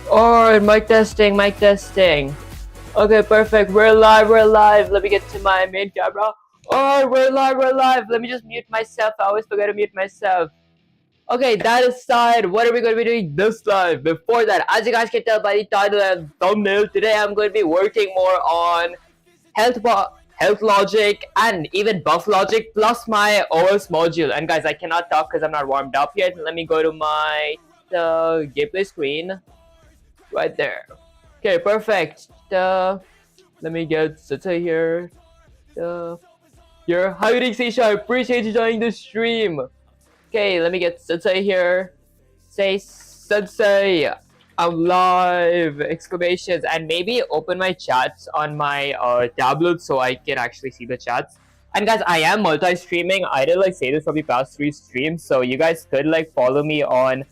Alright, mic testing, mic testing. Okay, perfect. We're live, we're live. Let me get to my main camera. Alright, we're live, we're live. Let me just mute myself. I always forget to mute myself. Okay, that aside, what are we going to be doing this live? Before that, as you guys can tell by the title and thumbnail, today I'm going to be working more on health logic and even buff logic plus my OS module. And guys, I cannot talk because I'm not warmed up yet. Let me go to my gameplay screen. Right there. Okay, perfect. Let me get Sita here. Here. Hi, good evening, Sisha. I appreciate you joining the stream. Okay, let me get Sita here. Say Sensei, I'm live! Exclamations, and maybe open my chats on my tablet so I can actually see the chats. And guys, I am multi-streaming. I did say this from the past 3 streams, so you guys could follow me on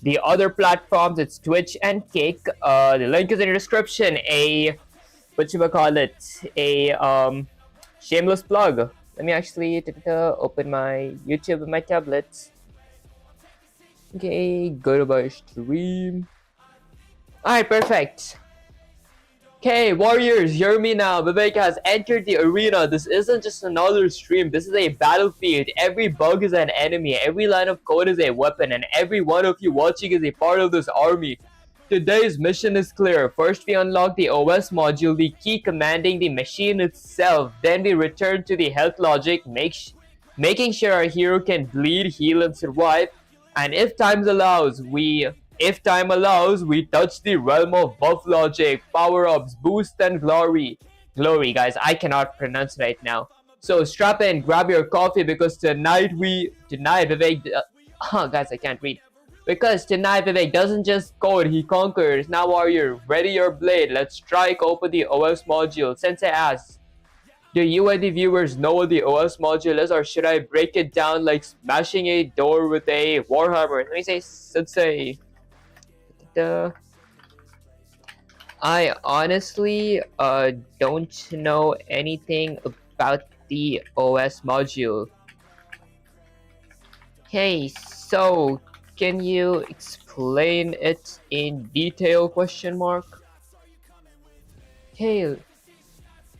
the other platforms. It's Twitch and Cake. The link is in the description. A shameless plug. Let me actually open my YouTube with my tablet. Okay, go to my stream. Alright, perfect. Okay, warriors, hear me now. Vivek has entered the arena. This isn't just another stream. This is a battlefield. Every bug is an enemy. Every line of code is a weapon. And every one of you watching is a part of this army. Today's mission is clear. First, we unlock the OS module, the key commanding the machine itself. Then we return to the health logic, making sure our hero can bleed, heal, and survive. And if time allows, we touch the realm of buff logic, power-ups, boost, and glory. Glory, guys, I cannot pronounce right now. So strap in, grab your coffee, because tonight Vivek, guys, I can't read. Because tonight Vivek doesn't just code, he conquers. Now warrior, ready your blade. Let's strike open the OS module. Sensei asks, do you and the viewers know what the OS module is, or should I break it down like smashing a door with a warhammer? Let me say, Sensei. I honestly don't know anything about the OS module. Okay, so can you explain it in detail? Question mark. Okay,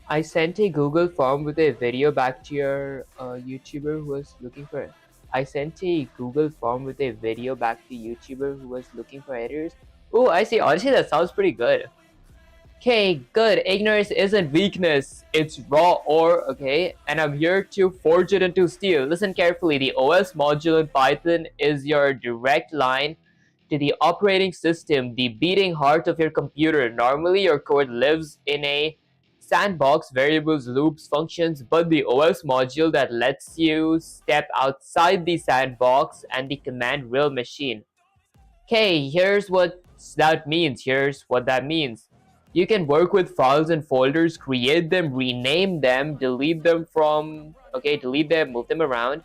I sent a Google form with a video back to your YouTuber who was looking for it. I sent a Google form with a video back to YouTuber who was looking for editors. Oh, I see. Honestly, that sounds pretty good. Okay, good. Ignorance isn't weakness. It's raw ore, okay? And I'm here to forge it into steel. Listen carefully. The OS module in Python is your direct line to the operating system, the beating heart of your computer. Normally, your code lives in a sandbox, variables, loops, functions, but the OS module that lets you step outside the sandbox and the command real machine. Okay, here's what that means. You can work with files and folders, create them, rename them, delete them, move them around.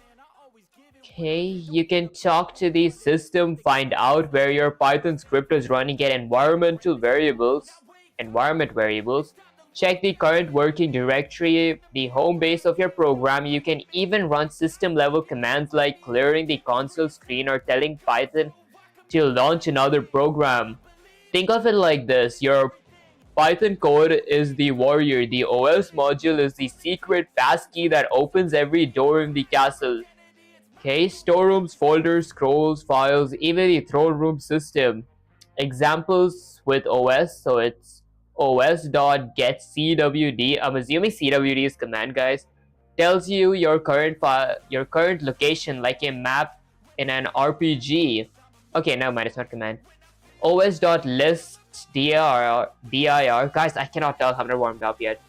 Okay, you can talk to the system, find out where your Python script is running, get environment variables, check the current working directory, the home base of your program. You can even run system level commands like clearing the console screen or telling Python to launch another program. Think of it like this. Your Python code is the warrior. The OS module is the secret passkey that opens every door in the castle. Okay, storerooms, folders, scrolls, files, even the throne room system. Examples with OS, so it's os.getCWD. I'm assuming CWD is command, guys. Tells you your current location, like a map in an RPG. Okay, never mind, it's not command. os.list dir. Guys, I cannot tell, I'm not warmed up yet.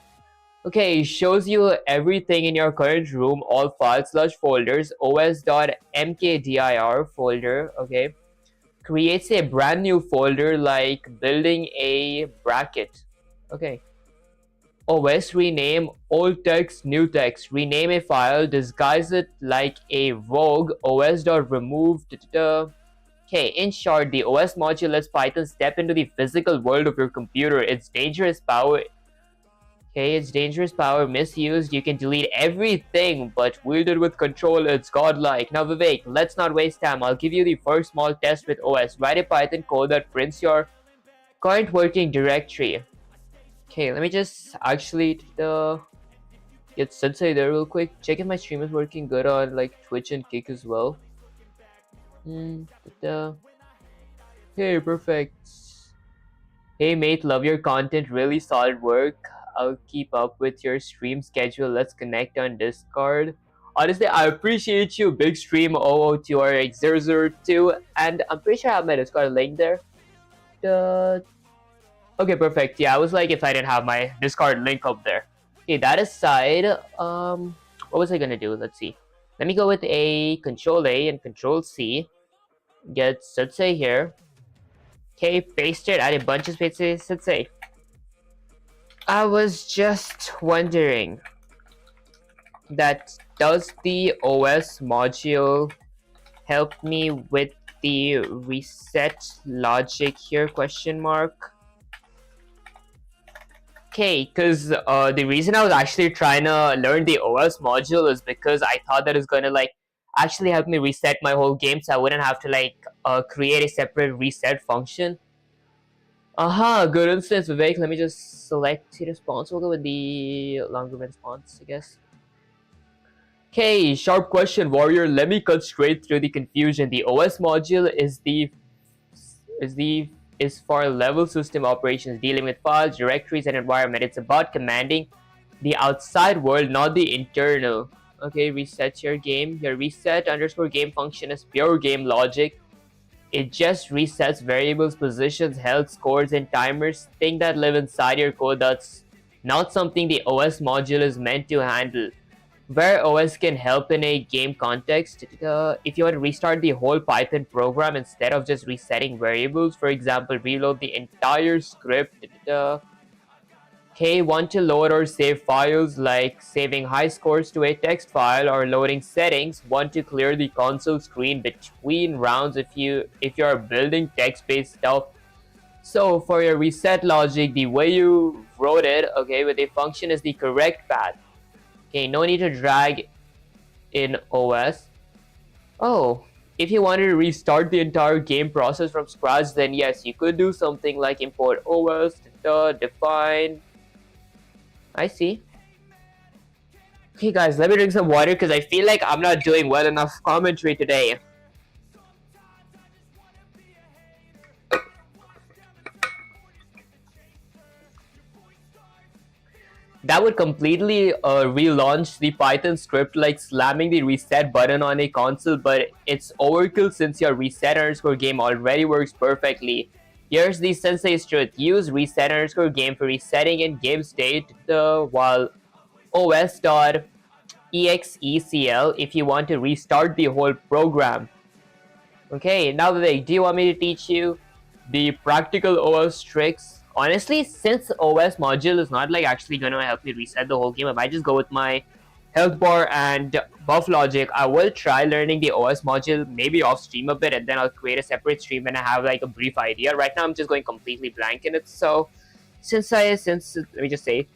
Okay, shows you everything in your current room, all files / folders. os.mkdir folder, okay, creates a brand new folder like building a bracket. Okay, OS rename, old text, new text. Rename a file, disguise it like a rogue. os.remove. Okay, in short, the OS module lets Python step into the physical world of your computer. It's dangerous power misused. You can delete everything, but wielded with control, it's godlike. Now Vivek, let's not waste time. I'll give you the first small test with OS. Write a Python code that prints your Current working directory. Okay, let me just actually get Sensei there real quick. Check if my stream is working good on like Twitch and Kick as well. Hey, perfect. Hey mate, love your content. Really solid work. I'll keep up with your stream schedule. Let's connect on Discord. Honestly, I appreciate you. Big stream 002R002, and I'm pretty sure I have my Discord link there. Okay, perfect. Yeah, I was like, if I didn't have my Discord link up there. Okay, that aside, what was I gonna do? Let's see. Let me go with a Control A and Control C. Get Sensei here. Okay, paste it. Add a bunch of spaces. Sensei. I was just wondering that does the OS module help me with the reset logic here? Question mark. Okay, because the reason I was actually trying to learn the OS module is because I thought that it's gonna like actually help me reset my whole game, so I wouldn't have to like create a separate reset function. Good instance, Vivek. Let me just select the response. We'll go with the longer response, I guess. Okay, sharp question, warrior. Let me cut straight through the confusion. The OS module is for level system operations, dealing with files, directories, and environment. It's about commanding the outside world, not the internal. Okay, reset your game. Your reset underscore game function is pure game logic. It just resets variables, positions, health, scores, and timers, things that live inside your code. That's not something the OS module is meant to handle. Where OS can help in a game context, if you want to restart the whole Python program instead of just resetting variables, for example, reload the entire script. Okay, want to load or save files like saving high scores to a text file or loading settings. Want to clear the console screen between rounds if you are building text-based stuff. So for your reset logic, the way you wrote it, okay, with a function is the correct path. Okay, no need to drag in OS. Oh, if you wanted to restart the entire game process from scratch, then yes, you could do something like import OS, define. I see. Okay guys, let me drink some water because I feel like I'm not doing well enough commentary today. That would completely relaunch the Python script, like slamming the reset button on a console, but it's overkill since your reset underscore game already works perfectly. Here's the Sensei's truth. Use reset underscore game for resetting in game state, while os.execl if you want to restart the whole program. Okay, now Vivek, do you want me to teach you the practical OS tricks? Honestly, since OS module is not like actually going to help me reset the whole game, if I just go with my health bar and buff logic, I will try learning the OS module maybe off stream a bit, and then I'll create a separate stream when I have like a brief idea. Right now I'm just going completely blank in it. So since let me just say,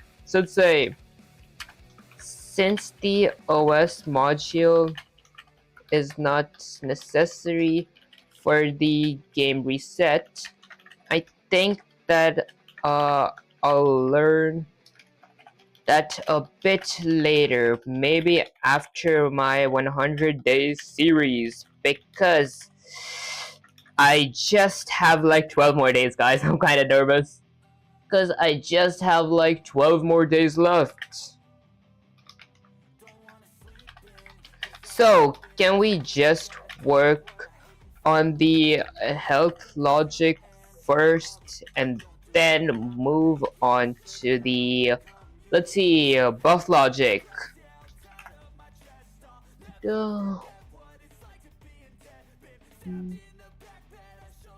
since the OS module is not necessary for the game reset, I think that I'll learn that a bit later, maybe after my 100 days series, because I just have like 12 more days, guys. I'm kind of nervous because I just have like 12 more days left. So can we just work on the health logic first and then move on to the, let's see, buff logic?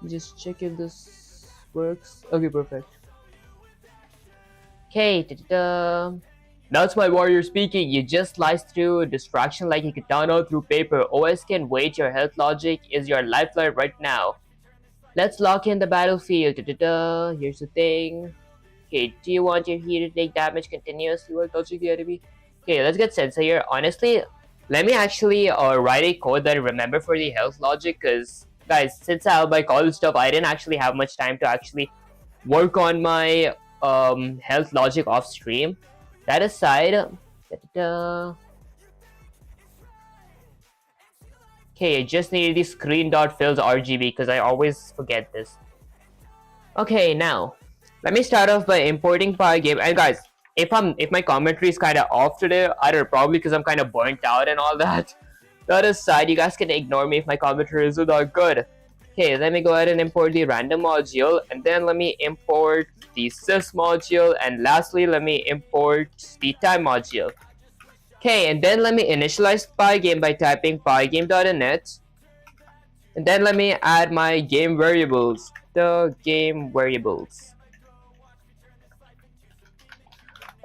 Just check if this works. Okay, perfect. Okay, that's my warrior speaking. You just slice through distraction like a katana through paper. OS can wait. Your health logic is your lifeline right now. Let's lock in the battlefield. Here's the thing. Okay, do you want your hero to take damage continuously while touching the enemy? Okay, let's get Sensei here. Honestly, let me actually write a code that I remember for the health logic, because guys, since I have my college stuff, I didn't actually have much time to actually work on my health logic off stream. That aside, okay, I just need the screen dot fills RGB because I always forget this. Okay, now let me start off by importing Pygame. And guys, if my commentary is kind of off today, I don't know, probably because I'm kind of burnt out and all that. That aside, you guys can ignore me if my commentary is not good. Okay, let me go ahead and import the random module, and then let me import the sys module, and lastly, let me import the time module. Okay, and then let me initialize Pygame by typing pygame.init, and then let me add my game variables, the game variables.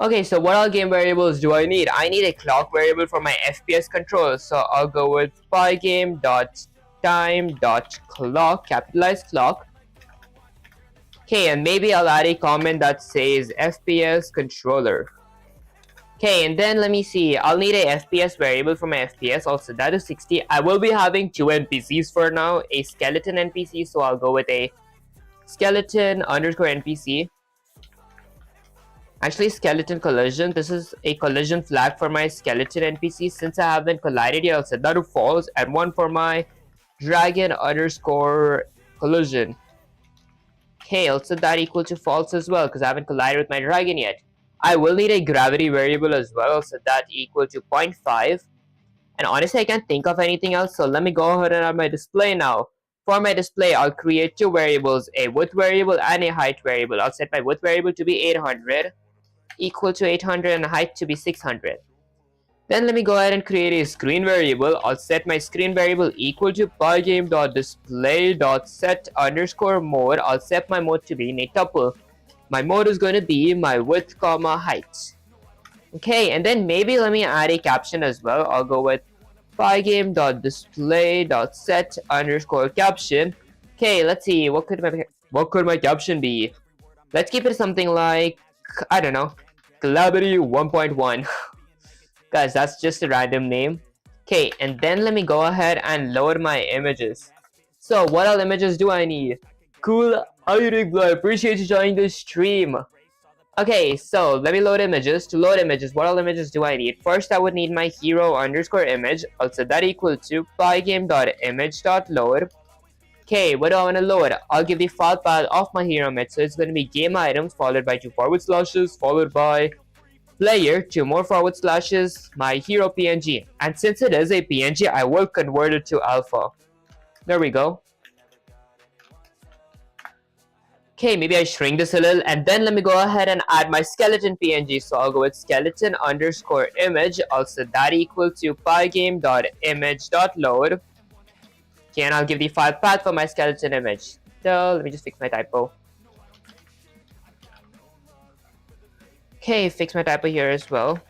Okay, so what all game variables do I need? I need a clock variable for my FPS control, so I'll go with pygame.time.clock, capitalized clock. Okay, and maybe I'll add a comment that says FPS controller. Okay, and then let me see. I'll need a FPS variable for my FPS also. That is 60. I will be having two NPCs for now, a skeleton NPC, so I'll go with a skeleton underscore NPC. Actually, skeleton collision. This is a collision flag for my skeleton NPC. Since I haven't collided yet, I'll set that to false, and one for my dragon underscore collision. Okay, I'll set that equal to false as well because I haven't collided with my dragon yet. I will need a gravity variable as well. I'll set that equal to 0.5. And honestly, I can't think of anything else, so let me go ahead and add my display now. For my display, I'll create two variables, a width variable and a height variable. I'll set my width variable to be 800, equal to 800, and height to be 600. Then let me go ahead and create a screen variable. I'll set my screen variable equal to pygame.display.set underscore mode. I'll set my mode to be in a tuple. My mode is going to be my width comma height. Okay, and then maybe let me add a caption as well. I'll go with pygame.display.set underscore caption. Okay, let's see, what could my caption be? Let's keep it something like, I don't know, Calamity 1.1. Guys, that's just a random name. Okay, and then let me go ahead and load my images. So what all images do I need? Cool, how you doing, Blue? I appreciate you joining the stream. Okay, so let me load images. To load images, what all images do I need? First, I would need my hero underscore image. I'll set that equal to pygame.image.load. Okay, what do I want to load? I'll give the file path of my hero image. So it's going to be game items followed by 2 forward slashes followed by player, 2 more forward slashes, my hero PNG. And since it is a PNG, I will convert it to alpha. There we go. Okay, maybe I shrink this a little, and then let me go ahead and add my skeleton PNG. So I'll go with skeleton underscore image. I'll set that equal to pygame.image.load. Okay, and I'll give the file path for my skeleton image. So let me just fix my typo. Okay, fix my typo here as well.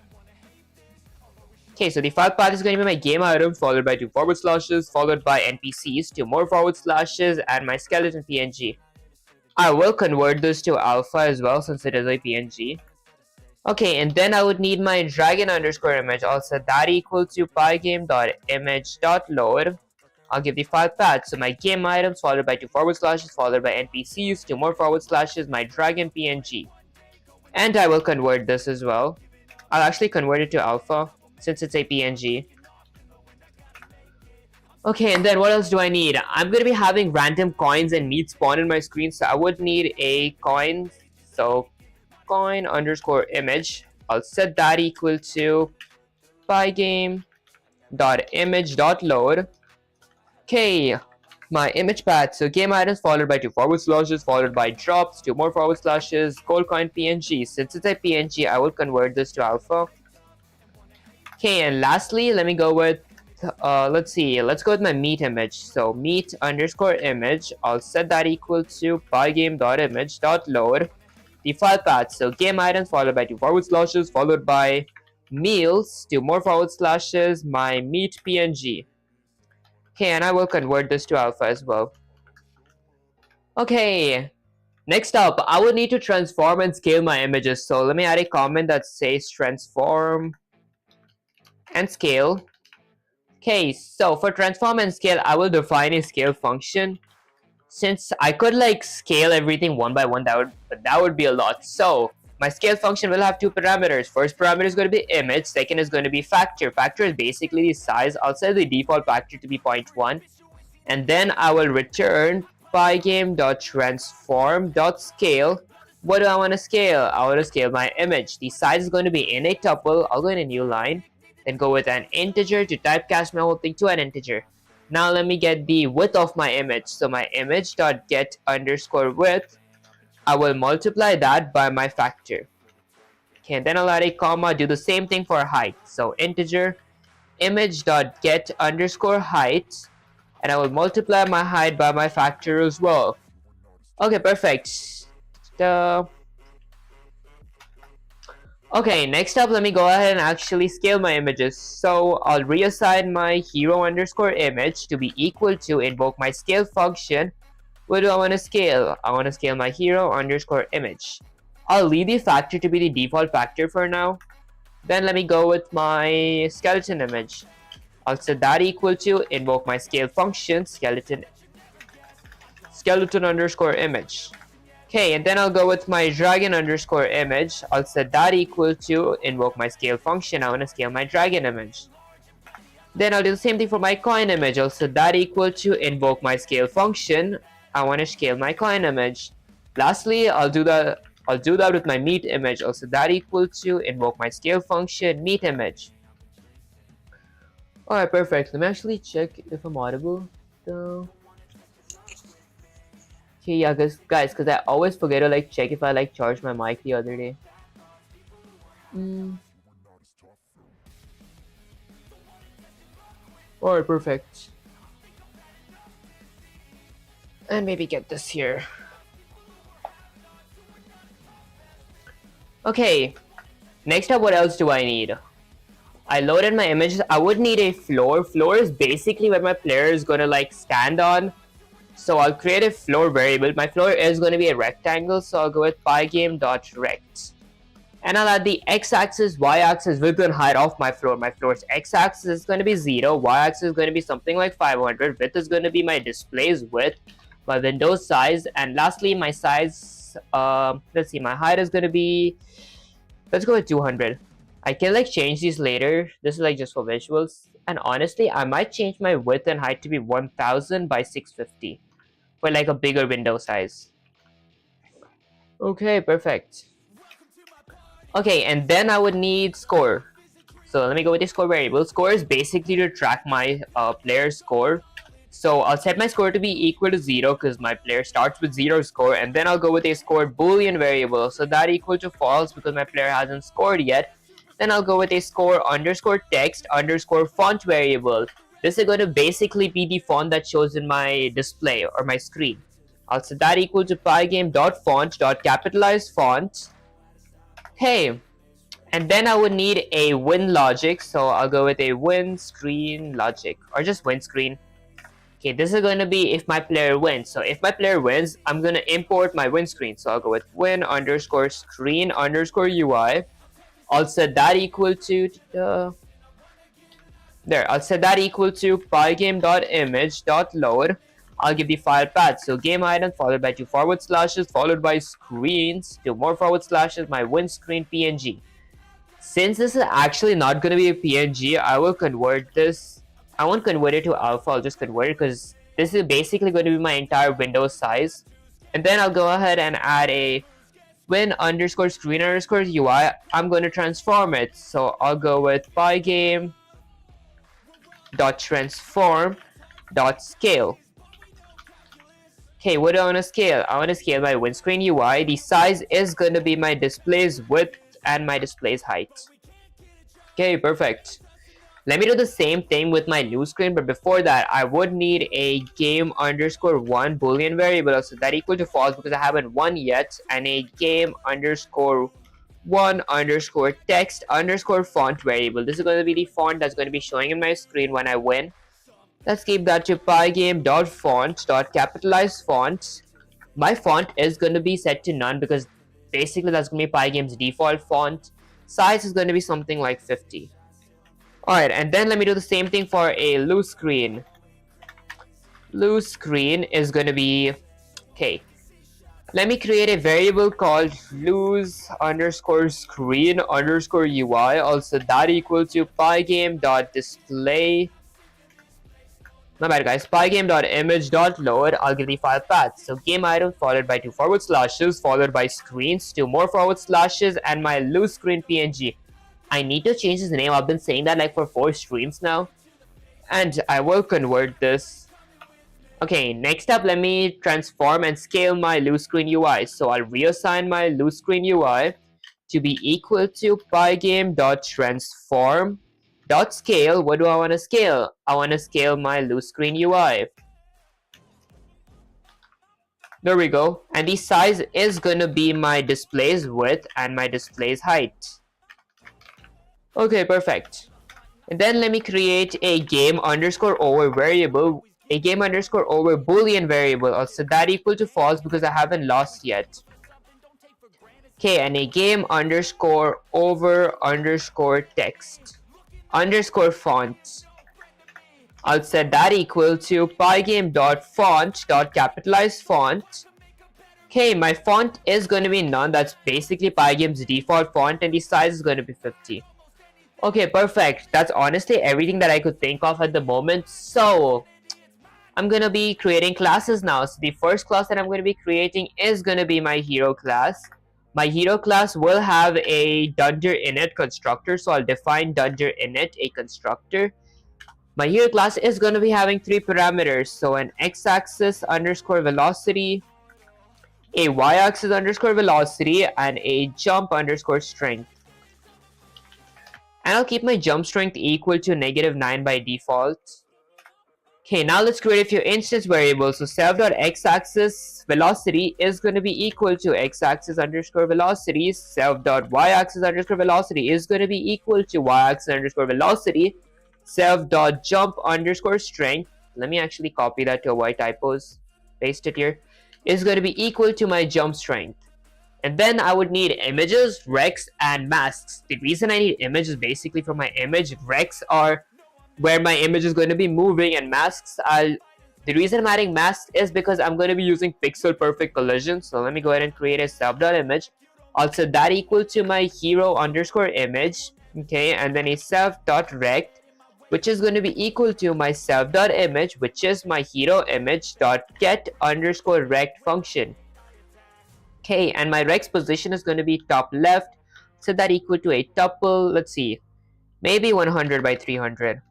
Okay, so the file path is going to be my game item followed by 2 forward slashes followed by NPCs, 2 more forward slashes, and my skeleton PNG. I will convert this to alpha as well since it is a PNG. Okay, and then I would need my dragon underscore image. I'll set that equal to pygame.image.load. I'll give the file path. So my game items followed by 2 forward slashes followed by NPCs, 2 more forward slashes, my dragon PNG. And I will convert this as well. I'll actually convert it to alpha since it's a PNG. Okay, and then what else do I need? I'm going to be having random coins and meat spawn in my screen, so I would need a coin. So coin underscore image. I'll set that equal to pygame.image.load. Okay, my image path. So game items followed by 2 forward slashes followed by drops, 2 more forward slashes, gold coin PNG. Since it's a PNG, I will convert this to alpha. Okay, and lastly, let me go with let's go with my meat image. So meat underscore image, I'll set that equal to pygame.image.load. The file path, so game items followed by 2 forward slashes followed by meals, 2 more forward slashes, my meat PNG. Okay, and I will convert this to alpha as well. Okay, next up, I would need to transform and scale my images. So let me add a comment that says transform and scale. Okay, so for transform and scale, I will define a scale function. since I could like scale everything one by one, that would be a lot. So my scale function will have two parameters. First parameter is going to be image, second is going to be factor. Factor is basically the size. I'll set the default factor to be 0.1, and then I will return pygame.transform.scale. What do I want to scale? I want to scale my image. The size is going to be in a tuple. I'll go in a new line, then go with an integer to typecast my whole thing to an integer. Now let me get the width of my image. So my image.get_width, I will multiply that by my factor. Okay, and then I'll add a comma, do the same thing for height. So integer image.get_height, and I will multiply my height by my factor as well. Okay, perfect. Okay, next up, let me go ahead and actually scale my images. So I'll reassign my hero_image to be equal to invoke my scale function. What do I want to scale? I want to scale my hero_image. I'll leave the factor to be the default factor for now. Then let me go with my skeleton image. I'll set that equal to invoke my scale function skeleton_image. Okay, and then I'll go with my dragon_image. I'll set that equal to invoke my scale function. I want to scale my dragon image. Then I'll do the same thing for my coin image. I'll set that equal to invoke my scale function. I want to scale my coin image. Lastly, I'll do that with my meat image. I'll set that equal to invoke my scale function meat image. Alright, perfect. Let me actually check if I'm audible though. Okay, yeah, guys, because I always forget to like check if I like charged my mic the other day. Alright, perfect. And maybe get this here. Okay, next up, what else do I need? I loaded my images. I would need a floor. Floor is basically where my player is going to like stand on. So I'll create a floor variable. My floor is going to be a rectangle, so I'll go with pygame.rect. And I'll add the x-axis, y-axis, width and height of my floor. My floor's x-axis is going to be 0, y-axis is going to be something like 500, width is going to be my display's width, my window size, and lastly my size, let's see, my height is going to be, let's go with 200. I can like change these later. This is like just for visuals. And honestly, I might change my width and height to be 1000 by 650 for like a bigger window size. Okay, perfect. Okay, and then I would need score. So let me go with the score variable. Score is basically to track my player's score. So I'll set my score to be equal to 0 because my player starts with 0 score, and then I'll go with a score boolean variable. So that equal to false because my player hasn't scored yet. Then I'll go with a score_text_font variable. This is going to basically be the font that shows in my display or my screen. I'll set that equal to pygame.font.capitalized font. Hey, and then I would need a win logic. So I'll go with a win screen logic or just win screen. Okay, this is going to be if my player wins. So if my player wins, I'm going to import my win screen. So I'll go with win_screen_UI. I'll set that equal to I'll set that equal to pygame.image.load. I'll give the file path. So game item followed by 2 forward slashes followed by screens, 2 more forward slashes, my win screen PNG. Since this is actually not going to be a PNG, I will convert this. I won't convert it to alpha. I'll just convert it because this is basically going to be my entire window size. And then I'll go ahead and add a win_screen_UI. I'm going to transform it. So I'll go with pygame.transform.scale. Okay, what do I want to scale? I want to scale my win screen UI. The size is going to be my display's width and my display's height. Okay, perfect. Let me do the same thing with my new screen, but before that, I would need a game_1 boolean variable. So that equal to false because I haven't won yet, and a game_1_text_font variable. This is going to be the font that's going to be showing in my screen when I win. Let's keep that to pygame.font.capitalized font. My font is going to be set to none because basically that's going to be Pygame's default font. Size is going to be something like 50. Alright, and then let me do the same thing for a loose screen. Loose screen is going to be Okay. Let me create a variable called lose underscore screen underscore UI. Also that equal to pygame.display. My bad guys, pygame.image.load. I'll give the file path. So game item followed by 2 forward slashes followed by screens, 2 more forward slashes, and my lose screen PNG. I need to change his name. I've been saying that like for 4 streams now. And I will convert this. Okay, next up, let me transform and scale my loose screen UI. So I'll reassign my loose screen UI to be equal to pygame.transform.scale. What do I want to scale? I want to scale my loose screen UI. There we go. And the size is going to be my display's width and my display's height. Okay, perfect. And then let me create a game underscore over variable, a game underscore over boolean variable. Also that equal to false because I haven't lost yet. Okay, and a game underscore over underscore text underscore font. I'll set that equal to pygame.font.capitalize font. Okay, my font is going to be none. That's basically Pygame's default font, and the size is going to be 50. Okay, perfect. That's honestly everything that I could think of at the moment. So I'm going to be creating classes now. So the first class that I'm going to be creating is going to be my hero class. My hero class will have a dunder init constructor. So I'll define dunder init, a constructor. My hero class is going to be having 3 parameters. So an x-axis underscore velocity, a y-axis underscore velocity, and a jump underscore strength. And I'll keep my jump strength equal to -9 by default. Okay, now let's create a few instance variables. So self.x-axis velocity is going to be equal to x-axis underscore velocity. Self.y-axis underscore velocity is going to be equal to y-axis underscore velocity. Self.jump underscore strength. Let me actually copy that to avoid typos. Paste it here. Is going to be equal to my jump strength. And then I would need images, recs, and masks. The reason I need images basically for my image. Recs are where my image is going to be moving, and masks, the reason I'm adding masks is because I'm going to be using pixel perfect collision. So let me go ahead and create a self.image. Also that equal to my hero underscore image. Okay, and then a self.rect, which is going to be equal to my self.image, which is my hero image dot get underscore rect function. Okay, and my rex position is going to be top left. So that equal to a tuple, let's see, maybe 100 by 300.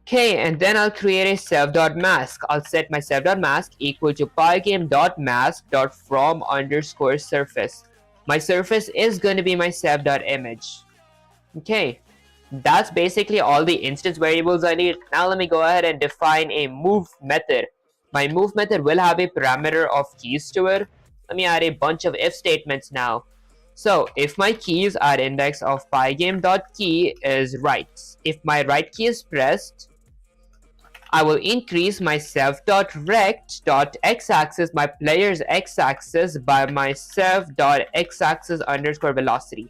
Okay, and then I'll create a self.mask. I'll set my self.mask equal to pygame.mask.from underscore surface. My surface is going to be my self.image. Okay, that's basically all the instance variables I need. Now let me go ahead and define a move method. My move method will have a parameter of keys to it. Let me add a bunch of if statements now. So if my keys are index of pygame.key is right. If my right key is pressed, I will increase my self.rect.x-axis, my player's x-axis, by my self.x-axis underscore velocity.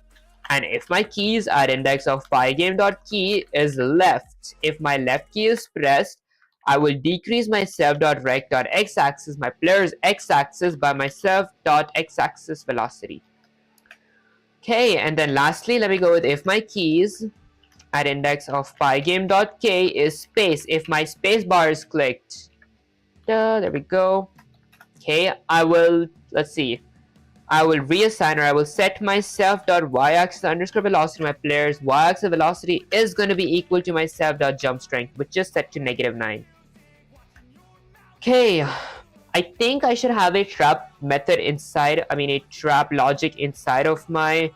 And if my keys are index of pygame.key is left, if my left key is pressed, I will decrease my self.rect.x-axis, my player's x-axis, by my self.x-axis velocity. Okay, and then lastly, let me go with if my keys at index of pygame.k is space. If my space bar is clicked, there we go. Okay, I will, let's see, I will reassign, or I will set my self.y-axis underscore velocity. My player's y-axis velocity is going to be equal to my self.jump strength, which is set to -9. Okay, I think I should have a trap method inside, a trap logic inside of my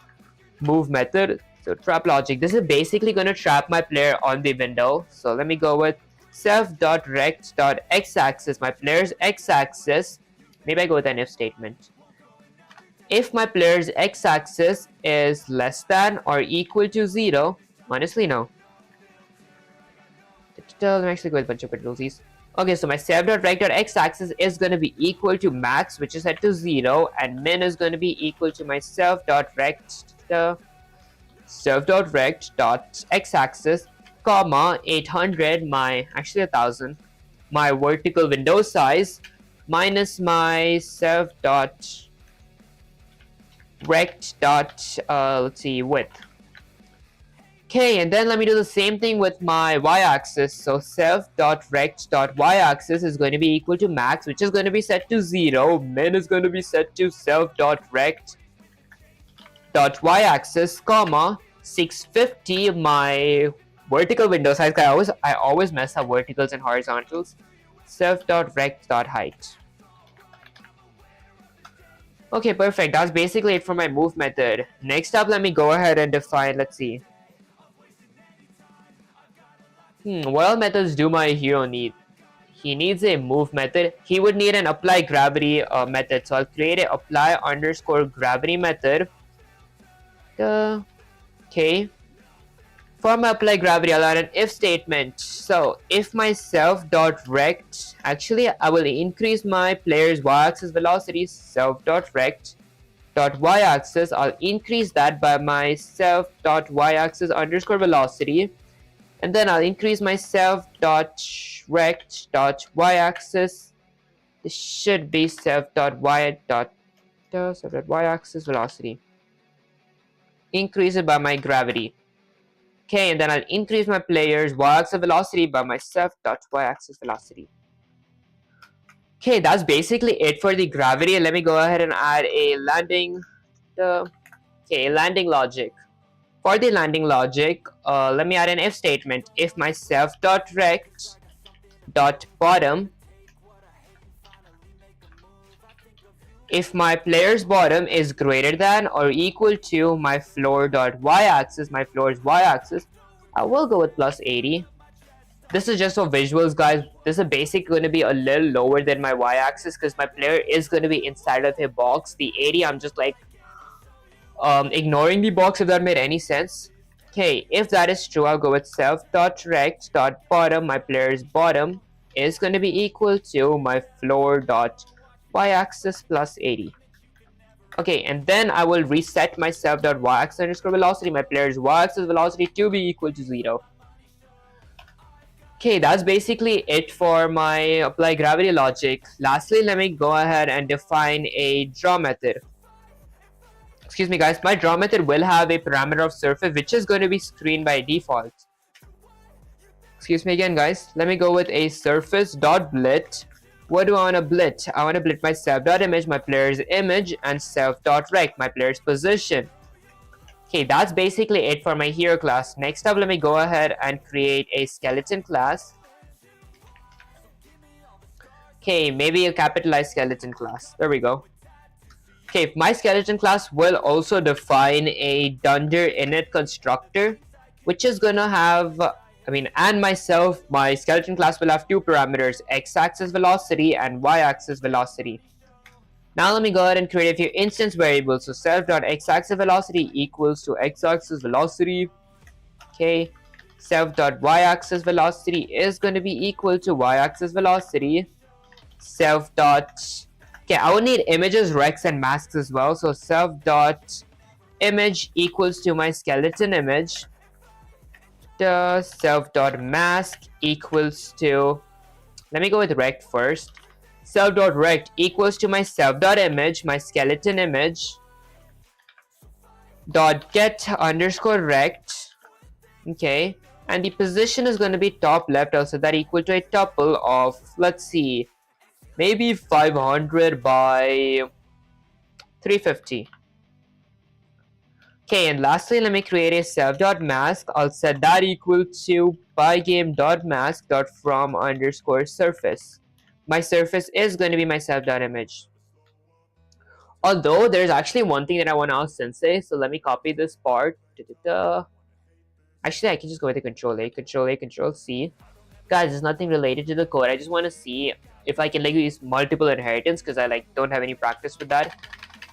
move method. So trap logic, this is basically going to trap my player on the window. So let me go with self.rect.x-axis, my player's x-axis. Maybe I go with an if statement. If my player's x-axis is less than or equal to 0, honestly no. Let me actually go with a bunch of control-Cs. Okay, so my self.rect.x-axis is going to be equal to max, which is set to 0, and min is going to be equal to my self.rect.x-axis, comma 800, 1000, my vertical window size, minus my self dot rect dot let's see, width. Okay, and then let me do the same thing with my y-axis. So self.rect.y-axis is going to be equal to max, which is going to be set to 0. Min is going to be set to self.rect.y-axis, comma 650. My vertical window size. I always mess up verticals and horizontals. Self.rect.height. Okay, perfect. That's basically it for my move method. Next up, let me go ahead and define. Let's see. What all methods do my hero need? He needs a move method. He would need an apply gravity method. So I'll create a apply underscore gravity method. Okay. For my apply gravity, I'll add an if statement. So if my self dot rect, actually I will increase my player's y-axis velocity. Self dot rect dot y-axis. I'll increase that by my self dot y-axis underscore velocity. And then I'll increase my self.rect.y-axis. This should be self.y.y-axis velocity. Increase it by my gravity. Okay, and then I'll increase my player's y-axis velocity by my self.y-axis velocity. Okay, that's basically it for the gravity. Let me go ahead and add a landing. Landing logic. For the landing logic, let me add an if statement. If my self.rect.bottom, if my player's bottom is greater than or equal to my floor.y-axis, my floor's y-axis, I will go with plus 80. This is just for visuals, guys. This is basically going to be a little lower than my y-axis because my player is going to be inside of a box. The 80, I'm just like ignoring the box, if that made any sense. Okay, if that is true, I'll go with self.rect.bottom. My player's bottom is going to be equal to my floor.y-axis plus 80. Okay, and then I will reset my self.y-axis underscore velocity, my player's y-axis velocity, to be equal to 0. Okay, that's basically it for my apply gravity logic. Lastly, let me go ahead and define a draw method. Excuse me, guys, my draw method will have a parameter of surface which is going to be screened by default. Excuse me again, guys. Let me go with a surface.blit. What do I want to blit? I want to blit my self.image, my player's image, and self.rect, my player's position. Okay, that's basically it for my hero class. Next up, let me go ahead and create a skeleton class. Okay, maybe a capitalized skeleton class. There we go. Okay, my skeleton class will also define a dunder init constructor, which is gonna have, and myself, my skeleton class will have two parameters, x-axis velocity and y-axis velocity. Now let me go ahead and create a few instance variables. So self.x-axis velocity equals to x-axis velocity. Okay, self.y-axis velocity is going to be equal to y-axis velocity. Okay, I would need images, recs, and masks as well. So self.image equals to my skeleton image. The self.mask equals to, let me go with rect first. Self.rect equals to my self.image, my skeleton image. Dot get underscore rect. Okay, and the position is going to be top left, also that equal to a tuple of, let's see, maybe 500 by 350. Okay, and lastly, let me create a self.mask. I'll set that equal to pygame.mask.from underscore surface. My surface is going to be my self.image. Although there's actually one thing that I want to ask Sensei, so let me copy this part. Actually, I can just go with the Control A, Control A, Control C. Guys, there's nothing related to the code. I just want to see if I can use multiple inheritance because I don't have any practice with that.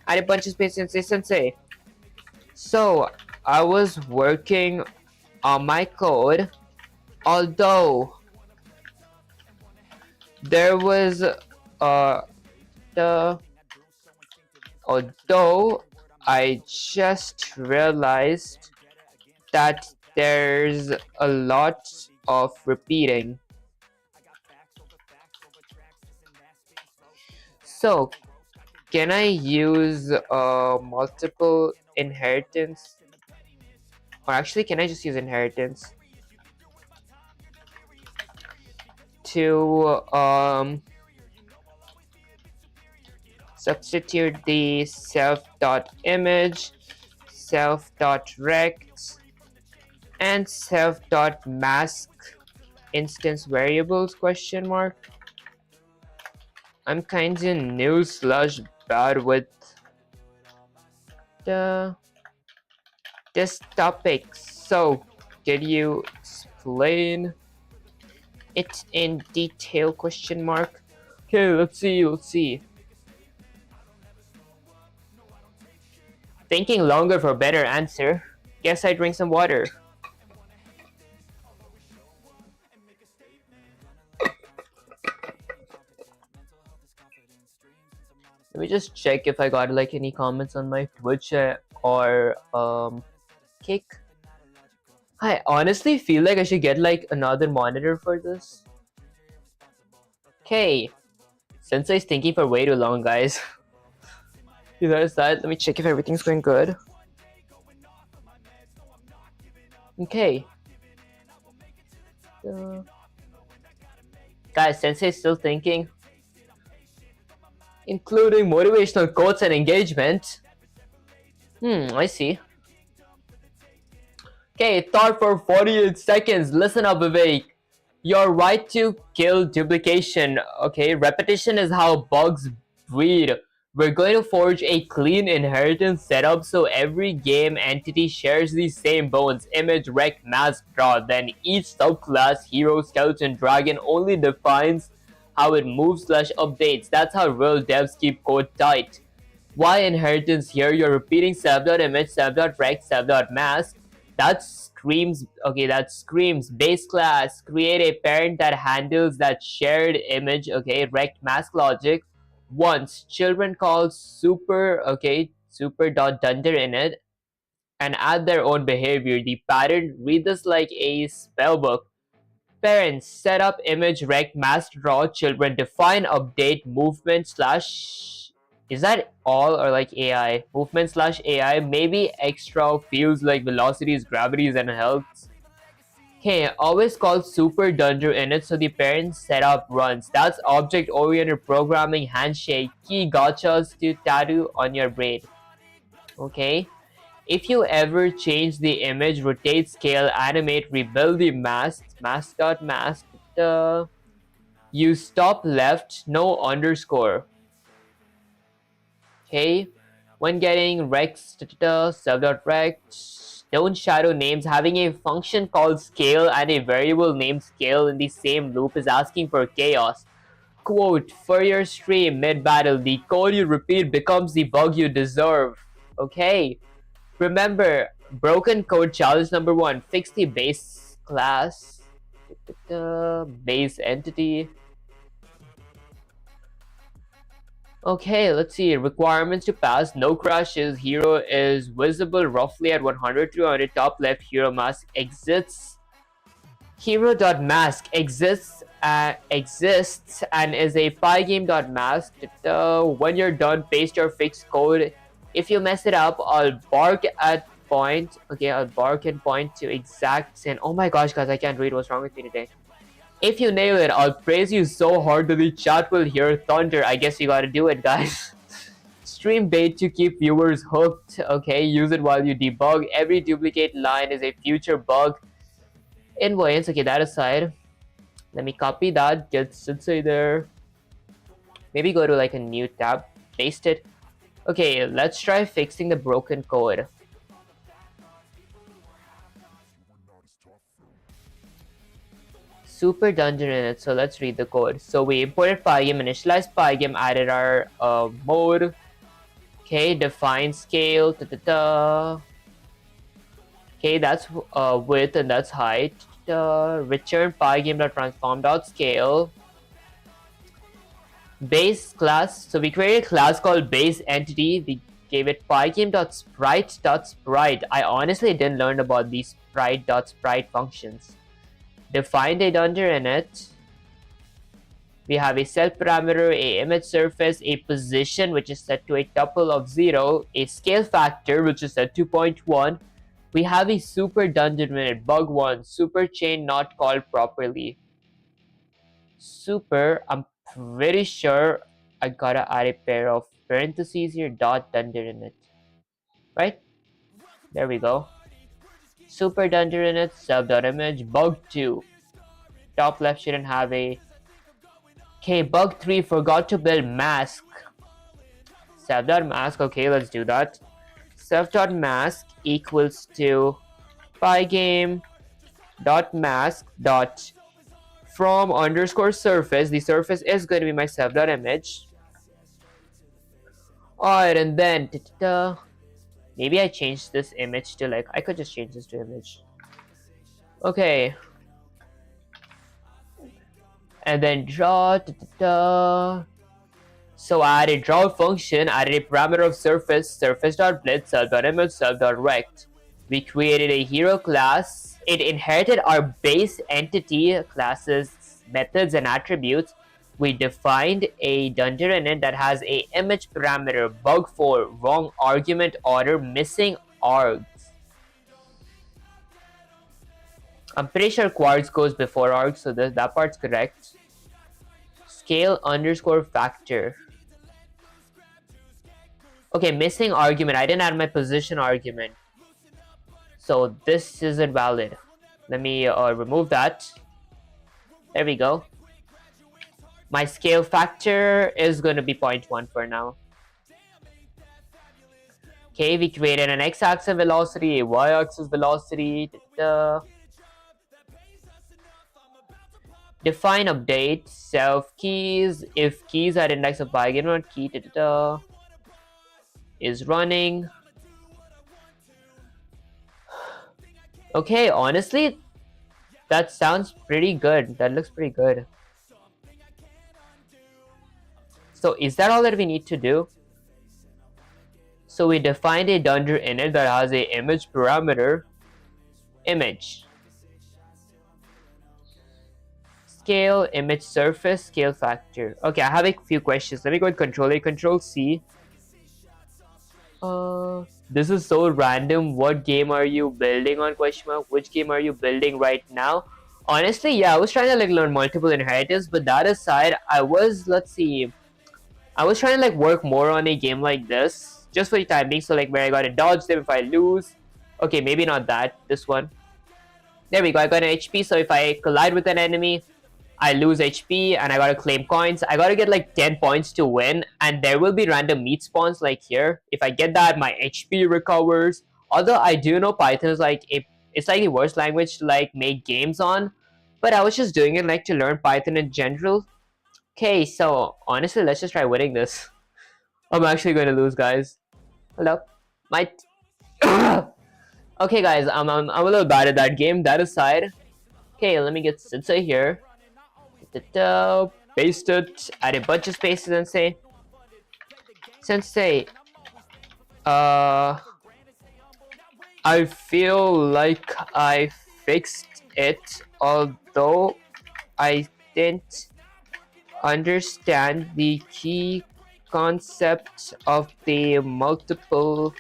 Add a bunch of space and say Sensei. So I was working on my code, although there was although I just realized that there's a lot of repeating. So can I use multiple inheritance? Or actually, can I just use inheritance to substitute the self.image, self.rect, and self.mask instance variables question mark? I'm kinda new / bad with this topic, so can you explain it in detail question mark? Okay, let's see. Thinking longer for better answer. Guess I drink some water. Let me just check if I got like any comments on my Twitch or Kick. I honestly feel like I should get like another monitor for this. Okay, Sensei's thinking for way too long, guys. Besides that, let me check if everything's going good. Okay. Guys, Sensei's still thinking. Including motivational quotes and engagement. I see. Okay, thought for 48 seconds. Listen up, Vivek. Your right to kill duplication. Okay, repetition is how bugs breed. We're going to forge a clean inheritance setup so every game entity shares the same bones, image, rec, mask, draw. Then each subclass, hero, skeleton, dragon only defines how it moves / updates. That's how real devs keep code tight. Why inheritance here? You're repeating self.image, self.rec, self.mask. That screams base class. Create a parent that handles that shared image, okay, rect mask logic. Once children call super.dunder in it and add their own behavior. The pattern read this like a spellbook. Parents set up image rect mask draw. Children define update movement / is that all or like AI? Movement / AI, maybe extra fields like velocities, gravities, and health. Okay, always call super dunder in it so the parent setup runs. That's object oriented programming handshake. Key gotchas to tattoo on your brain. Okay. If you ever change the image, rotate, scale, animate, rebuild the mask, you stop left, no underscore. Okay, when getting rex, self.rect, don't shadow names. Having a function called scale and a variable named scale in the same loop is asking for chaos. Quote, for your stream mid-battle, the code you repeat becomes the bug you deserve. Okay, remember, broken code challenge number 1, fix the base class, base entity. Okay, let's see. Requirements to pass. No crashes. Hero is visible roughly at 100 to 200. Top left. Hero mask exists. Hero.mask exists and is a pygame.mask. When you're done, paste your fixed code. If you mess it up, I'll bark at point. Okay, I'll bark and point to exact sin. Oh my gosh, guys, I can't read. What's wrong with me today? If you nail it, I'll praise you so hard that the chat will hear thunder. I guess you gotta do it, guys. Stream bait to keep viewers hooked. Okay, use it while you debug. Every duplicate line is a future bug. Invoice. Okay, that aside, let me copy that. Get Sensei there. Maybe go to like a new tab. Paste it. Okay, let's try fixing the broken code. Super dungeon in it, so let's read the code. So we imported pygame, initialized pygame, added our mode. Okay, define scale. Okay, that's width and that's height. Return pygame.transform.scale. Base class. So we created a class called base entity. We gave it pygame.sprite.sprite. I honestly didn't learn about these sprite.sprite functions. Defined a dunder in it. We have a self parameter, a image surface, a position which is set to a tuple of 0, a scale factor which is set to 0.1. We have a super dungeon minute, bug 1, super chain not called properly. Super, I'm pretty sure I gotta add a pair of parentheses here, dot dungeon init. Right? There we go. Super dungeon init, self.image, bug 2. Top left shouldn't have a. Okay, bug 3, forgot to build mask. Self.mask, okay, let's do that. Self.mask equals to pygame.mask dot from underscore surface. The surface is going to be my self.image. Alright, and then maybe I changed this image to like, I could just change this to image. Okay. And then draw. So I added draw function, added a parameter of surface, surface.blitz, self.image, self.rect. We created a hero class. It inherited our base entity classes, methods, and attributes. We defined a dungeon init that has a image parameter, bug 4, wrong argument order, missing args. I'm pretty sure quarks goes before args, so that part's correct. Scale underscore factor. Okay, missing argument. I didn't add my position argument. So this isn't valid. Let me remove that. There we go. My scale factor is going to be 0.1 for now. Okay, we created an x-axis velocity, a y-axis velocity. Define update, self keys. If keys at index of pygame key is running. Okay, honestly, that sounds pretty good. That looks pretty good. So is that all that we need to do? So we defined a dungeon init that has a image parameter, image. Scale, image surface, scale factor. Okay, I have a few questions. Let me go with Control A, Control C. This is so random. What game are you building on? Question mark. Which game are you building right now? Honestly, yeah, I was trying to like learn multiple inheritance, but that aside, I was trying to like work more on a game like this, just for the time being. So like where I gotta dodge them if I lose. Okay, maybe not that. This one. There we go. I got an HP. So if I collide with an enemy, I lose HP and I gotta claim coins. I gotta get like 10 points to win, and there will be random meat spawns like here. If I get that, my HP recovers. Although I do know Python is like it's like the worst language to like make games on, but I was just doing it like to learn Python in general. Okay, so honestly, let's just try winning this. I'm actually going to lose, guys. Hello, might. Okay, guys, I'm a little bad at that game. That aside, okay, let me get Sensei here. Paste it, add a bunch of spaces and say, Sensei, I feel like I fixed it, although I didn't understand the key concept of the multiple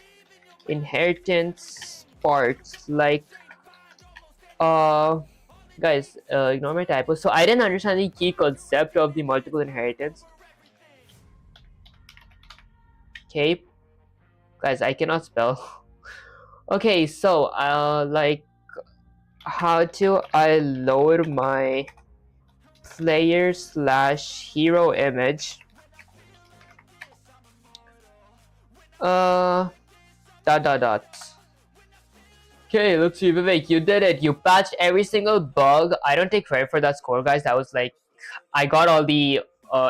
inheritance parts. Like, guys, ignore my typo. So I didn't understand the key concept of the multiple inheritance. Okay, guys, I cannot spell. Okay, so like, how do I load my player / hero image? Dot. Okay, let's see, Vivek, you did it. You patched every single bug. I don't take credit for that score, guys. That was like, I got all the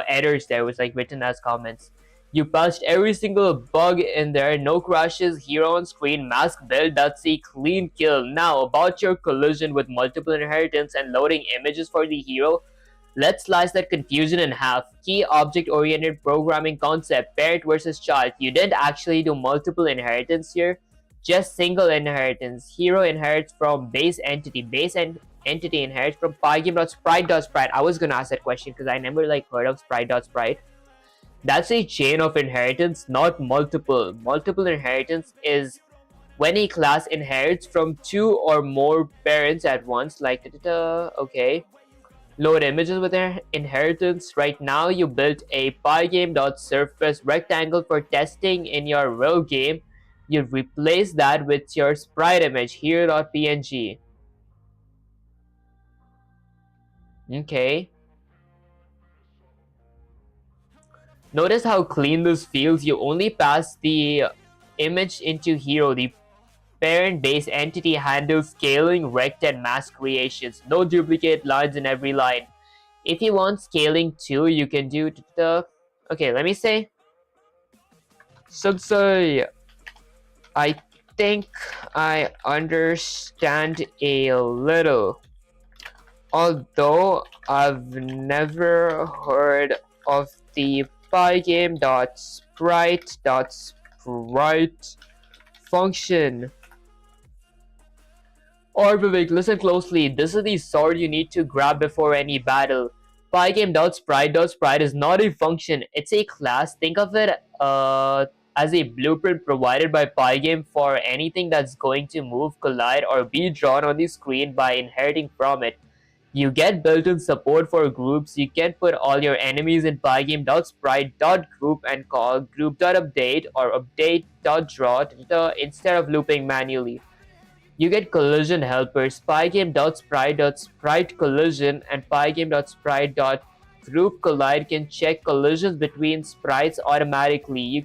errors there. It was like written as comments. You patched every single bug in there. No crashes, hero on screen, mask build. That's a clean kill. Now, about your collision with multiple inheritance and loading images for the hero. Let's slice that confusion in half. Key object-oriented programming concept, parent versus child. You didn't actually do multiple inheritance here. Just single inheritance. Hero inherits from base entity. entity inherits from pygame.sprite.sprite. I was gonna ask that question because I never like heard of sprite.sprite. That's a chain of inheritance, not multiple. Multiple inheritance is when a class inherits from two or more parents at once, like okay. Load images with inheritance. Right now, you built a pygame.surface rectangle for testing in your real game. You replace that with your sprite image here.png. Okay. Notice how clean this feels. You only pass the image into hero. The parent base entity handles scaling, rect, and mask creations. No duplicate lines in every line. If you want scaling too, you can do the. Okay, let me say. Sensei, I think I understand a little. Although I've never heard of the pygame.sprite.sprite function. Or Vivek, listen closely. This is the sword you need to grab before any battle. Pygame.sprite.sprite is not a function, it's a class. Think of it as a blueprint provided by Pygame for anything that's going to move, collide, or be drawn on the screen by inheriting from it. You get built-in support for groups. You can put all your enemies in pygame.sprite.group and call group.update or update.draw instead of looping manually. You get collision helpers, pygame.sprite.sprite collision and pygame.sprite.group collide can check collisions between sprites automatically. You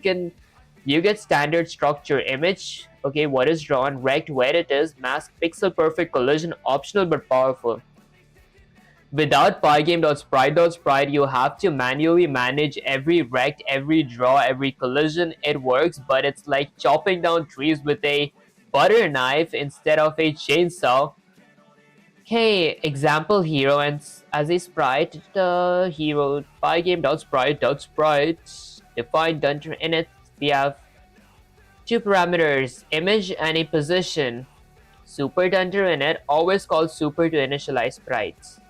get standard structure image, okay, what is drawn, rect, where it is, mask, pixel perfect collision, optional but powerful. Without pygame.sprite.sprite, you have to manually manage every rect, every draw, every collision. It works, but it's like chopping down trees with a butter knife instead of a chainsaw. Okay, example hero, and as a sprite, the hero pygame.sprite.sprite define dungeon in it. We have two parameters, image and a position. Super dungeon in it, always call super to initialize sprites.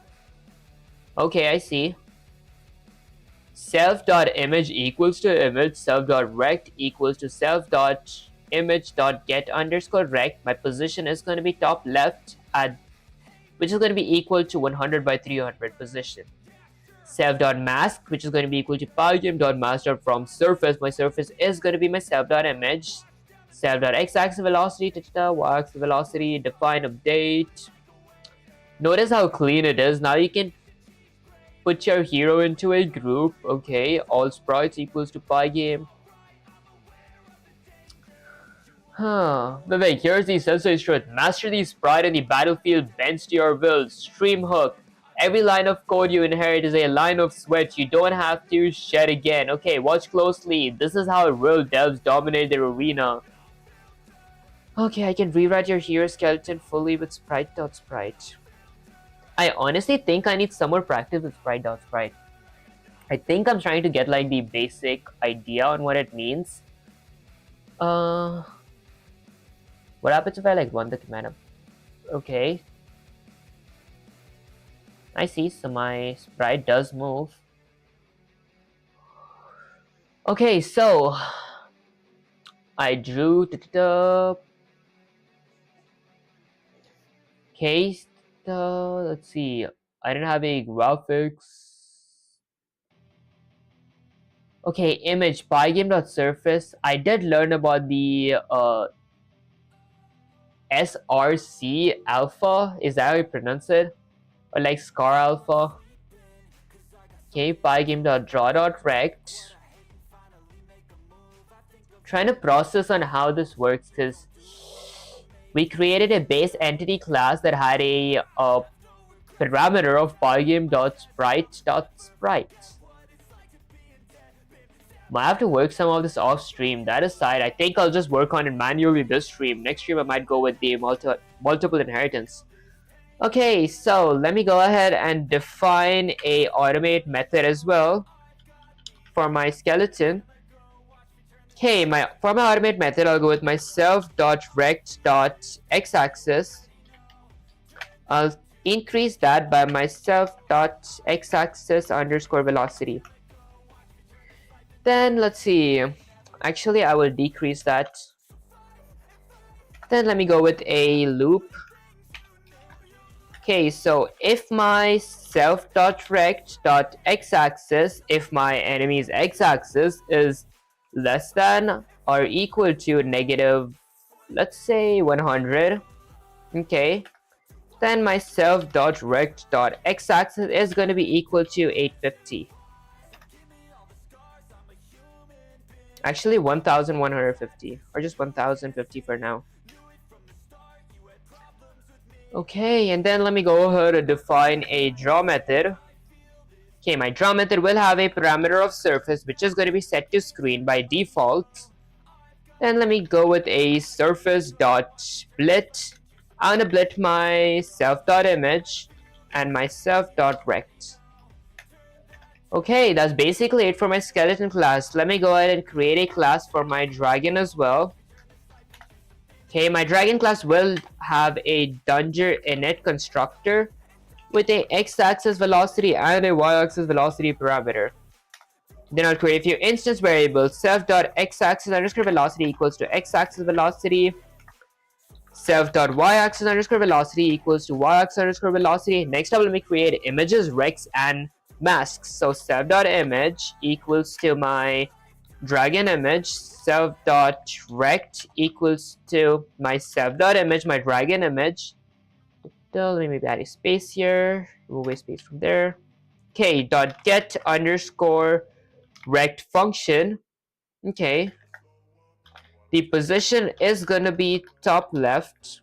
Okay, I see. Self.image equals to image, self.rect equals to self.image.get underscore rect. My position is going to be top left, at which is going to be equal to 100 by 300 position. Self.mask, which is going to be equal to pygame.mask.from surface. My surface is going to be my self.image. Self.x-axis velocity, y-axis velocity, define update. Notice how clean it is. Now you can put your hero into a group. Okay, all sprites equals to pygame. Vivek, here's the sensei truth. Master the sprite and the battlefield bends to your will. Stream hook. Every line of code you inherit is a line of sweat you don't have to shed again. Okay, watch closely. This is how real devs dominate their arena. Okay, I can rewrite your hero skeleton fully with sprite.sprite. I honestly think I need some more practice with sprite.sprite. I think I'm trying to get like the basic idea on what it means. What happens if I like run the command? Okay. I see, so my sprite does move. Okay, so I drew the case. Let's see. I didn't have a graphics. Okay, image pygame.surface. I did learn about the SRC alpha. Is that how you pronounce it? Or like scar alpha. Okay, pygame.draw.rect. Trying to process on how this works because we created a base entity class that had a parameter of pygame.sprite.sprite. Might have to work some of this off stream. That aside, I think I'll just work on it manually this stream. Next stream I might go with the multiple inheritance. Okay, so let me go ahead and define a automate method as well for my skeleton. Okay, for my automate method, I'll go with my self.rect.x-axis. I'll increase that by my self.x-axis underscore velocity. Then let's see, actually I will decrease that. Then let me go with a loop. Okay, so if my self.rect.x-axis, if my enemy's x-axis is less than or equal to negative, let's say 100, okay, then my self.rect.x-axis is going to be equal to 850. Actually 1150, or just 1050 for now. Okay, and then let me go ahead and define a draw method. Okay, my draw method will have a parameter of surface which is going to be set to screen by default. Then let me go with a surface.blit. I'm gonna blit my self.image and my self.rect. Okay, that's basically it for my skeleton class. Let me go ahead and create a class for my dragon as well. Okay, my dragon class will have a Dunger init constructor with a x-axis velocity and a y-axis velocity parameter. Then I'll create a few instance variables. Self.x-axis underscore velocity equals to x-axis velocity. Self.y-axis underscore velocity equals to y-axis underscore velocity. Next up, let me create images, recs, and masks. So self.image equals to my dragon image. Self.rect equals to my self.image, my dragon image. Let me maybe add a space here. Remove a space from there. Okay, dot get underscore rect function. Okay, the position is going to be top left,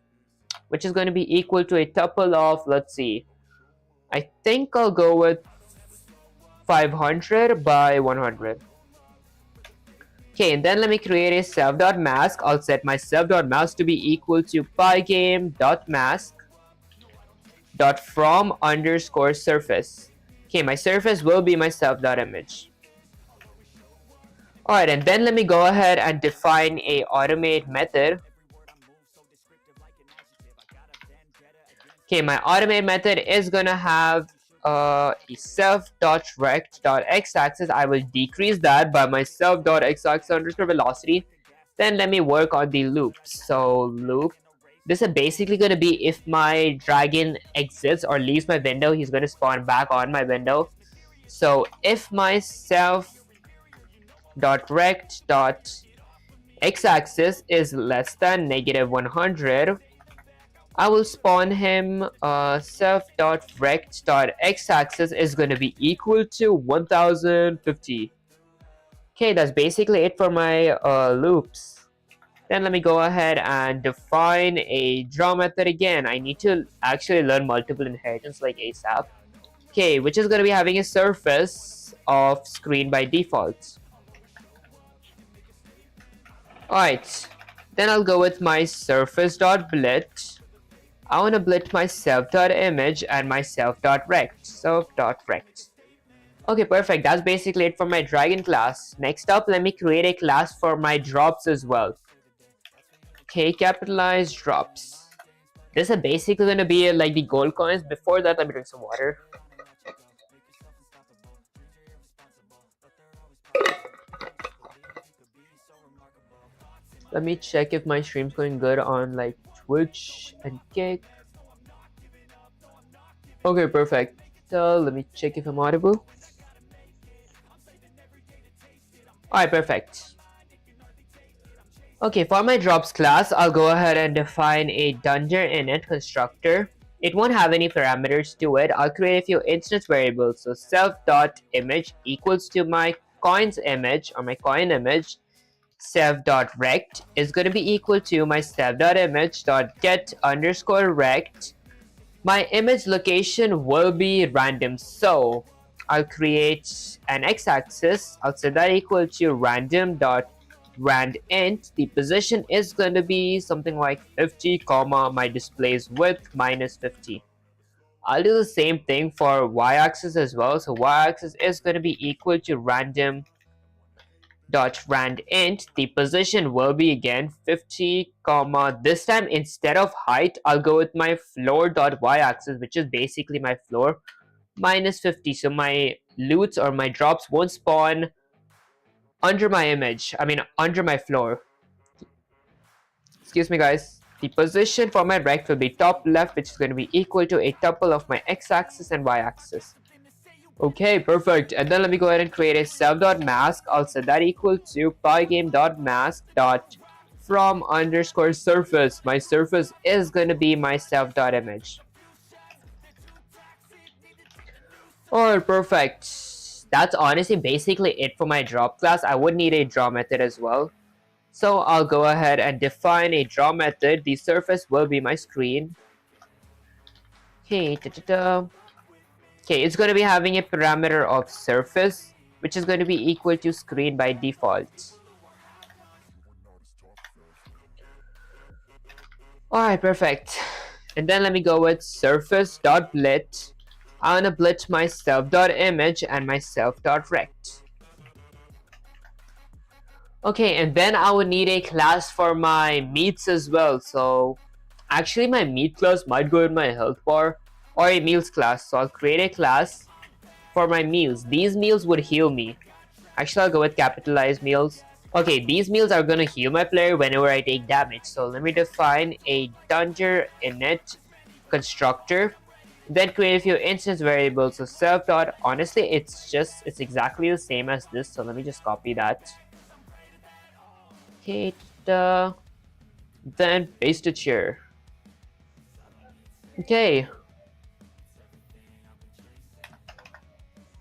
which is going to be equal to a tuple of, let's see, I think I'll go with 500 by 100. Okay, and then let me create a self.mask. I'll set my self.mask to be equal to pygame.mask.from underscore surface. Okay, my surface will be my self.image. Alright, and then let me go ahead and define a automate method. Okay, my automate method is gonna have a self.rect.x-axis. I will decrease that by my self.x-axis underscore velocity. Then let me work on the loops. So loop, this is basically gonna be if my dragon exits or leaves my window, he's gonna spawn back on my window. So if my self.rect.x-axis is less than negative 100, I will spawn him. Self.rect.x-axis is going to be equal to 1050. Okay, that's basically it for my loops. Then let me go ahead and define a draw method again. I need to actually learn multiple inheritance like ASAP. Okay, which is going to be having a surface of screen by default. Alright, then I'll go with my surface.blit. I want to blit my self.image and my self.rect. Self.rect. Okay, perfect. That's basically it for my dragon class. Next up, let me create a class for my drops as well. Okay, capitalize drops. This is basically going to be like the gold coins. Before that, let me drink some water. Let me check if my stream's going good on like Twitch and Kick. Okay, perfect. So let me check if I'm audible. Alright, perfect. Okay, for my drops class, I'll go ahead and define a Dunger init constructor. It won't have any parameters to it. I'll create a few instance variables. So self.image equals to my coins image or my coin image. Self.rect is going to be equal to my self.image.get underscore rect. My image location will be random, so I'll create an x-axis. I'll set that equal to random.randint. The position is going to be something like 50 comma my display's width minus 50. I'll do the same thing for y-axis as well. So y-axis is going to be equal to random dot rand int, the position will be again 50 comma, this time instead of height I'll go with my floor dot y-axis, which is basically my floor, minus 50. So my loots or my drops won't spawn under my image, I mean under my floor. Excuse me guys. The position for my rect will be top left, which is going to be equal to a tuple of my x-axis and y-axis. Okay, perfect. And then let me go ahead and create a self.mask. I'll set that equal to pygame.mask.from underscore surface. My surface is going to be my self.image. Alright, perfect. That's honestly basically it for my drop class. I would need a draw method as well. So I'll go ahead and define a draw method. The surface will be my screen. Okay, okay, it's going to be having a parameter of surface, which is going to be equal to screen by default. Alright, perfect. And then let me go with surface.blit. I want to blit my self.image and my self.rect. Okay, and then I would need a class for my meats as well. So actually my meat class might go in my health bar, or a meals class. So I'll create a class for my meals. These meals would heal me. Actually, I'll go with capitalized meals. Okay, these meals are gonna heal my player whenever I take damage. So let me define a dunger init constructor. Then create a few instance variables. So self dot, honestly it's exactly the same as this. So let me just copy that. Okay, then paste it here. Okay.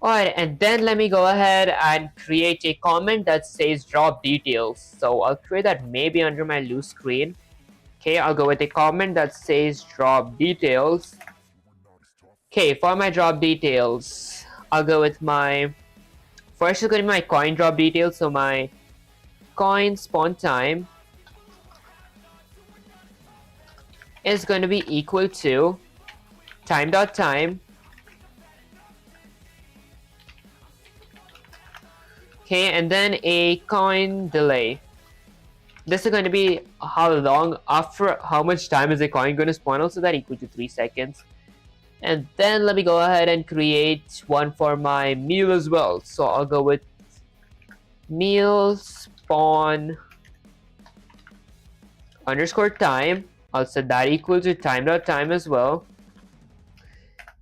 Alright, and then let me go ahead and create a comment that says drop details. So I'll create that maybe under my loose screen. Okay, I'll go with a comment that says drop details. Okay, for my drop details, I'll go with my, first is going to be my coin drop details. So my coin spawn time is going to be equal to time.time. Okay, and then a coin delay. This is going to be how long, after how much time is a coin going to spawn, also that equal to 3 seconds. And then let me go ahead and create one for my meal as well. So I'll go with meal spawn underscore time. I'll set that equal to time.time as well.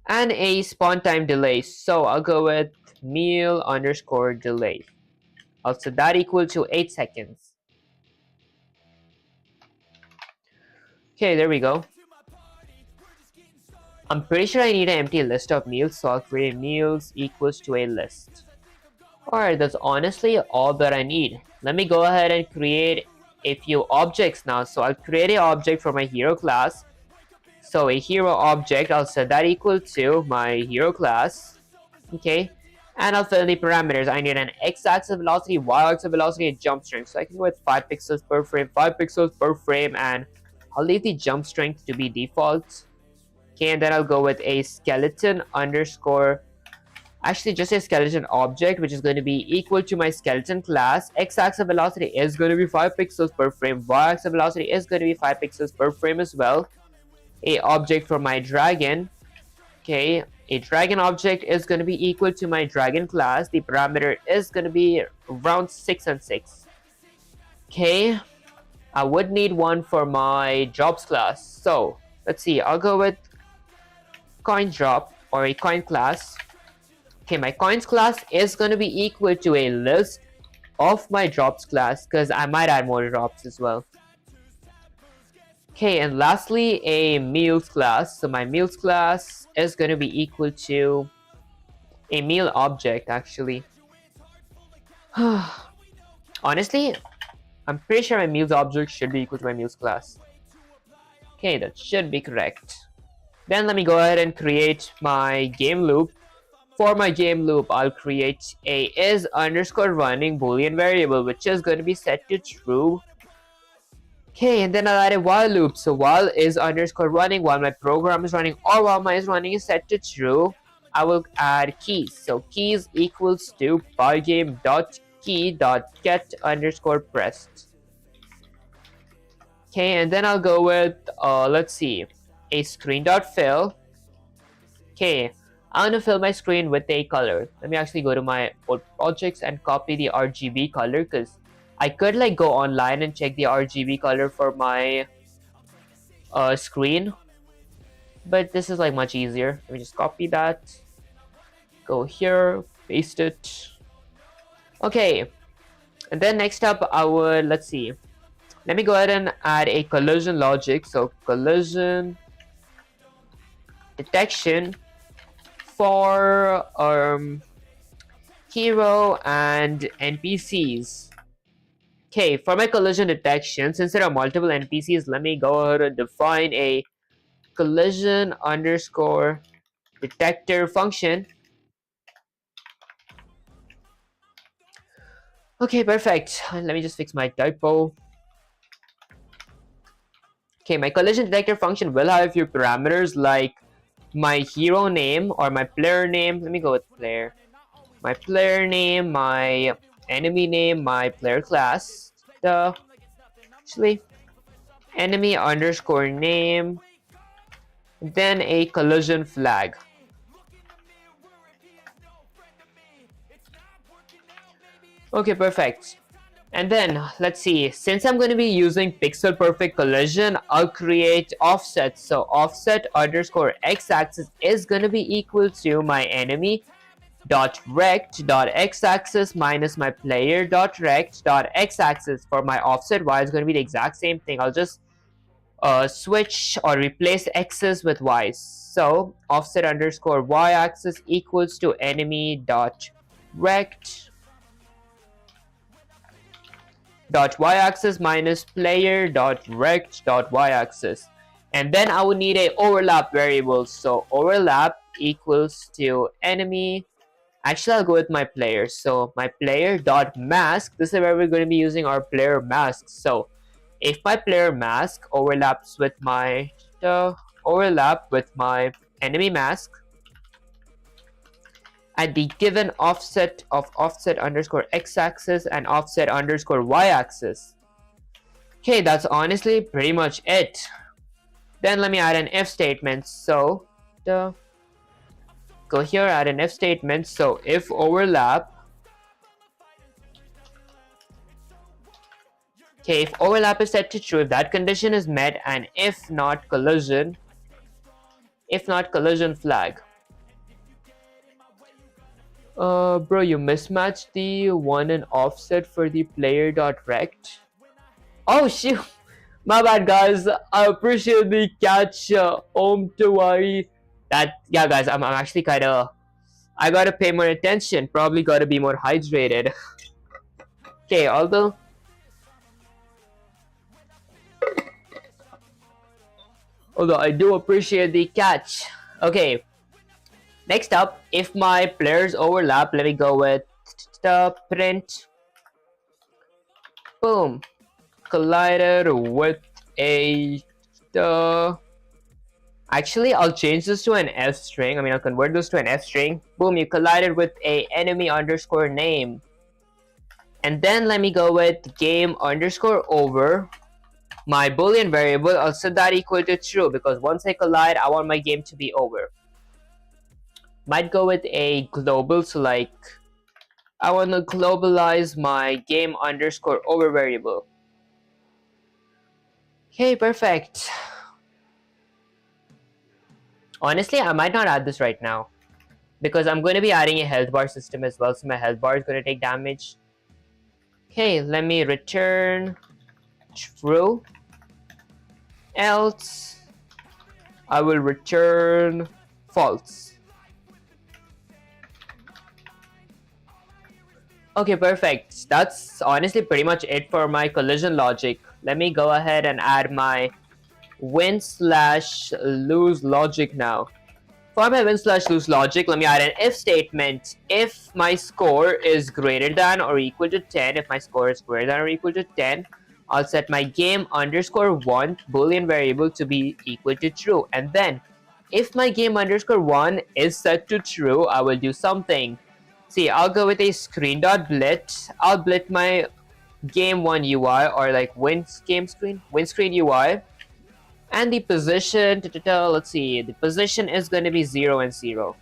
And a spawn time delay. So I'll go with meal underscore delay. I'll set that equal to 8 seconds. Okay, there we go. I'm pretty sure I need an empty list of meals, so I'll create meals equals to a list. Alright, that's honestly all that I need. Let me go ahead and create a few objects now. So I'll create an object for my hero class. So a hero object, I'll set that equal to my hero class. Okay, and I'll fill in the parameters. I need an x-axis velocity, y-axis velocity, and jump strength. So I can go with 5 pixels per frame, 5 pixels per frame, and I'll leave the jump strength to be default. Okay, and then I'll go with a skeleton underscore, actually just a skeleton object, which is going to be equal to my skeleton class. X-axis velocity is going to be 5 pixels per frame, y-axis velocity is going to be 5 pixels per frame as well. A object for my dragon. Okay, a dragon object is going to be equal to my dragon class. The parameter is going to be around 6 and 6. Okay, I would need one for my drops class. So let's see, I'll go with coin drop or a coin class. Okay, my coins class is going to be equal to a list of my drops class, because I might add more drops as well. Okay, and lastly, a meals class. So my meals class is going to be equal to a meal object, actually. Honestly, I'm pretty sure my meals object should be equal to my meals class. Okay, that should be correct. Then let me go ahead and create my game loop. For my game loop, I'll create a is underscore running boolean variable, which is going to be set to true. Okay, and then I'll add a while loop. So while is underscore running, while my program is running, or while my is running is set to true, I will add keys. So keys equals to pygame dot key dot get underscore pressed. Okay, and then I'll go with let's see, a screen dot fill. Okay, I want to fill my screen with a color. Let me actually go to my old projects and copy the RGB color, because I could like go online and check the RGB color for my screen, but this is like much easier. Let me just copy that, go here, paste it. Okay, and then next up I would, let's see, let me go ahead and add a collision logic. So collision detection for hero and NPCs. Okay, for my collision detection, since there are multiple NPCs, let me go ahead and define a collision underscore detector function. Okay, perfect. Let me just fix my typo. Okay, my collision detector function will have a few parameters like my hero name or my player name. Let me go with player. My player name, my enemy name, my player class. Actually, enemy underscore name, then a collision flag. Okay, perfect. And then let's see, since I'm going to be using pixel perfect collision, I'll create offset. So offset underscore x-axis is going to be equal to my enemy dot rect dot x-axis minus my player dot rect dot x-axis. For my offset y is going to be the exact same thing. I'll just switch or replace x's with y's. So offset underscore y-axis equals to enemy dot rect dot y-axis minus player dot rect dot y-axis. And then I would need a overlap variable. So overlap equals to enemy. Actually, I'll go with my player. So my player dot mask. This is where we're going to be using our player mask. So if my player mask overlaps with my enemy mask at the given offset of offset underscore x-axis and offset underscore y-axis. Okay, that's honestly pretty much it. Then let me add an if statement. So go here, add an if statement. So if overlap, okay, if overlap is set to true, if that condition is met, and if not collision flag. Bro, you mismatched the one and offset for the player dot rect. Oh shoot, my bad guys. I appreciate the catch. To worry. That, yeah guys, I'm actually kinda, I gotta pay more attention. Probably gotta be more hydrated. Okay, although I do appreciate the catch. Okay. Next up, if my players overlap, let me go with the print. Boom. Collided with a actually, I'll change this to an F string. I'll convert this to an F string. Boom, you collided with a enemy underscore name. And then let me go with game underscore over. My boolean variable, I'll set that equal to true, because once I collide, I want my game to be over. Might go with a global, so like I want to globalize my game underscore over variable. Okay, perfect. Honestly, I might not add this right now, because I'm going to be adding a health bar system as well, so my health bar is going to take damage. Okay, let me return true, else I will return false. Okay, perfect. That's honestly pretty much it for my collision logic. Let me go ahead and add my win/lose logic now. For my win/lose logic, let me add an if statement. If my score is greater than or equal to 10, if my score is greater than or equal to 10, I'll set my game underscore 1 boolean variable to be equal to true. And then if my game underscore 1 is set to true, I will do something. See, I'll go with a screen.blit. I'll blit my game 1 UI, or like win screen UI. And the position, let's see, the position is going to be 0 and 0.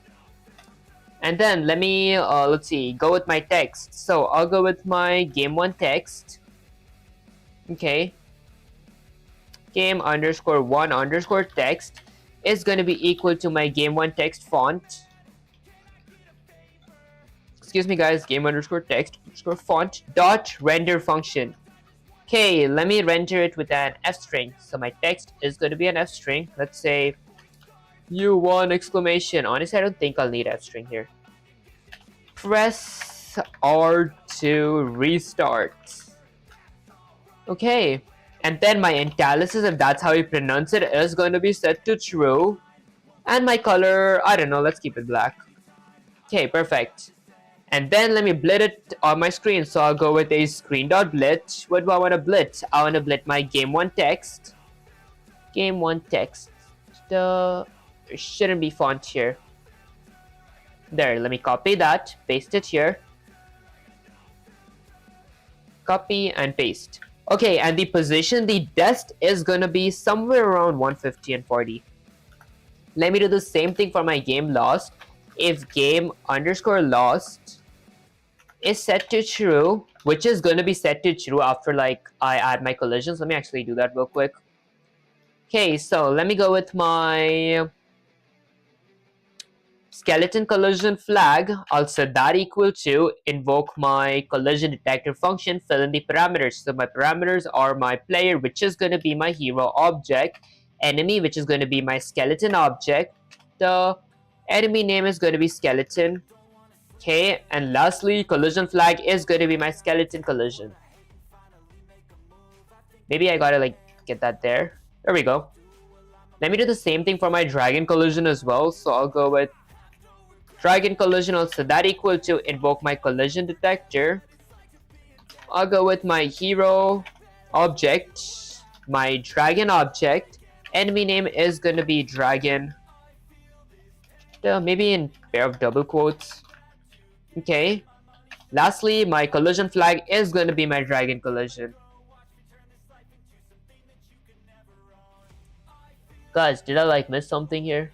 And then let me, let's see, go with my text. So I'll go with my game 1 text. Okay. Game underscore 1 underscore text is going to be equal to my game 1 text font. Excuse me guys, game underscore text underscore font dot render function. Okay, let me render it with an f string. So my text is going to be an f string. Let's say u1 exclamation. Honestly, I don't think I'll need f string here. Press R to restart. Okay, and then my italicus, if that's how you pronounce it, is going to be set to true. And my color, I don't know, let's keep it black. Okay, perfect. And then let me blit it on my screen. So I'll go with a screen.blit. What do I want to blit? I want to blit my game 1 text. Game 1 text. There shouldn't be font here. There, let me copy that, paste it here. Copy and paste. Okay, and the position, the dest is going to be somewhere around 150 and 40. Let me do the same thing for my game lost. If game underscore lost is set to true, which is going to be set to true after like I add my collisions. Let me actually do that real quick. Okay, so let me go with my skeleton collision flag. I'll set that equal to invoke my collision detector function, fill in the parameters. So my parameters are my player, which is going to be my hero object, enemy, which is going to be my skeleton object, the enemy name is going to be skeleton. Okay, and lastly, collision flag is going to be my skeleton collision. Maybe I gotta like get that there. There we go. Let me do the same thing for my dragon collision as well. So I'll go with dragon collision, I'll set that equal to invoke my collision detector. I'll go with my hero object, my dragon object. Enemy name is going to be dragon. Maybe in pair of double quotes. Okay. Lastly, my collision flag is going to be my dragon collision. Guys, did I like miss something here?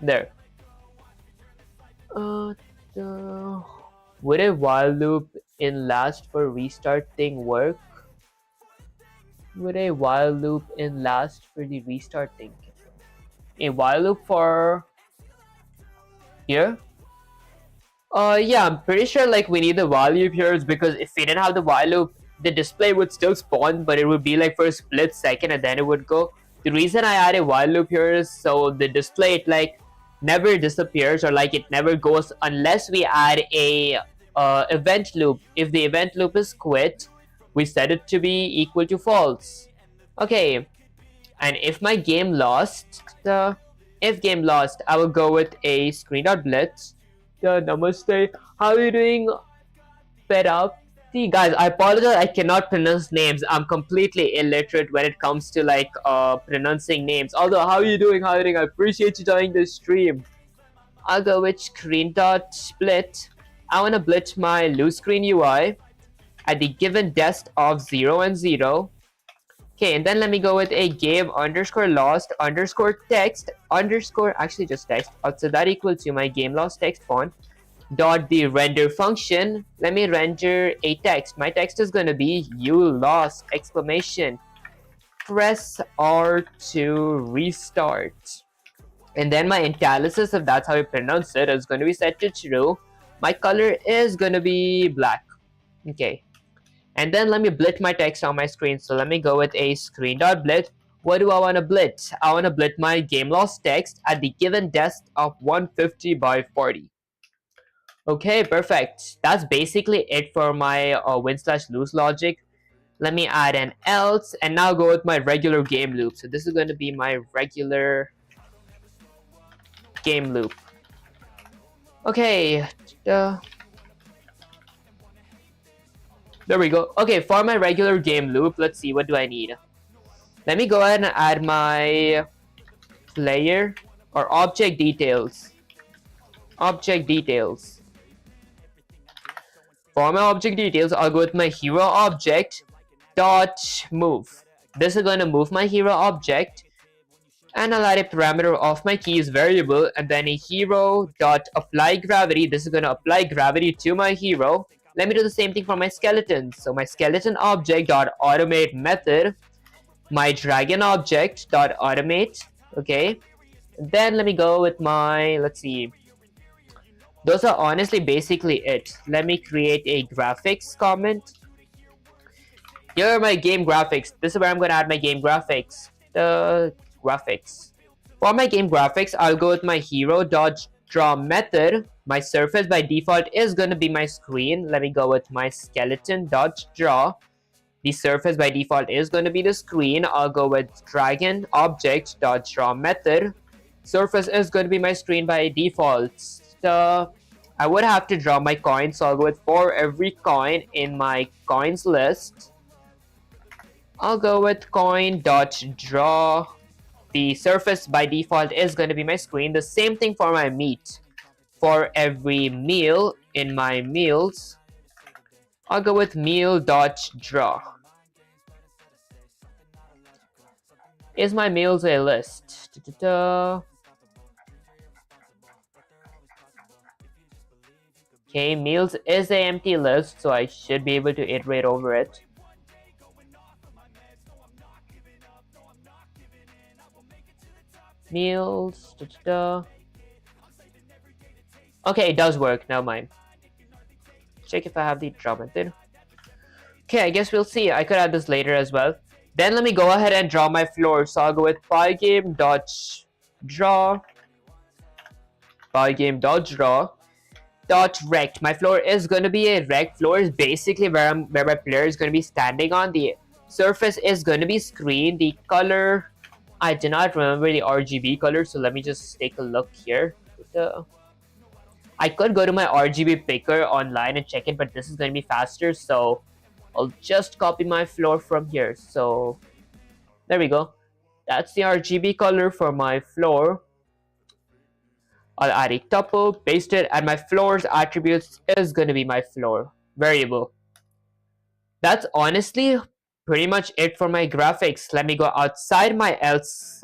There. Would a while loop in last for restart thing work? Would a while loop in last for the restart thing? A while loop for here? Yeah, I'm pretty sure like we need the while loop here is because if we didn't have the while loop, the display would still spawn, but it would be like for a split second and then it would go. The reason I add a while loop here is so the display it like never disappears or like it never goes unless we add a event loop. If the event loop is quit, we set it to be equal to false. Okay, and if my game lost, if game lost, I will go with a screen.blitz. Namaste. How are you doing? Fed up. See guys, I apologize, I cannot pronounce names. I'm completely illiterate when it comes to like pronouncing names. Although, how are you doing? How are you doing? I appreciate you joining the stream. I'll go with screen.split. I want to blit my loose screen UI at the given dest of 0 and 0. Okay, and then let me go with a game underscore lost underscore text underscore actually just text. I'll set that equal to my game lost text font dot the render function. Let me render a text. My text is going to be you lost exclamation. Press R to restart. And then my italicus, if that's how you pronounce it, is going to be set to true. My color is going to be black. Okay. And then let me blit my text on my screen. So let me go with a screen.blit. What do I want to blit? I want to blit my game lost text at the given dest of 150 by 40. Okay, perfect. That's basically it for my win/lose logic. Let me add an else and now go with my regular game loop. So this is going to be my regular game loop. Okay. There we go. Okay, for my regular game loop, let's see, what do I need? Let me go ahead and add my player or object details. Object details. For my object details, I'll go with my hero object dot move. This is going to move my hero object, and I'll add a parameter of my keys variable, and then a hero dot apply gravity. This is going to apply gravity to my hero. Let me do the same thing for my skeleton. So my skeleton object dot automate method, my dragon object dot automate. Okay, then let me go with my, let's see, those are honestly basically it. Let me create a graphics comment. Here are my game graphics. This is where I'm going to add my game graphics. The graphics. For my game graphics, I'll go with my hero.draw method. My surface by default is going to be my screen. Let me go with my skeleton.draw. The surface by default is going to be the screen. I'll go with dragon object.draw method. Surface is going to be my screen by default. So I would have to draw my coin, so I'll go with for every coin in my coins list. I'll go with coin.draw. The surface by default is going to be my screen. The same thing for my meat. For every meal in my meals, I'll go with meal.draw. Is my meals a list? Okay, meals is an empty list, so I should be able to iterate over it. Meals. Okay, it does work. Never mind. Check if I have the draw method. Okay, I guess we'll see. I could add this later as well. Then let me go ahead and draw my floor. So I'll go with pygame.draw. Pygame.draw. .rect. My floor is going to be a rect. Floor is basically where my player is going to be standing on. The surface is going to be screen. The color, I do not remember the RGB color, so let me just take a look here. I could go to my RGB picker online and check it, but this is going to be faster, so I'll just copy my floor from here. So there we go. That's the RGB color for my floor. I'll add a tuple, paste it, and my floor's attributes is going to be my floor variable. That's honestly pretty much it for my graphics. Let me go outside my else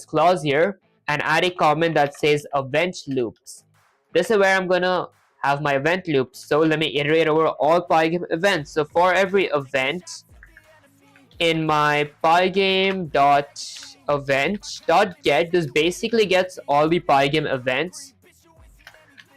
clause here and add a comment that says event loops. This is where I'm going to have my event loops. So let me iterate over all Pygame events. So for every event in my pygame.event.get, this basically gets all the Pygame events.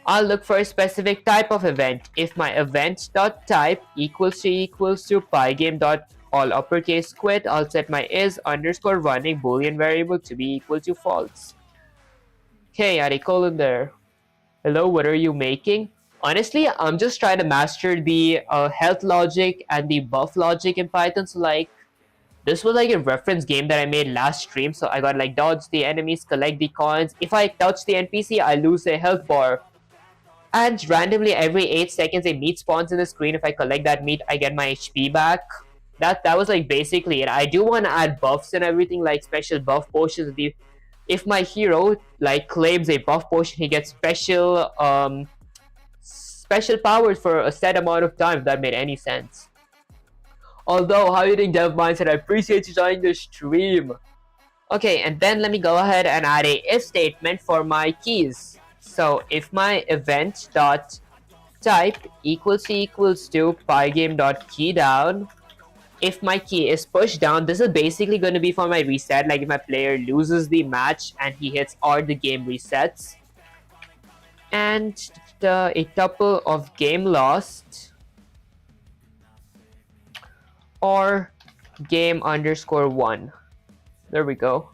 I'll look for a specific type of event. If my event.type equals to pygame.all uppercase quit, I'll set my is_running boolean variable to be equal to false. Okay, add a colon there. Hello, what are you making? Honestly, I'm just trying to master the health logic and the buff logic in Python. So like, this was like a reference game that I made last stream. So I got like dodge the enemies, collect the coins. If I touch the NPC, I lose a health bar. And randomly every 8 seconds a meat spawns in the screen. If I collect that meat, I get my HP back. That was like basically it. I do want to add buffs and everything, like special buff potions. If my hero like claims a buff potion, he gets special powers for a set amount of time, if that made any sense. Although, how you doing, Dev Mindset? I appreciate you joining the stream. Okay, and then let me go ahead and add a if statement for my keys. So if my event.type equals to pygame.keydown, if my key is pushed down, this is basically going to be for my reset. Like if my player loses the match and he hits R, the game resets. And a tuple of game lost or game_1. There we go.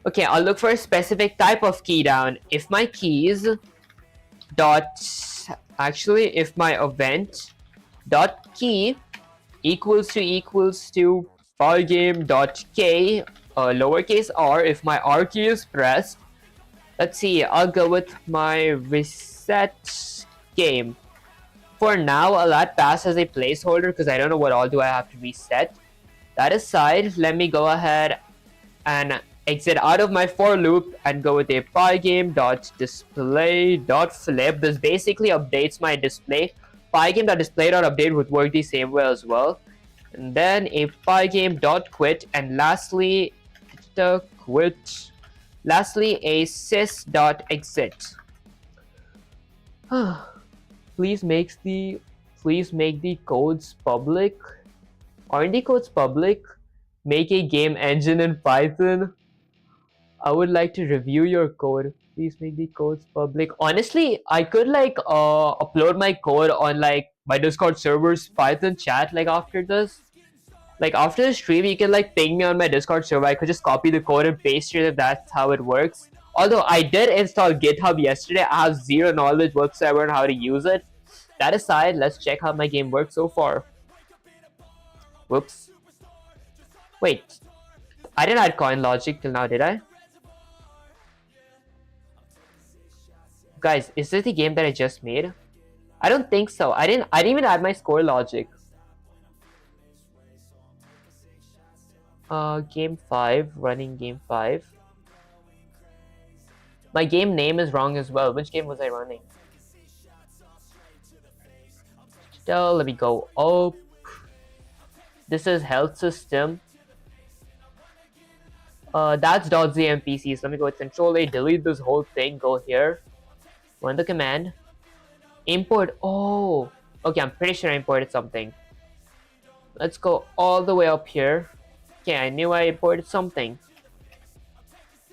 Okay, I'll look for a specific type of key down. If my keys if my event dot key equals to pygame.k lowercase r, if my r key is pressed, let's see, I'll go with my reset game. For now, I'll add pass as a placeholder because I don't know what all do I have to reset. That aside, let me go ahead and exit out of my for loop and go with a pygame.display.flip. This basically updates my display. Pygame.display.update would work the same way as well. And then a pygame.quit, and lastly the quit. Lastly a sys.exit. Please make the codes public. Aren't the codes public? Make a game engine in Python. I would like to review your code. Please make the codes public. Honestly, I could like upload my code on like my Discord server's Python chat like after this. Like after the stream, you can like ping me on my Discord server. I could just copy the code and paste it if that's how it works. Although I did install GitHub yesterday, I have zero knowledge whatsoever on how to use it. That aside, let's check how my game works so far. Whoops. Wait, I didn't add coin logic till now, did I? Guys, is this the game that I just made? I don't think so. I didn't even add my score logic. Game 5, running game 5. My game name is wrong as well. Which game was I running? So let me go up. This is health system. That's .zmpcs. Let me go with Control A, delete this whole thing, go here. Run the command. Import. Oh, okay, I'm pretty sure I imported something. Let's go all the way up here. Okay, I knew I imported something.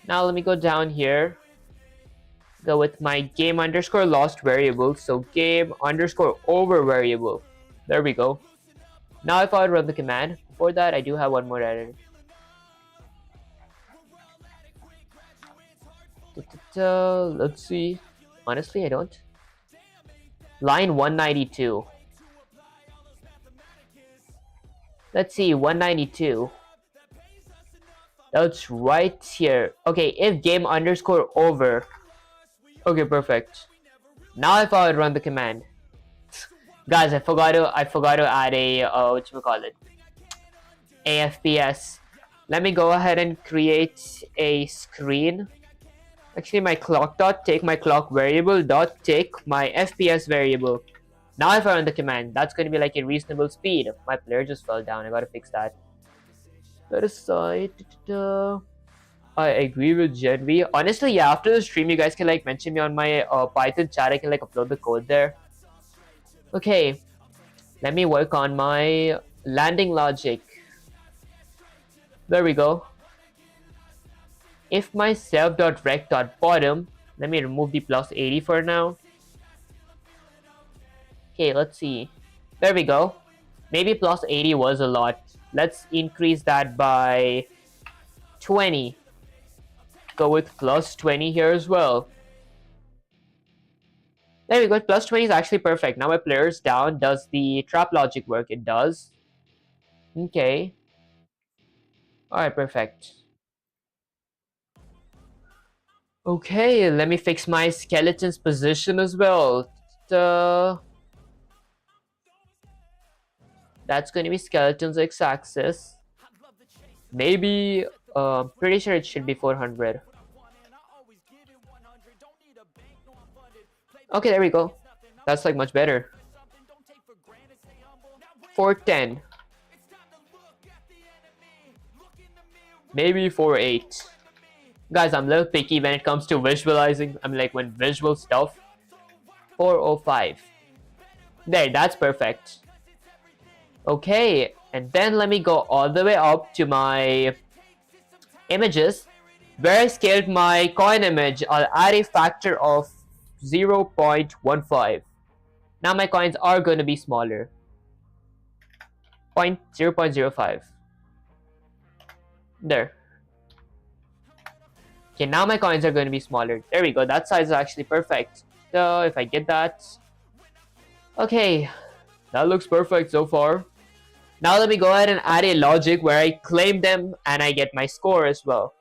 Now let me go down here. Go with my game underscore lost variable. So game underscore over variable. There we go. Now if I run the command, before that I do have one more error. Let's see. Honestly, I don't. Line 192. Let's see, 192. That's right here. Okay, if game underscore over. Okay, perfect. Now if I would run the command. Guys, I forgot to add a whatchamacallit, AFPS. Let me go ahead and create a screen. Actually, my clock dot take my clock variable dot take my FPS variable. Now if I run the command, that's going to be like a reasonable speed. My player just fell down. I gotta fix that. That aside, I agree with Gen V. Honestly, yeah, after the stream, you guys can like mention me on my Python chat. I can like upload the code there. Okay, let me work on my landing logic. There we go. If my self.rect.bottom, let me remove the plus 80 for now. Okay, let's see. There we go. Maybe plus 80 was a lot. Let's increase that by 20. Go with plus 20 here as well. There we go. Plus 20 is actually perfect. Now my player is down. Does the trap logic work? It does. Okay. Alright, perfect. Okay, let me fix my skeleton's position as well. That's going to be skeleton's x-axis. Maybe, pretty sure it should be 400. Okay, there we go. That's like much better. 410. Maybe 48. Guys, I'm a little picky when it comes to visualizing. I'm like when visual stuff. 405. There, that's perfect. Okay, and then let me go all the way up to my images. Where I scaled my coin image, I'll add a factor of 0.15. Now my coins are going to be smaller. 0.05. There. Okay, now my coins are going to be smaller. There we go. That size is actually perfect. So if I get that. Okay, that looks perfect so far. Now let me go ahead and add a logic where I claim them and I get my score as well.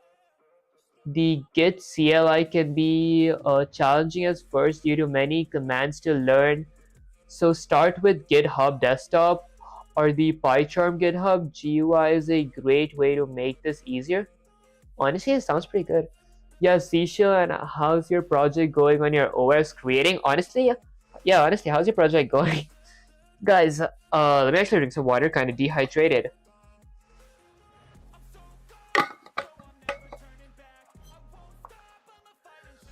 The git CLI can be challenging at first due to many commands to learn. So start with GitHub desktop or the PyCharm GitHub GUI is a great way to make this easier. Honestly, it sounds pretty good. Yeah, Seashell, and how's your project going on your OS creating? Honestly, yeah, honestly, how's your project going? Guys, let me actually drink some water, kind of dehydrated.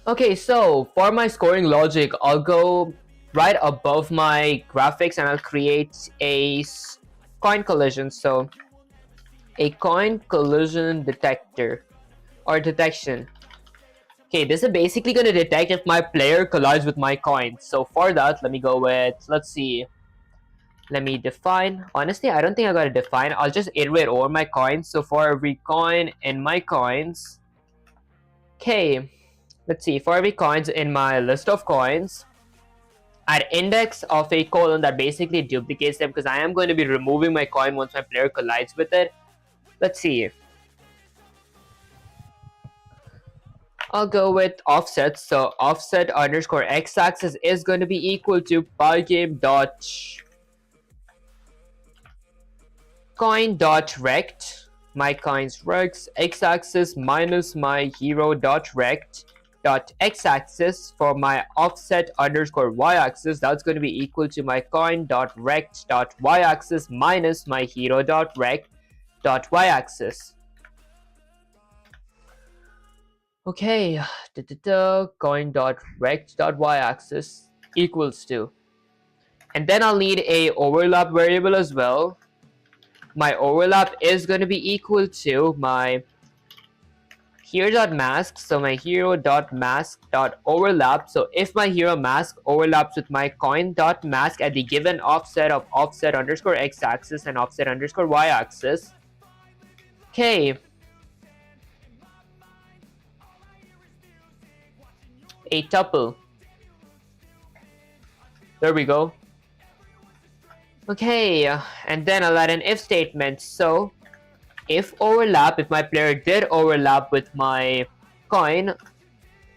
Okay, so for my scoring logic, I'll go right above my graphics and I'll create a coin collision. So a coin collision detector or detection. Okay, this is basically going to detect if my player collides with my coin. So for that, let me go with, let's see. Let me define. Honestly, I don't think I got to define. I'll just iterate over my coins. So for every coin in my coins. Okay, let's see. For every coins in my list of coins, add index of a colon that basically duplicates them because I am going to be removing my coin once my player collides with it. Let's see. I'll go with offset. So offset underscore x-axis is going to be equal to pygame dot coin dot rect, my coins rex, x-axis minus my hero dot rect dot x-axis for my offset underscore y-axis. That's going to be equal to my coin dot rect dot y-axis minus my hero dot rect dot y-axis. Okay, coin dot rect dot y-axis equals to, and then I'll need a overlap variable as well. My overlap is going to be equal to my hero.mask. So my hero.mask.overlap. So if my hero mask overlaps with my coin.mask at the given offset of offset underscore x-axis and offset underscore y-axis. Okay. A tuple. There we go. Okay, and then I'll add an if statement. So if overlap, if my player did overlap with my coin,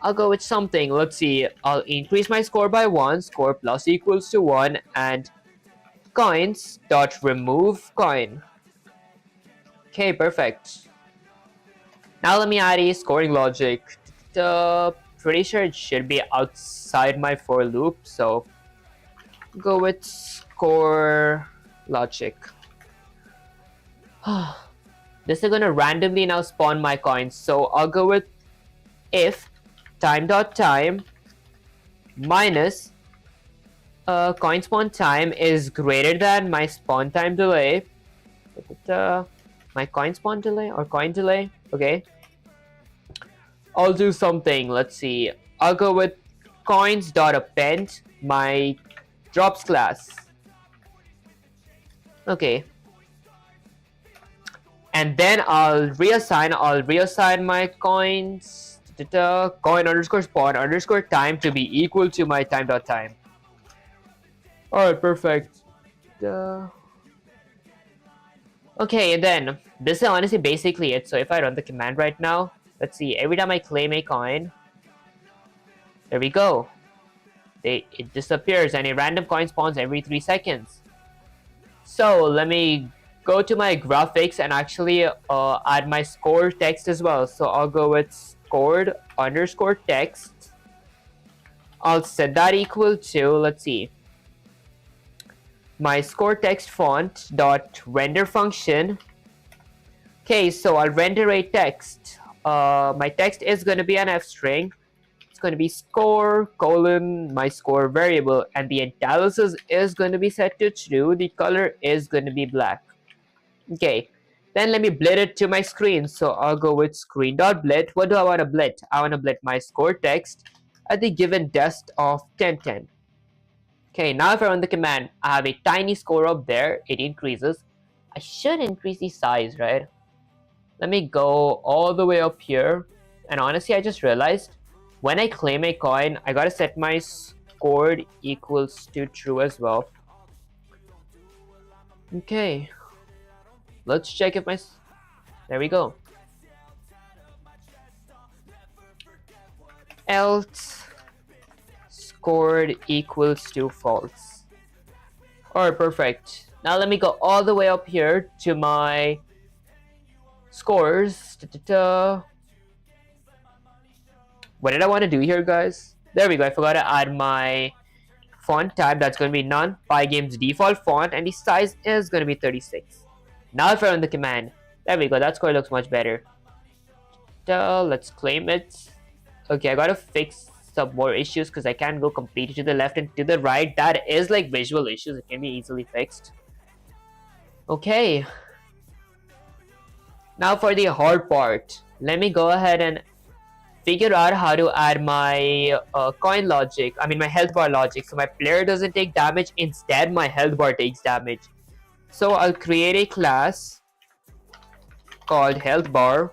I'll go with something. Let's see. I'll increase my score by 1, score plus equals to 1, and coins dot remove coin. Okay, perfect. Now let me add a scoring logic. Pretty sure it should be outside my for loop, so go with score logic. This is gonna randomly now spawn my coins, so I'll go with if time.time minus coin spawn time is greater than my spawn time delay. My coin spawn delay or coin delay. Okay, I'll do something. Let's see. I'll go with coins.append my drops class. Okay, and then I'll reassign my coins coin underscore spawn underscore time to be equal to my time.time. Alright, perfect. Okay, and then this is honestly basically it. So if I run the command right now, let's see, every time I claim a coin, there we go. It disappears and a random coin spawns every 3 seconds. So let me go to my graphics and actually add my score text as well. So I'll go with scored underscore text. I'll set that equal to, let's see, my score text font dot render function. Okay, so I'll render a text. My text is going to be an f string. It's going to be score colon my score variable, and the italicus is going to be set to true. The color is going to be black. Okay, then let me blit it to my screen. So I'll go with screen.blit. What do I want to blit? I want to blit my score text at the given dest of 1010. Okay, now if I run the command, I have a tiny score up there. It increases. I should increase the size, right? Let me go all the way up here. And honestly, I just realized when I claim a coin, I gotta set my scored equals to true as well. Okay, let's check if my... There we go. Else scored equals to false. Alright, perfect. Now let me go all the way up here to my scores. what did I want to do here, guys? There we go. I forgot to add my font type. That's going to be none. Pygame's default font, and the size is going to be 36. Now if I run the command, there we go. That score looks much better. So let's claim it. Okay, I gotta fix some more issues because I can't go completely to the left and to the right. That is like visual issues. It can be easily fixed. Okay. Now for the hard part. Let me go ahead and figure out how to add my coin logic. I mean my health bar logic. So my player doesn't take damage. Instead, my health bar takes damage. So I'll create a class called health bar.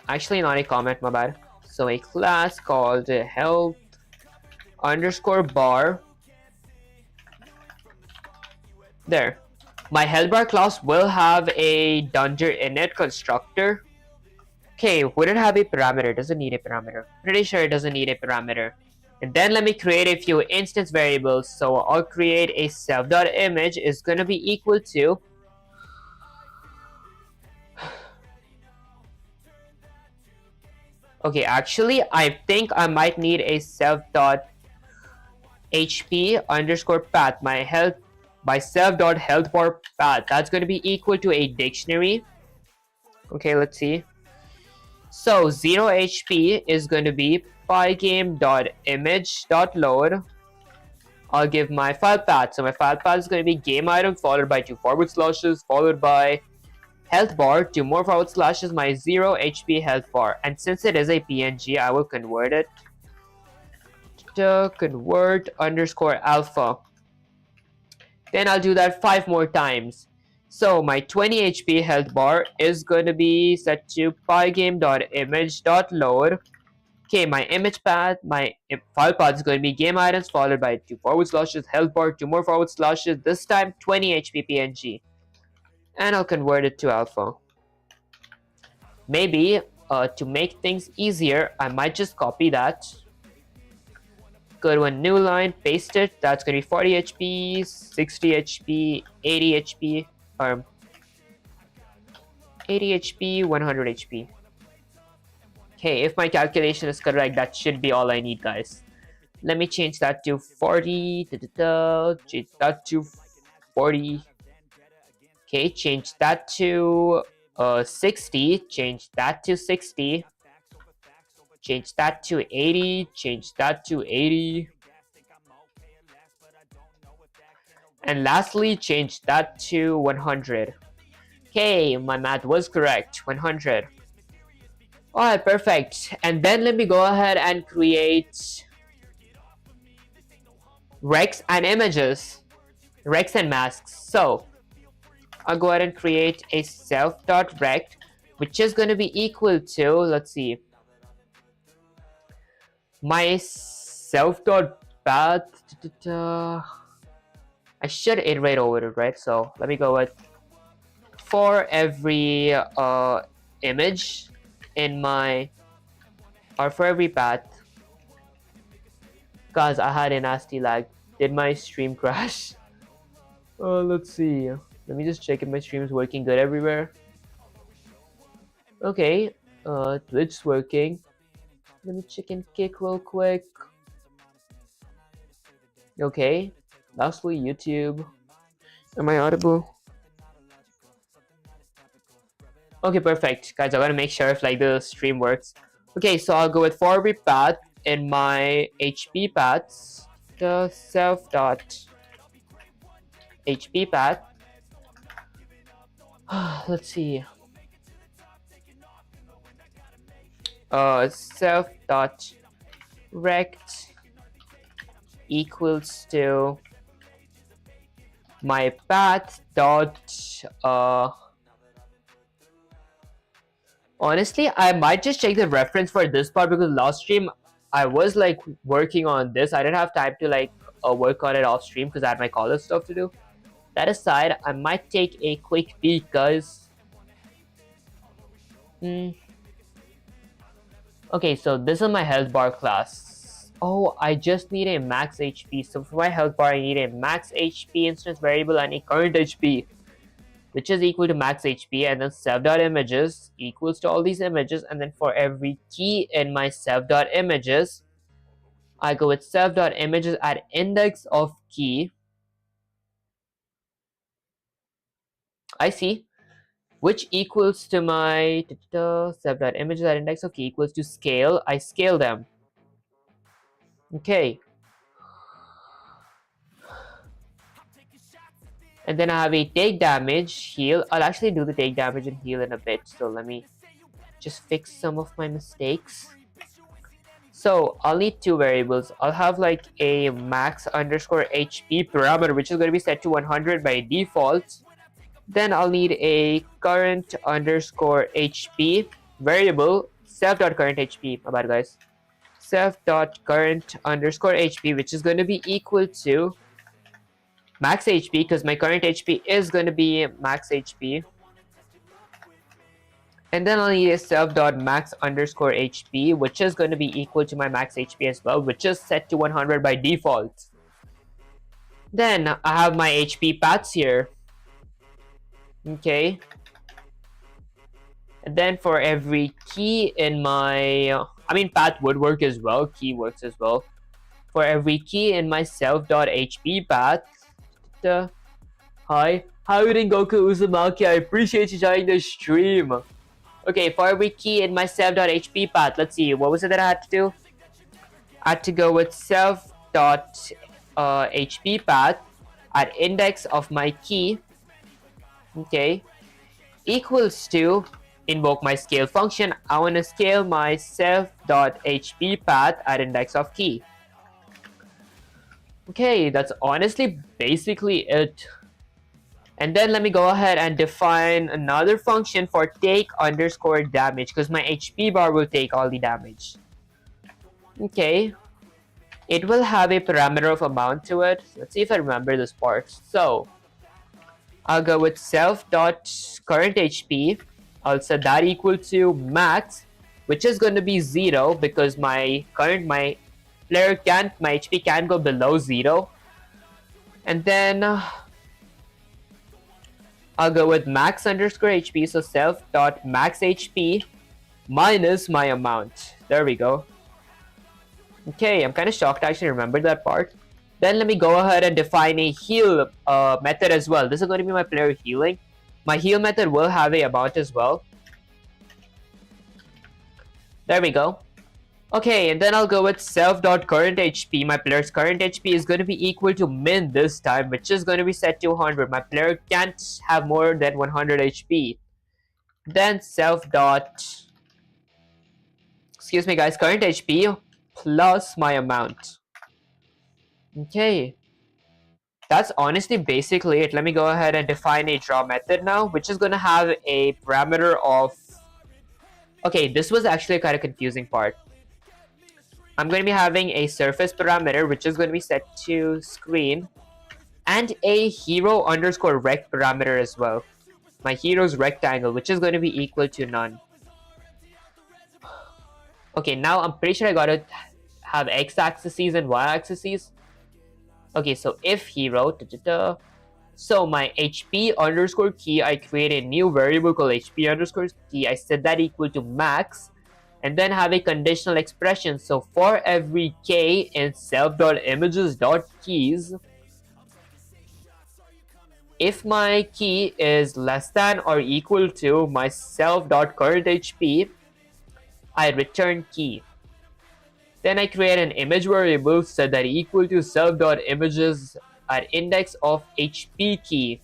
Actually not a comment, my bad. So a class called health underscore bar. There. My health bar class will have a dungeon init constructor. Okay, would it have a parameter? Does it need a parameter? Pretty sure it doesn't need a parameter. And then let me create a few instance variables. So I'll create a self.image is gonna be equal to okay, actually, I think I might need a self.hp underscore path. My self.health bar path. That's going to be equal to a dictionary. Okay, let's see. So 0 HP is going to be pygame.image.load. I'll give my file path. So my file path is going to be game item followed by 2 forward slashes followed by health bar, 2 more forward slashes, my 0 HP health bar. And since it is a PNG, I will convert it to convert underscore alpha. Then I'll do that 5 more times. So my 20 HP health bar is going to be set to pygame.image.load. Okay, my image path, my file path is going to be game items followed by 2 forward slashes, health bar, 2 more forward slashes, this time 20 HP PNG. And I'll convert it to alpha. Maybe to make things easier, I might just copy that. Go to a new line, paste it. That's going to be 40 HP, 60 HP, 80 HP, or 80 HP, 100 HP. Okay, if my calculation is correct, that should be all I need, guys. Let me change that to 40. Change that to 40. Okay, change that to 60, change that to 60, change that to 80, change that to 80, and lastly, change that to 100. Okay, my math was correct, 100. Alright, perfect. And then let me go ahead and create Rex and images, Rex and masks. So I'll go ahead and create a self.rect, which is going to be equal to, let's see, my self.path. I should iterate over it, right? So let me go with for every image in my, or for every path. Guys, I had a nasty lag. Did my stream crash? Let's see. Let me just check if my stream is working good everywhere. Okay, Twitch's working. Let me check in Kick real quick. Okay, lastly YouTube. Am I audible? Okay, perfect. Guys, I gotta make sure if like the stream works. Okay, so I'll go with for every path in my HP paths. The self.HP path. Let's see. Self.rect equals to my path dot honestly, I might just check the reference for this part because last stream I was like working on this. I didn't have time to like work on it off stream because I had my college stuff to do. That aside, I might take a quick peek, guys. Okay, so this is my health bar class. Oh, I just need a max HP. So for my health bar, I need a max HP instance variable and a current HP. which is equal to max HP, and then self.images equals to all these images, and then for every key in my self.images, I go with self.images at index of key. I see. Which equals to my self.images at index of key equals to scale. I scale them. Okay. And then I have a take damage, heal. I'll actually do the take damage and heal in a bit. So let me just fix some of my mistakes. So I'll need two variables. I'll have like a max underscore HP parameter, which is going to be set to 100 by default. Then I'll need a current underscore HP variable, self.current HP. My bad, guys. Self.current underscore HP, which is going to be equal to max HP, because my current HP is going to be max HP. And then I'll need a self.max underscore HP, which is going to be equal to my max HP as well, which is set to 100 by default. Then I have my HP paths here. Okay. And then for every key in my, path would work as well, key works as well. For every key in my self.HP path, hi, how are you doing, Goku Uzumaki? I appreciate you joining the stream. Okay, for every key in my self.HP path, let's see, what was it that I had to do? I had to go with self.HP path at index of my key, okay, equals to invoke my scale function. I want to scale my self.HP path at index of key. Okay, that's honestly basically it. And then let me go ahead and define another function for take underscore damage, because my HP bar will take all the damage. Okay, it will have a parameter of amount to it. Let's see if I remember this part. So I'll go with self.current HP. I'll set that equal to max, which is going to be 0, because my HP can't go below 0. And then I'll go with max underscore HP, so self.max HP minus my amount. There we go. Okay, I'm kind of shocked I actually remembered that part. Then let me go ahead and define a heal method as well. This is going to be my player healing. My heal method will have a amount as well. There we go. Okay, and then I'll go with self.current HP. My player's current HP is going to be equal to min this time, which is going to be set to 100. My player can't have more than 100 HP. Then current HP plus my amount. Okay. That's honestly basically it. Let me go ahead and define a draw method now, which is going to have a parameter of... Okay, this was actually a kind of confusing part. I'm going to be having a surface parameter, which is going to be set to screen, and a hero underscore rect parameter as well. My hero's rectangle, which is going to be equal to none. Okay, now I'm pretty sure I got to have x-axes and y-axes. Okay, so if hero, so my HP underscore key, I create a new variable called HP underscore key. I set that equal to max, and then have a conditional expression. So for every k in self.images.keys, if my key is less than or equal to my self.current HP, I return key. Then I create an image variable set that equal to self.images at index of HP key.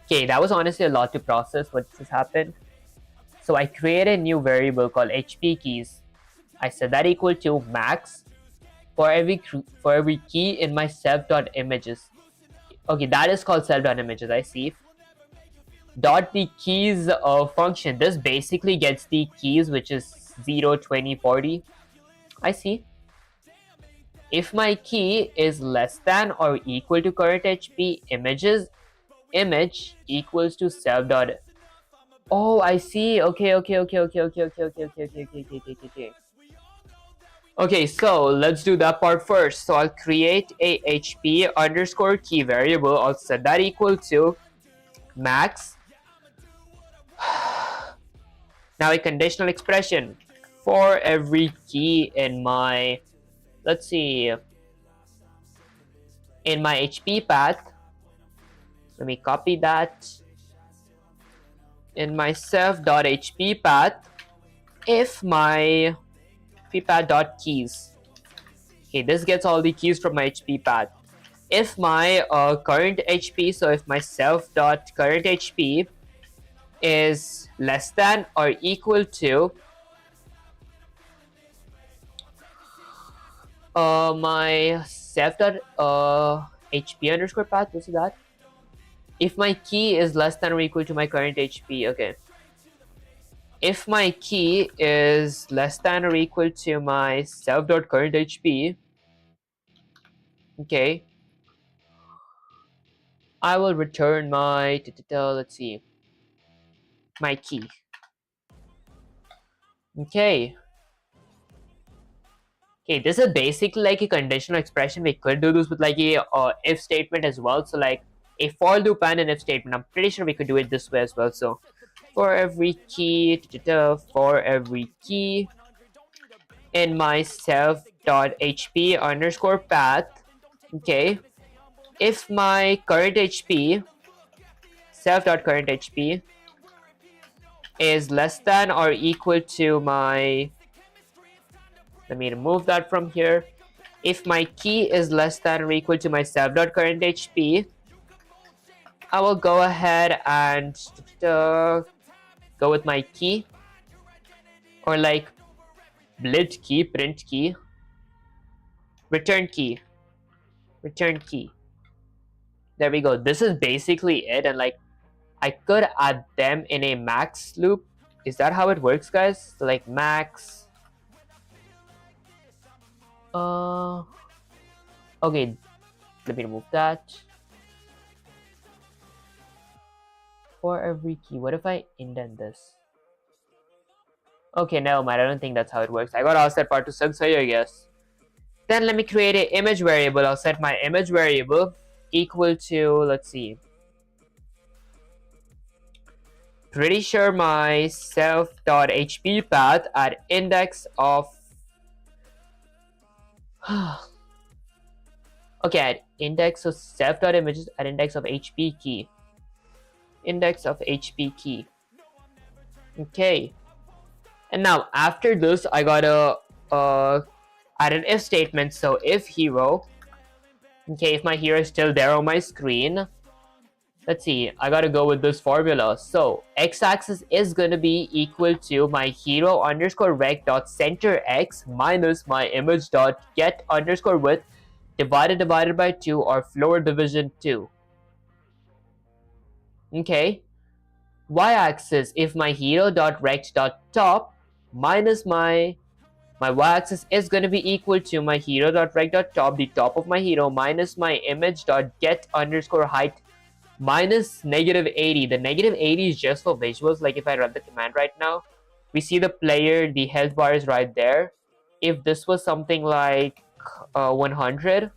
Okay, that was honestly a lot to process what just happened. So I create a new variable called HP keys. I set that equal to max for every key in my self.images. Okay, that is called self.images, I see. Dot the keys function. This basically gets the keys, which is 0, 20, 40. I see. If my key is less than or equal to current HP image equals to self. Oh, I see. Okay. Okay, so let's do that part first. So I'll create a HP underscore key variable. I'll set that equal to max. Now a conditional expression for every key in my, let's see, in my HP path. Let me copy that. In my self.hp path, if my hp-path.keys. Okay, this gets all the keys from my HP path. If my current HP, so if my self.current HP is less than or equal to my self.hp underscore path, what's that? If my key is less than or equal to my current HP, okay. If my key is less than or equal to my self.current HP, okay, I will return my, let's see, my key. Okay. Okay, this is basically like a conditional expression. We could do this with like a if statement as well. So like a for loop and an if statement. I'm pretty sure we could do it this way as well. So for every key, for every key in my self.hp underscore path, okay, if my current HP, self.current HP is less than or equal to my, let me remove that from here. If my key is less than or equal to my self.current HP, I will go ahead and go with my key, or like blit key, print key, return key, return key. There we go. This is basically it, and like I could add them in a max loop. Is that how it works, guys? So like max. Okay, let me remove that. For every key, what if I indent this? Okay, never mind. I don't think that's how it works. I gotta ask that part to Sensei, I guess. Then let me create an image variable. I'll set my image variable equal to, let's see, pretty sure my self.hp path at index of okay, at index of self.images at index of hp key, index of hp key. Okay, and now after this I gotta add an if statement. So if hero, okay, if my hero is still there on my screen, let's see, I gotta go with this formula. So x-axis is gonna be equal to my hero underscore rect dot center x minus my image dot get underscore width divided by 2, or floor division 2. Okay, y-axis, if my hero dot rect dot top minus my y-axis is going to be equal to my hero dot rect dot top, the top of my hero, minus my image dot get underscore height minus -80. The -80 is just for visuals. Like if I run the command right now, we see the player, the health bar is right there. If this was something like 100,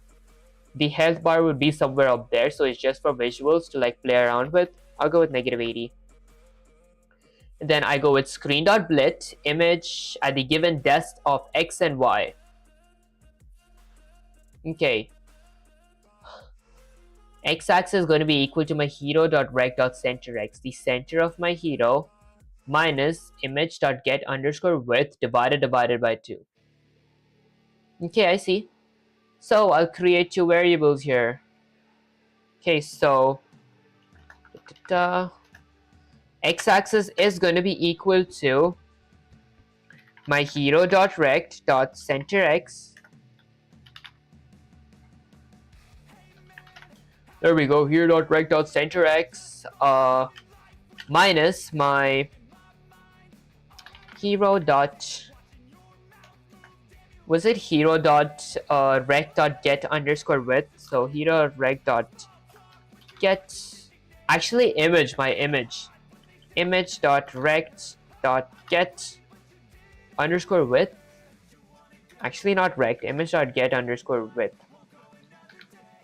the health bar would be somewhere up there. So it's just for visuals to like play around with. I'll go with -80. And then I go with screen.blit image at the given depth of x and y. Okay. X-axis is going to be equal to my hero.rect.centerx, the center of my hero, minus image.get underscore width divided by 2. Okay, I see. So I'll create two variables here. Okay, so x-axis is going to be equal to my hero.rect.centerx. There we go, hero.rect.centerx minus my hero dot, was it hero dot rect dot get underscore width? So hero rect dot get, actually image, my image dot rect dot get underscore width. Actually, not rect. Image.get underscore width.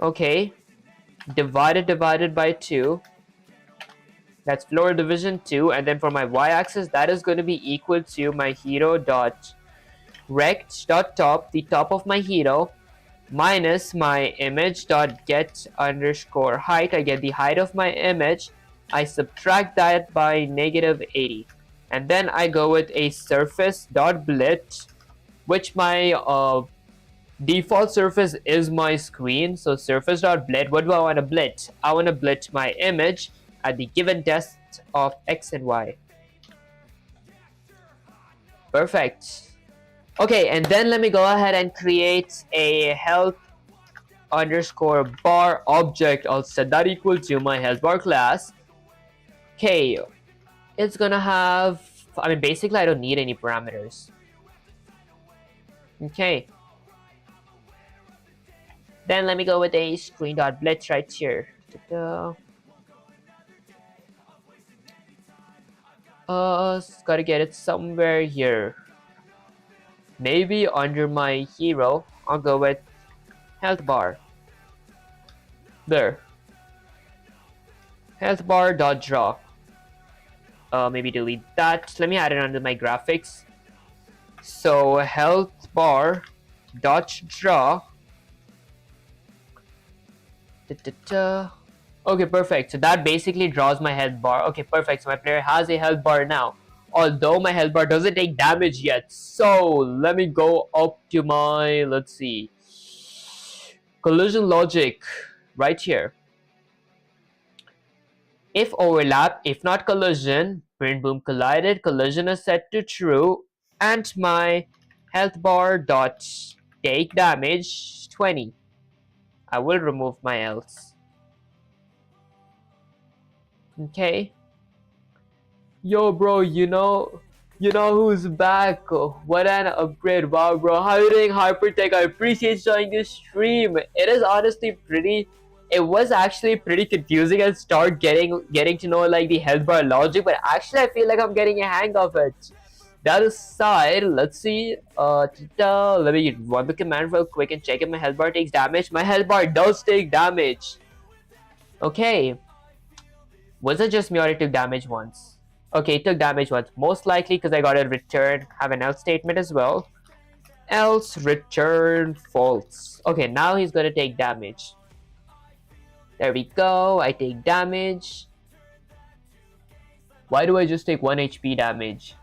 Okay. Divided by 2. That's floor division 2. And then for my y-axis, that is going to be equal to my hero dot rect dot top, the top of my hero, minus my image dot get underscore height. I get the height of my image. I subtract that by negative 80. And then I go with a surface dot blit, which my default surface is my screen. So surface dot blit, what do I want to blit? I want to blit my image at the given depth of x and y. Perfect. Okay, and then let me go ahead and create a health underscore bar object. I'll set that equal to my health bar class. Okay, it's gonna have, I mean, basically I don't need any parameters. Okay. Then let me go with a screen.blitz right here. Gotta get it somewhere here. Maybe under my hero, I'll go with health bar. There. Health bar dot draw. Maybe delete that. Let me add it under my graphics. So health bar dot draw. Okay, perfect. So that basically draws my health bar. Okay, perfect. So my player has a health bar now. Although my health bar doesn't take damage yet. So let me go up to my, let's see, collision logic right here. If overlap, if not collision, print boom collided, collision is set to true, and my health bar dot take damage 20. I will remove my else. Okay. Yo, bro, you know who's back? What an upgrade. Wow, bro, how you doing, Hypertech? I appreciate joining this stream. It is honestly pretty, it was actually pretty confusing and start getting to know like the health bar logic, but actually I feel like I'm getting a hang of it. That aside, let's see, let me run the command real quick and check if my health bar takes damage. My health bar does take damage. Okay. Was it just me or it took damage once? Okay, it took damage once. Most likely because I got a return, have an else statement as well. Else return false. Okay, now he's gonna take damage. There we go, I take damage. Why do I just take 1 HP damage?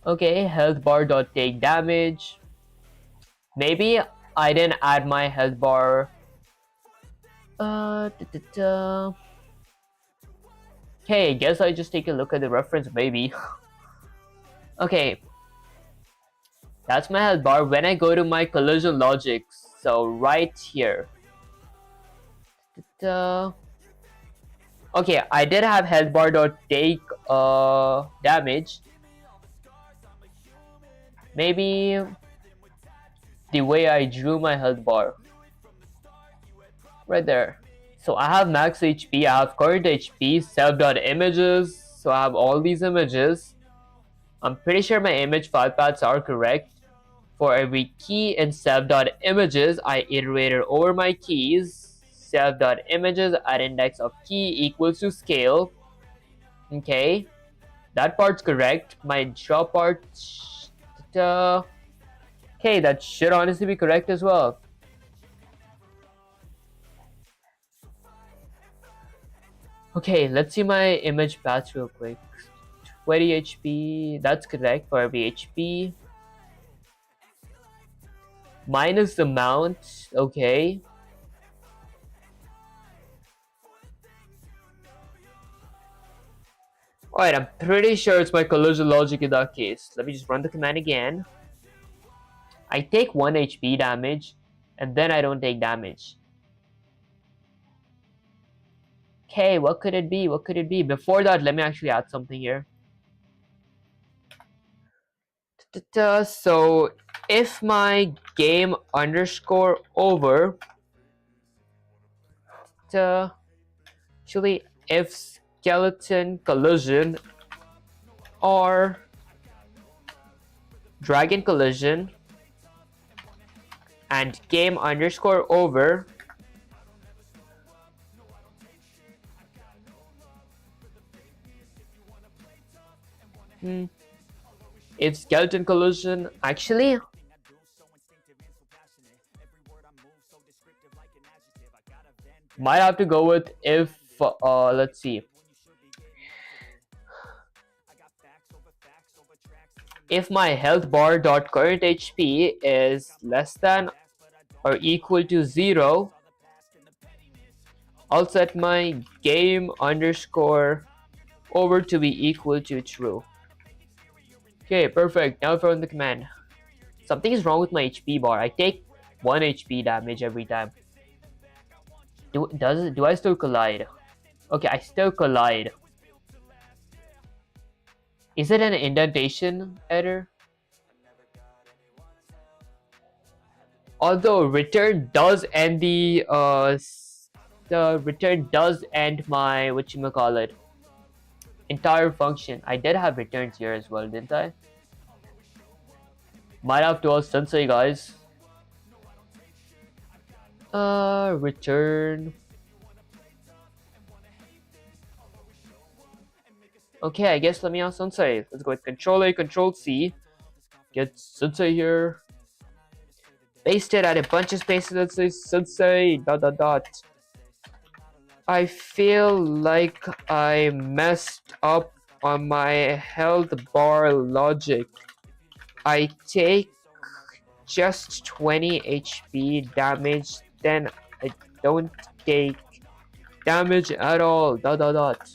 Okay, health bar dot take damage. Maybe I didn't add my health bar. Okay, guess I just take a look at the reference maybe. Okay, that's my health bar. When I go to my collision logic, so right here. Okay, I did have health bar dot take damage. Maybe the way I drew my health bar. Right there. So I have max HP, I have current HP, self.images, so I have all these images. I'm pretty sure my image file paths are correct. For every key in self.images, I iterated over my keys. Self.images at index of key equals to scale. Okay, that part's correct. My draw part, okay, that should honestly be correct as well. Okay, let's see my image path real quick. 20 HP, that's correct for every HP. Minus the mount, okay. Alright, I'm pretty sure it's my collision logic in that case. Let me just run the command again. I take 1 HP damage, and then I don't take damage. Okay, what could it be? What could it be? Before that, let me actually add something here. So, if my game underscore over, actually, if skeleton collision or dragon collision, and game underscore over. It's skeleton collision. Actually, might have to go with if, let's see. If my health bar dot current HP is less than or equal to 0, I'll set my game underscore over to be equal to true. Okay, perfect. Now if I run the command. Something is wrong with my HP bar. I take 1 HP damage every time. Do I still collide? Okay, I still collide. Is it an indentation error? Although return does end the return does end my whatchamacallit entire function. I did have returns here as well, didn't I? Might have to ask Sensei, guys. Return. Okay, I guess let me ask Sensei. Let's go with Control A, Control C. Get Sensei here. Paste it, add a bunch of spaces that says Sensei, dot dot dot. I feel like I messed up on my health bar logic. I take just 20 HP damage, then I don't take damage at all, dot dot dot.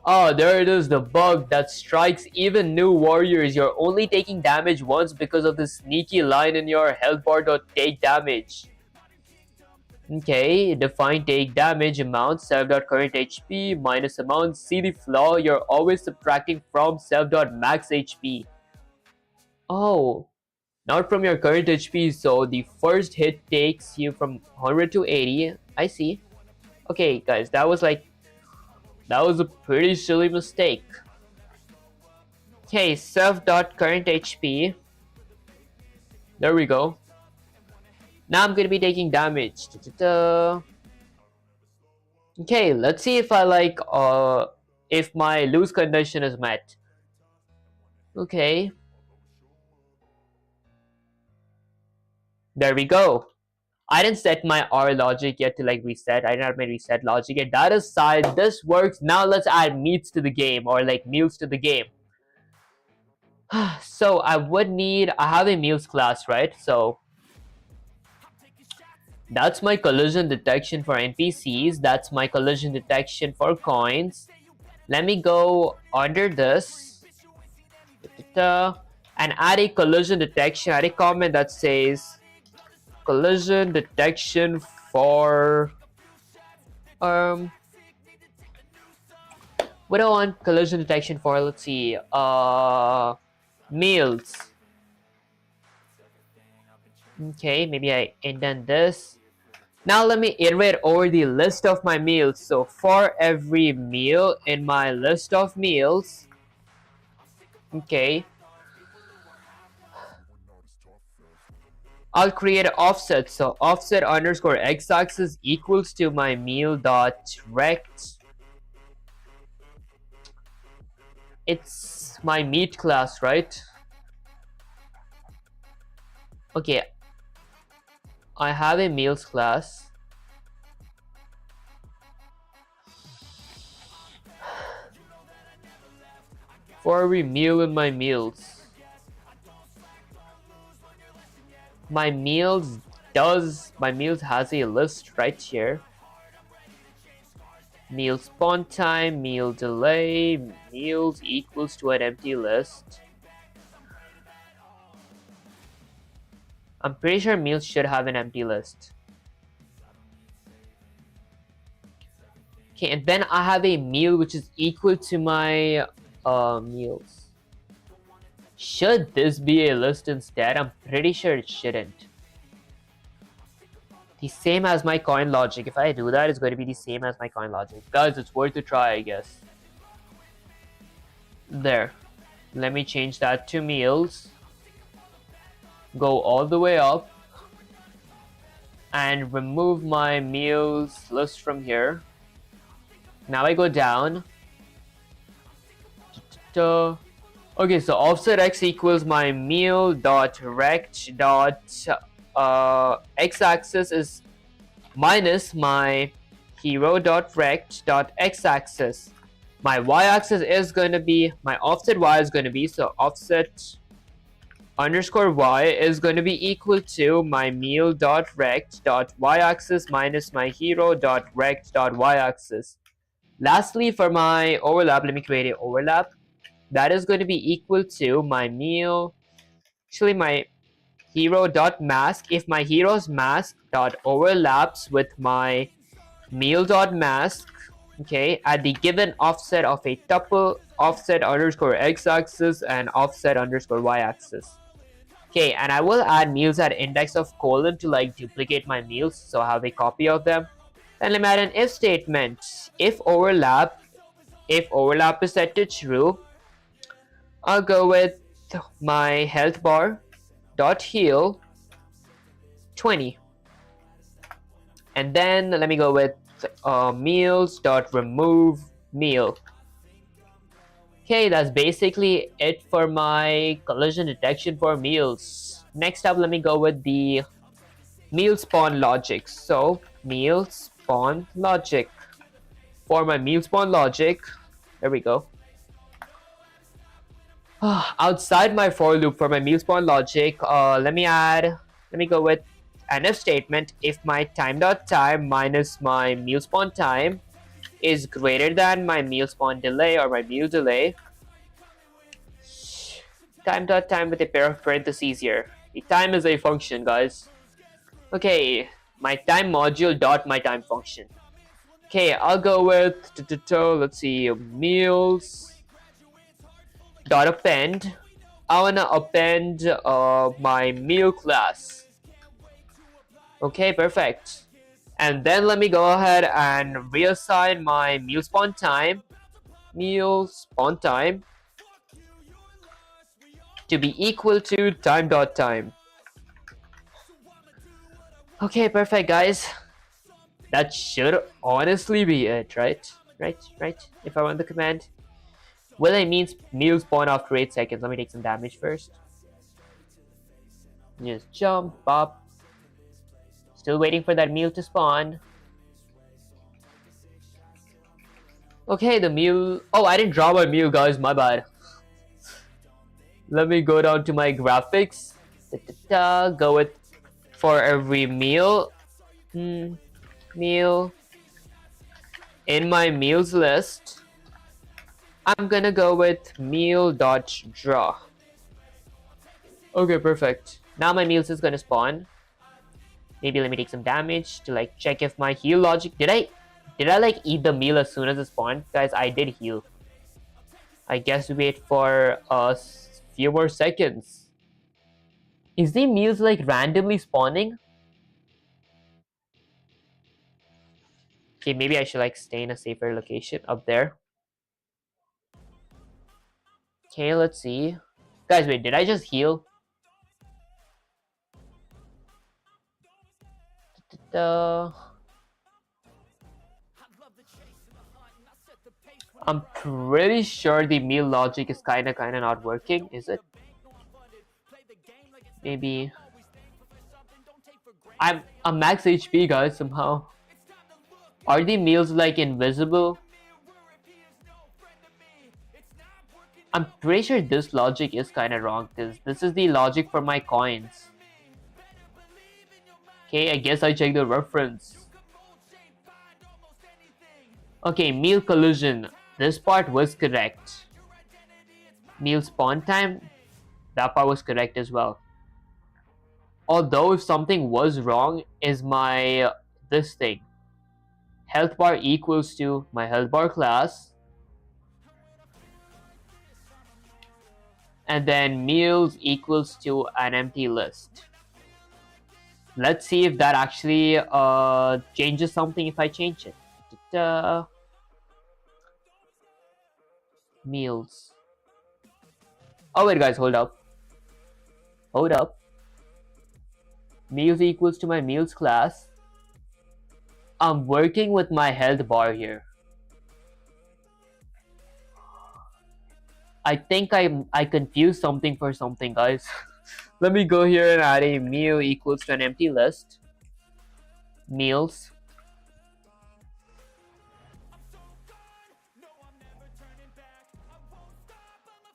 Oh, there it is, the bug that strikes even new warriors. You're only taking damage once because of the sneaky line in your health bar dot take damage. Okay, define take damage amount, self.current HP minus amount. See the flaw, you're always subtracting from self.max HP. Oh, not from your current HP, so the first hit takes you from 100 to 80. I see. Okay, guys, that was a pretty silly mistake. Okay, self.current HP. There we go. Now I'm gonna be taking damage. Okay, let's see if if my lose condition is met. Okay. There we go. I didn't set my R logic yet to reset. I didn't have my reset logic yet. That aside, this works. Now let's add meats to the game, or meals to the game. So I have a meals class, right? So that's my collision detection for NPCs. That's my collision detection for coins. Let me go under this and add a collision detection. Add a comment that says collision detection for what do I want collision detection for? Let's see, meals. Okay, maybe I indent this. Now let me iterate over the list of my meals. So for every meal in my list of meals, okay, I'll create an offset. So offset underscore x-axis equals to my meal dot rect. It's my meat class, right? Okay, I have a meals class. For every meal in my meals. My meals has a list right here. Meal spawn time, meal delay, meals equals to an empty list. I'm pretty sure meals should have an empty list. Okay, and then I have a meal which is equal to my meals. Should this be a list instead? I'm pretty sure it shouldn't. The same as my coin logic. If I do that, it's going to be the same as my coin logic. Guys, it's worth a try, I guess. There. Let me change that to meals. Go all the way up and remove my meals list from here. Now I go down. Okay, so offset x equals my meal dot rect dot x-axis is minus my hero dot rect dot x-axis. My y-axis is going to be, my offset y is going to be, so offset underscore y is going to be equal to my meal dot rect dot y-axis minus my hero dot rect dot y-axis. Lastly, for my overlap, let me create an overlap. That is going to be equal to my meal, actually my hero dot mask. If my hero's mask dot overlaps with my meal dot mask, okay, at the given offset of a tuple, offset underscore x-axis and offset underscore y-axis. Okay, and I will add meals at index of colon to like duplicate my meals, so I have a copy of them. Then let me add an if statement. If overlap is set to true, I'll go with my health bar dot heal 20, and then let me go with meals dot remove meal. Okay, that's basically it for my collision detection for meals. Next up, let me go with the meal spawn logic. So meal spawn logic. For my meal spawn logic, there we go. Outside my for loop for my meal spawn logic, let me go with an if statement. If my time.time minus my meal spawn time is greater than my meal spawn delay or my meal delay, time.time with a pair of parentheses here. The time is a function, guys. Okay, my time module dot my time function. Okay, I'll go with let's see, meals dot append. I wanna append my meal class. Okay, perfect. And then let me go ahead and reassign my meal spawn time to be equal to time.time. Okay, perfect, guys. That should honestly be it, right? Right. If I run the command, will it means meal spawn after 8 seconds. Let me take some damage first. Just jump up. Still waiting for that meal to spawn. Okay, the meal. Oh, I didn't draw my meal, guys. My bad. Let me go down to my graphics. Go with for every meal. Meal. In my meals list, I'm gonna go with meal.draw. Okay, perfect. Now my meals is gonna spawn. Maybe let me take some damage to like check if my heal logic. Did I like eat the meal as soon as it spawned? Guys, I did heal. I guess we wait for a few more seconds. Is the meals like randomly spawning? Okay, maybe I should like stay in a safer location up there. Okay, let's see. Guys, wait, did I just heal? I'm pretty sure the meal logic is kinda not working, is it? Maybe I'm max HP, guys, somehow. Are the meals like invisible? I'm pretty sure this logic is kinda wrong because this is the logic for my coins. Okay, I guess I checked the reference. Okay, meal collision. This part was correct. Meal spawn time. That part was correct as well. Although if something was wrong, is my this thing. Health bar equals to my health bar class. And then meals equals to an empty list. Let's see if that actually changes something if I change it. Meals. Oh wait guys, hold up. Hold up. Meals equals to my meals class. I'm working with my health bar here. I think I confused something for something, guys. Let me go here and add a meal equals to an empty list. Meals.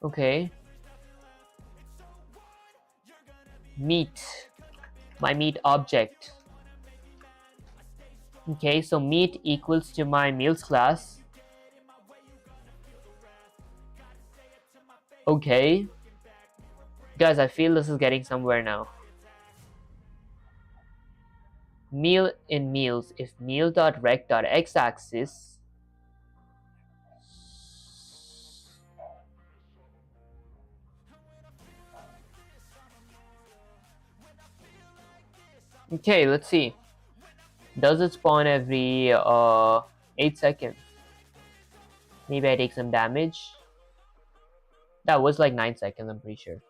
Okay. Meat. My meat object. Okay, so meat equals to my meals class. Okay. Guys, I feel this is getting somewhere now. Meal in meals. If meal.rect.x-axis. Okay, let's see. Does it spawn every 8 seconds? Maybe I take some damage. That was like 9 seconds, I'm pretty sure.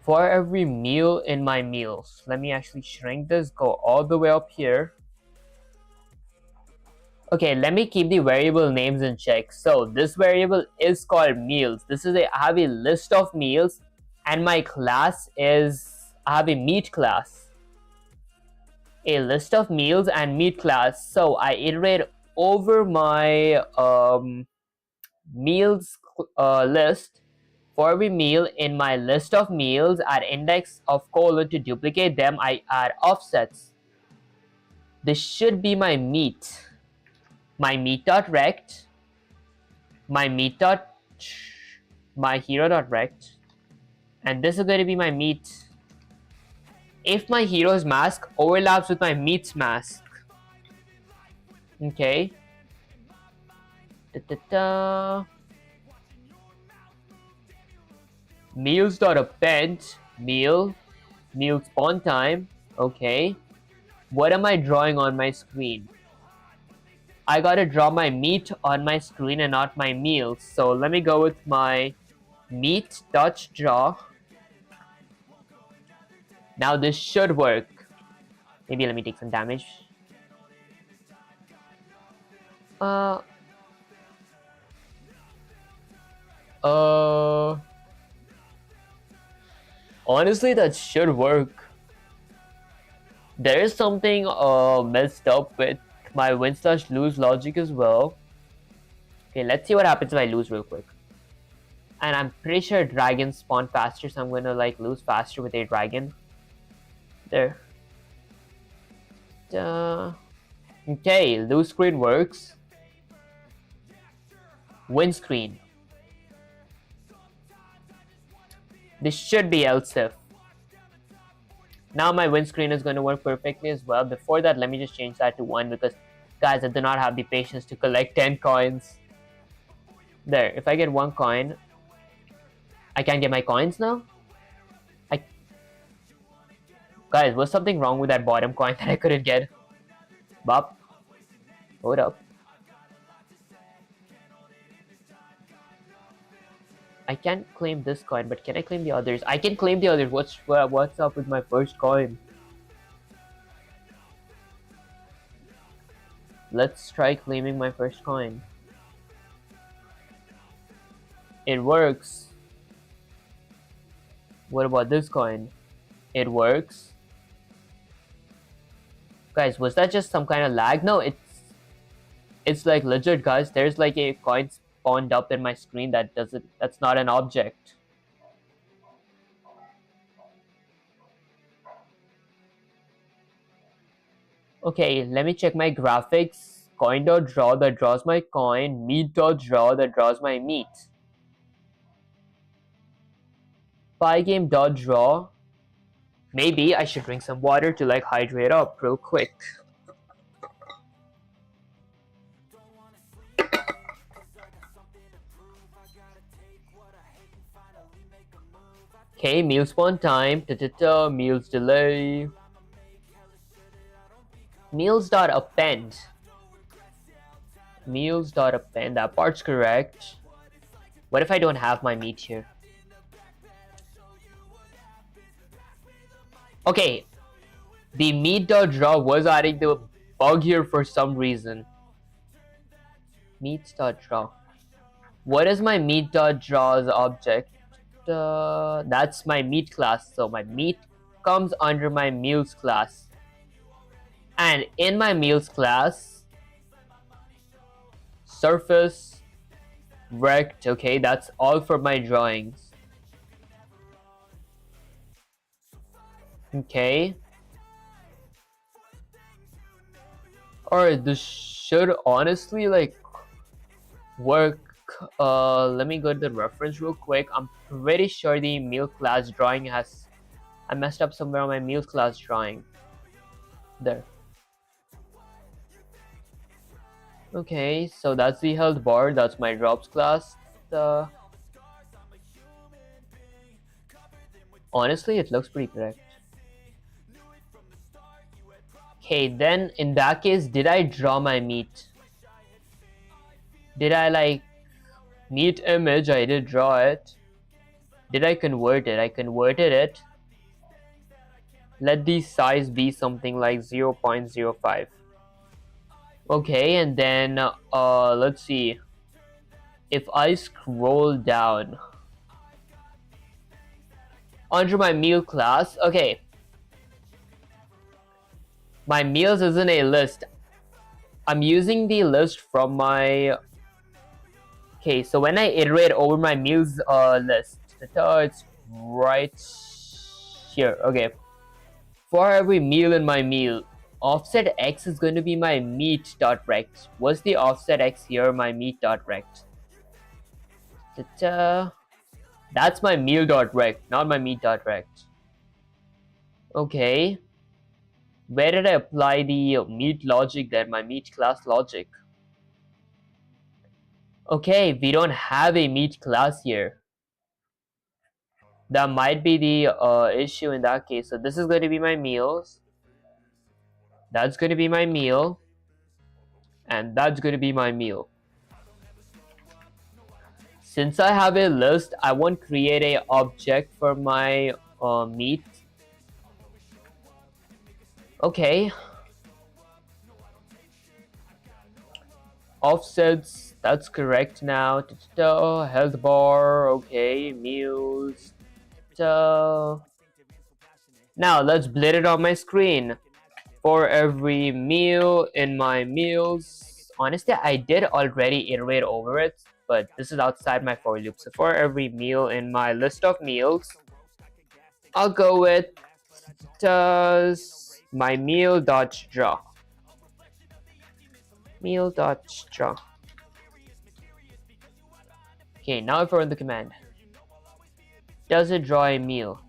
For every meal in my meals. Let me actually shrink this, go all the way up here. Okay, let me keep the variable names in check. So this variable is called meals. I have a list of meals, and my class is, I have a meat class. A list of meals and meat class. So I iterate over my meals list. For every meal in my list of meals, at index of colon to duplicate them, I add offsets. This should be my meat. My meat.rect, my my hero.rect, and this is going to be my meat. If my hero's mask overlaps with my meat's mask, okay. Meals.append, meal spawn time, okay. What am I drawing on my screen? I gotta draw my meat on my screen and not my meals. So let me go with my meat.draw. Now this should work. Maybe let me take some damage. Honestly, that should work. There is something messed up with my win/lose logic as well. Okay, let's see what happens if I lose real quick. And I'm pretty sure dragons spawn faster, so I'm gonna like lose faster with a dragon. There. Okay, lose screen works. Win screen. This should be else if. Now my win screen is going to work perfectly as well. Before that, let me just change that to 1 because, guys, I do not have the patience to collect 10 coins. There, if I get 1 coin, I can't get my coins now? Guys, was something wrong with that bottom coin that I couldn't get? Bop. Hold up. I can't claim this coin, but can I claim the others? I can claim the others. What's up with my first coin? Let's try claiming my first coin. It works. What about this coin? It works. Guys, was that just some kind of lag? No, it's like legit, guys. There's like a coin spawned up in my screen that's not an object. Okay, let me check my graphics. Coin.draw that draws my coin. Meat.draw that draws my meat. Pygame.draw. Maybe I should drink some water to like hydrate up real quick. Okay, meal spawn time. Meals delay. Meals.append. That part's correct. What if I don't have my meat here? Okay, the meat.draw was adding the bug here for some reason. Meat.draw. What is my meat.draw's object? That's my meat class. So my meat comes under my meals class. And in my meals class, surface, rect, okay, that's all for my drawings. Okay. Alright, this should honestly like work. Let me go to the reference real quick. I'm pretty sure the meal class drawing has, I messed up somewhere on my meal class drawing. There. Okay, so that's the health bar, that's my drops class. Honestly, it looks pretty correct. Okay, then in that case, did I draw my meat? Did I like meat image? I did draw it. Did I convert it? I converted it. Let the size be something like 0.05. Okay, and then let's see. If I scroll down under my meal class, okay, my meals isn't a list. I'm using the list from my, okay, so when I iterate over my meals list, it's right here. Okay, for every meal in my meal, offset x is going to be my meat.rect. What's the offset x here? My meat.rect. That's my meal.rect, not my meat.rect. Okay, where did I apply the meat logic there? My meat class logic. Okay, we don't have a meat class here. That might be the issue in that case. So this is going to be my meals. That's going to be my meal. And that's going to be my meal. Since I have a list, I won't create a object for my meat. Okay. Offsets, that's correct now. Health bar, okay. Meals. Now let's blend it on my screen. For every meal in my meals. Honestly, I did already iterate over it, but this is outside my for loop. So for every meal in my list of meals, I'll go with my meal.draw. Meal.draw. Okay, now if I run the command, does it draw a meal?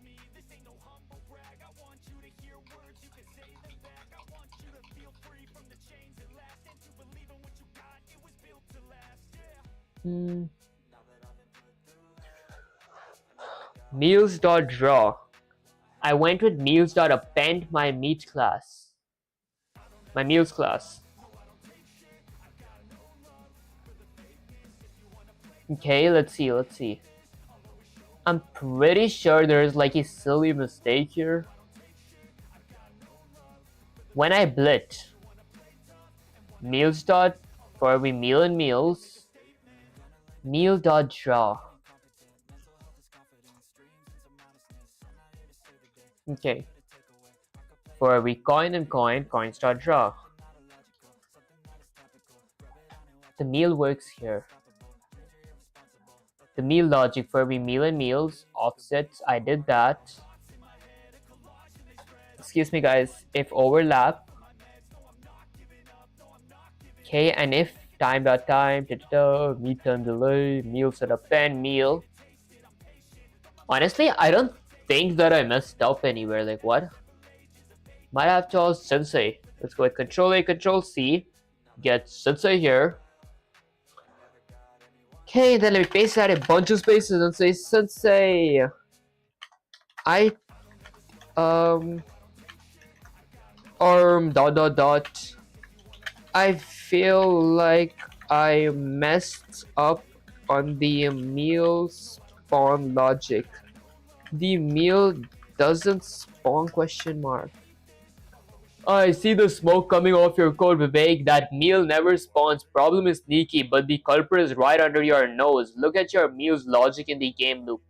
Meals.draw. I went with meals.append my meat class. My meals class. Okay, let's see. I'm pretty sure there's like a silly mistake here. When I blit meals dot for every meal in meals, meal.draw. Okay. For every coin in coin, coins.draw. The meal works here. The meal logic for every meal and meals, offsets, I did that. Excuse me guys, if overlap. Okay, and if time.time, meal turn delay, meal setup 10, meal. Honestly, I don't think that I messed up anywhere, like what? Might have to ask Sensei. Let's go with Control A, Control C, get Sensei here. Okay, then let me paste out a bunch of spaces and say Sensei. I feel like I messed up on the meal spawn logic. The meal doesn't spawn question mark. I see the smoke coming off your code, Vivek. That meal never spawns. Problem is sneaky, but the culprit is right under your nose. Look at your meal's logic in the game loop.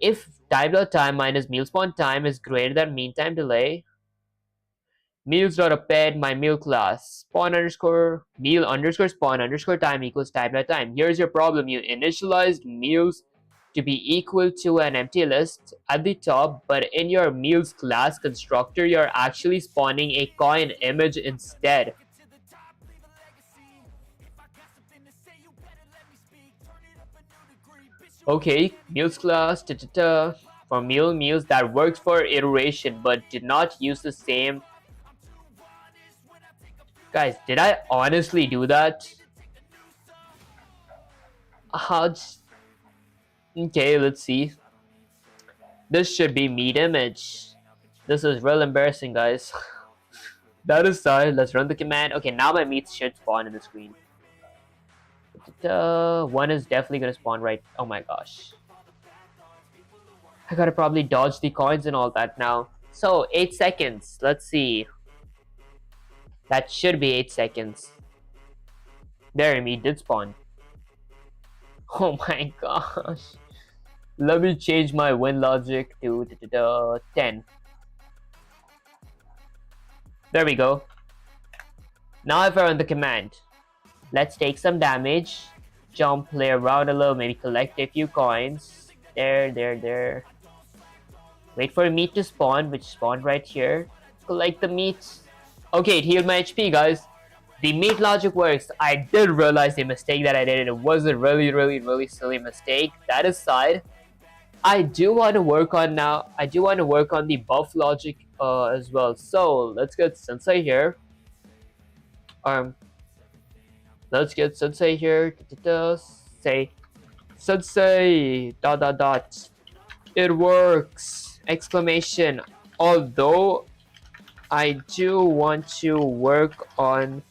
If time.time minus meal spawn time is greater than mean time delay, meals.append my meal class spawn underscore meal underscore spawn underscore time equals time.time. Here's your problem. You initialized meals to be equal to an empty list at the top, but in your meals class constructor, you're actually spawning a coin image instead. Okay, meals class for meals that works for iteration but did not use the same. Guys, did I honestly do that? How? Okay, let's see. This should be meat image. This is real embarrassing, guys. That aside, let's run the command. Okay, now my meats should spawn in the screen. One is definitely gonna spawn right. Oh my gosh. I gotta probably dodge the coins and all that now. So, 8 seconds. Let's see. That should be 8 seconds. There, meat did spawn. Oh my gosh. Let me change my win logic to 10. There we go. Now if I run the command, let's take some damage, jump, play around a little, maybe collect a few coins. There. Wait for meat to spawn, which spawned right here. Collect the meat. Okay, it healed my HP, guys. The meat logic works. I did realize the mistake that I did. It was a really silly mistake. That aside, I do want to work on the buff logic as well. So let's get Sensei here. Let's get Sensei here. Say Sensei ... It works! Exclamation. Although I do want to work on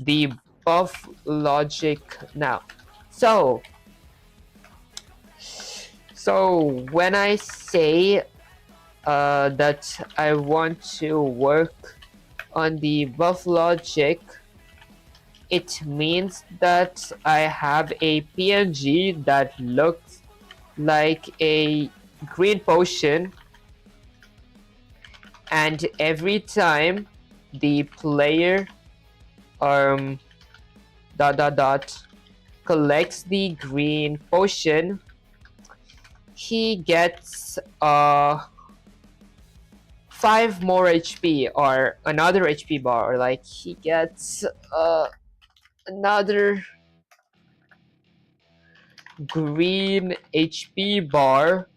the buff logic now. So when I say that I want to work on the buff logic, it means that I have a PNG that looks like a green potion, and every time the player collects the green potion, he gets 5 more HP or another HP bar, or like he gets another green HP bar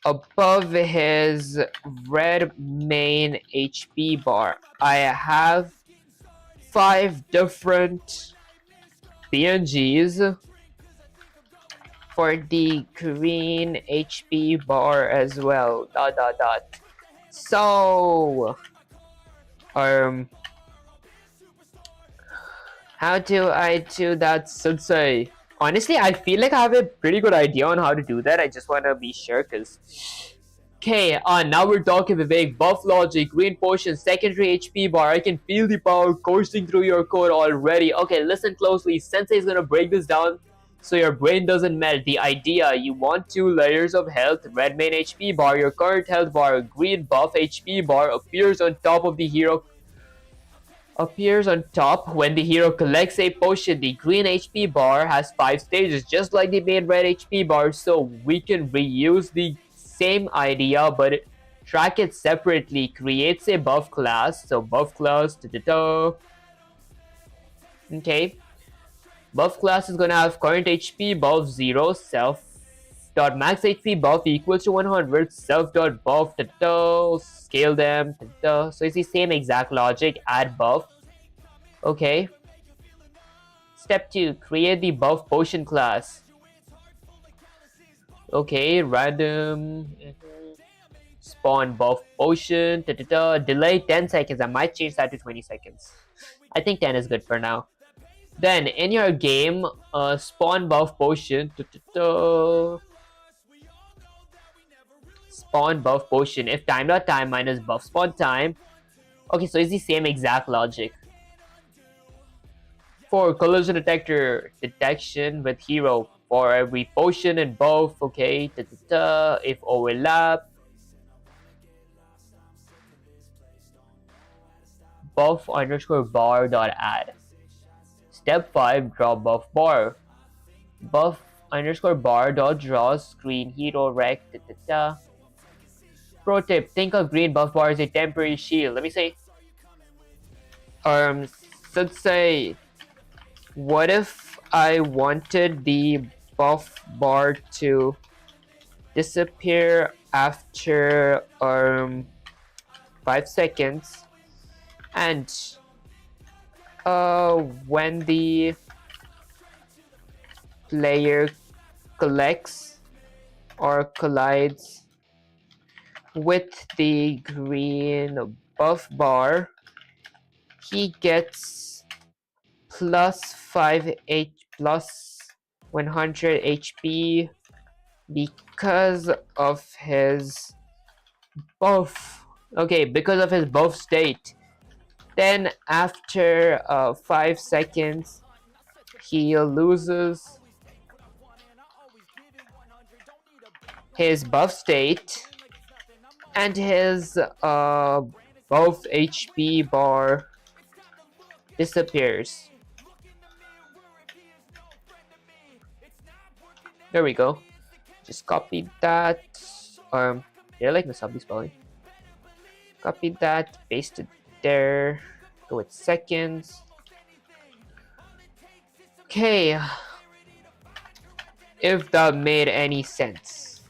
above his red main HP bar. I have 5 different PNGs for the green HP bar as well. So how do I do that, Sensei? Honestly, I feel like I have a pretty good idea on how to do that. I just want to be sure, because... Okay, now we're talking, Vivek. Buff logic, green potion, secondary HP bar. I can feel the power coursing through your code already. Okay, listen closely. Sensei is going to break this down so your brain doesn't melt. The idea: you want 2 layers of health, red main HP bar, your current health bar, green buff HP bar appears on top of the hero. When the hero collects a potion. The green HP bar has 5 stages, just like the main red HP bar, so we can reuse the same idea but track it separately. Creates a buff class. So buff class, okay. Buff class is gonna have current HP buff 0, self dot max HP buff equals to 100, self dot buff scale them. So it's the same exact logic. Add buff. Okay. Step 2, create the buff potion class. Okay, random spawn buff potion. Delay 10 seconds. I might change that to 20 seconds. I think 10 is good for now. Then in your game, spawn buff potion. Spawn buff potion. If time.time minus buff spawn time. Okay, so it's the same exact logic. For collision detector detection with hero for every potion and buff. Okay, if overlap. Buff underscore bar dot add. Step 5, draw buff bar. Buff underscore bar dot draw screen hero rec. Pro tip: think of green buff bar as a temporary shield. Let me say. Let's say, what if I wanted the buff bar to disappear after 5 seconds, and when the player collects or collides with the green buff bar, he gets plus 100 HP because of his buff. Okay, because of his buff state. Then after 5 seconds, he loses his buff state, and his buff HP bar disappears. There we go. Just copy that. They're like Masabi spelling. Copy that, paste it there. Go with seconds. Okay. If that made any sense.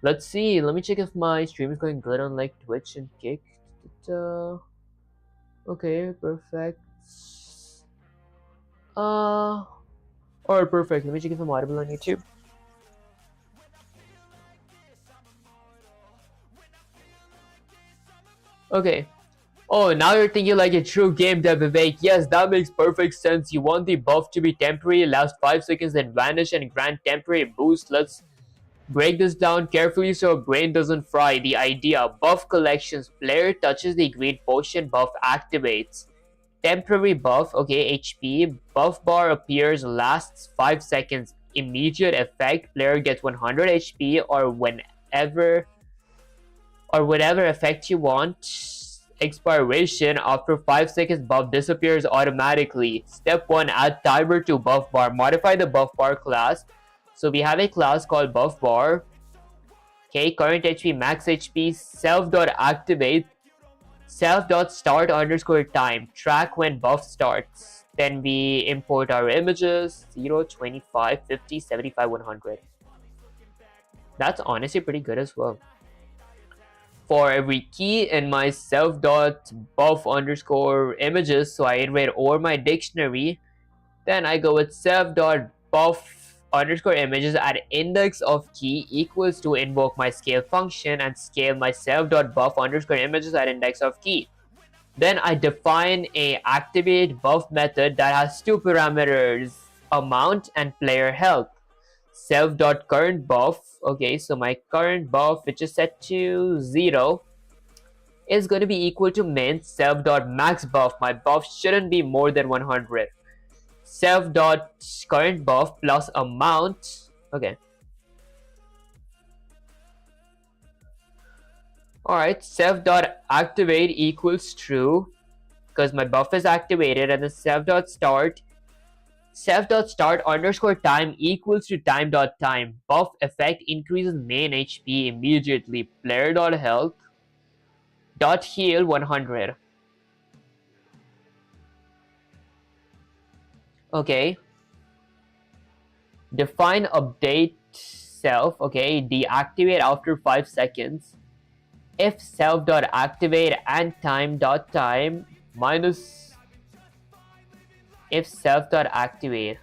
Let's see. Let me check if my stream is going good on like Twitch and Kick. Okay, perfect. Alright, perfect. Let me check if I'm audible on YouTube. Okay. Oh, now you're thinking like a true game dev, Vivek. Yes, that makes perfect sense. You want the buff to be temporary, last 5 seconds, then vanish and grant temporary boost. Let's break this down carefully so our brain doesn't fry. The idea: buff collections. Player touches the green potion, buff activates. Temporary buff, okay, HP. Buff bar appears, lasts 5 seconds. Immediate effect: player gets 100 HP or whatever effect you want. Expiration: after 5 seconds, buff disappears automatically. Step 1, add timer to buff bar. Modify the buff bar class. So we have a class called buff bar. Okay, current HP, max HP, self.activate, self.start underscore time. Track when buff starts. Then we import our images: 0, 25, 50, 75, 100. That's honestly pretty good as well. For every key in my self.buff underscore images, so I iterate over my dictionary, then I go with self.buff underscore images at index of key equals to invoke my scale function and scale my self.buff underscore images at index of key. Then I define a activate buff method that has 2 parameters: amount and player health. Self.current buff. Okay, so my current buff, which is set to 0, is going to be equal to min self.max buff. My buff shouldn't be more than 100. Self.current buff plus amount. Okay. Alright, self.activate equals true because my buff is activated, and the self.start underscore time equals to time.time. Buff effect increases main HP immediately. Player.health dot heal 100. Okay. Define update self. Okay, deactivate after 5 seconds. If self.activate and time.time minus if self.activate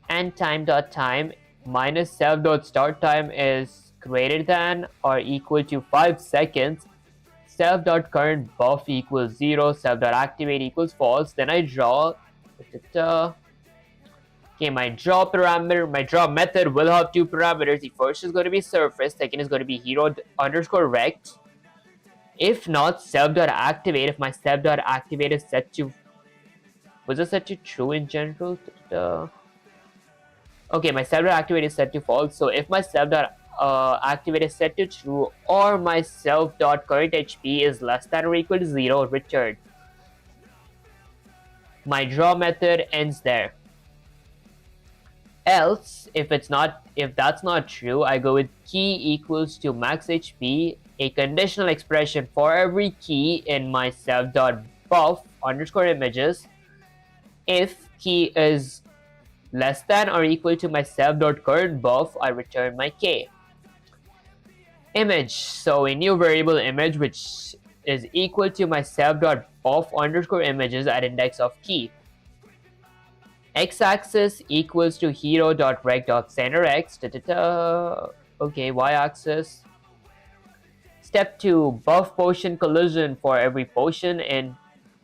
and time.time minus self.start time is greater than or equal to 5 seconds, self.current buff equals 0, self.activate equals false. Then I draw Da-da-da. Okay, my draw parameter, my draw method will have two parameters. The first is going to be surface, second is going to be hero underscore rect. If not, self.activate. If my self.activate is set to, was it set to true in general? Da-da-da. Okay, my self.activate is set to false. So if my self.activate is set to true or my self.current HP is less than or equal to 0, return. My draw method ends there. Else, if that's not true, I go with key equals to max HP, a conditional expression for every key in my self.buff underscore images. If key is less than or equal to my self.current buff, I return my K. Image, so a new variable image which is equal to my self.buff underscore images at index of key. X-axis equals to hero.rect.centerx. Okay, y-axis. Step 2, buff potion collision for every potion in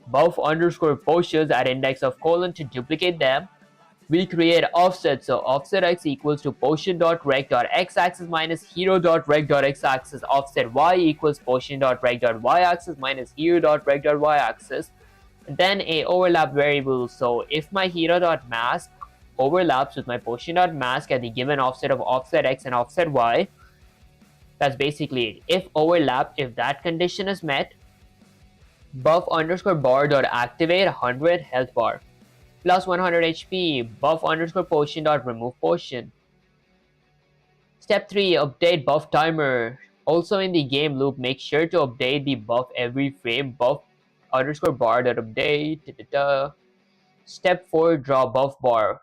buff underscore potions at index of colon. To duplicate them, we create offset. So offset x equals to potion.rect.x-axis minus hero.rect.x-axis. Offset y equals potion.rect.y-axis minus hero.rect.y-axis. Then a overlap variable. So if my hero.mask overlaps with my potion.mask at the given offset of offset x and offset y, that's basically it. If overlap, if that condition is met, buff underscore bar dot activate 100 health bar plus 100 HP. Buff underscore potion dot remove potion. Step 3, update buff timer. Also in the game loop, make sure to update the buff every frame. Buff underscore bar dot update. Step 4, draw buff bar.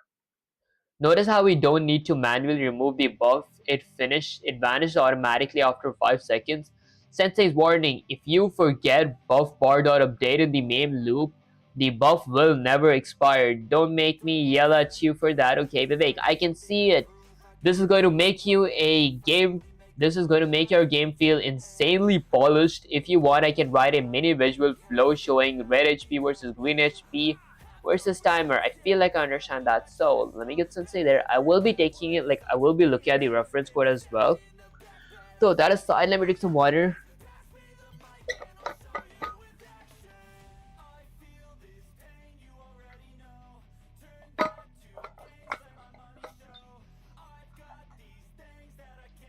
Notice how we don't need to manually remove the buff. It vanished automatically after 5 seconds. Sensei's warning, if you forget buff bar dot update in the main loop, the buff will never expire. Don't make me yell at you for that, okay, Vivek? I can see it. This is going to make your game feel insanely polished. If you want, I can write a mini visual flow showing red HP versus green HP versus timer. I feel like I understand that. So let me get Sensei there. I will be taking it, like I will be looking at the reference code as well. So that aside, let me drink some water.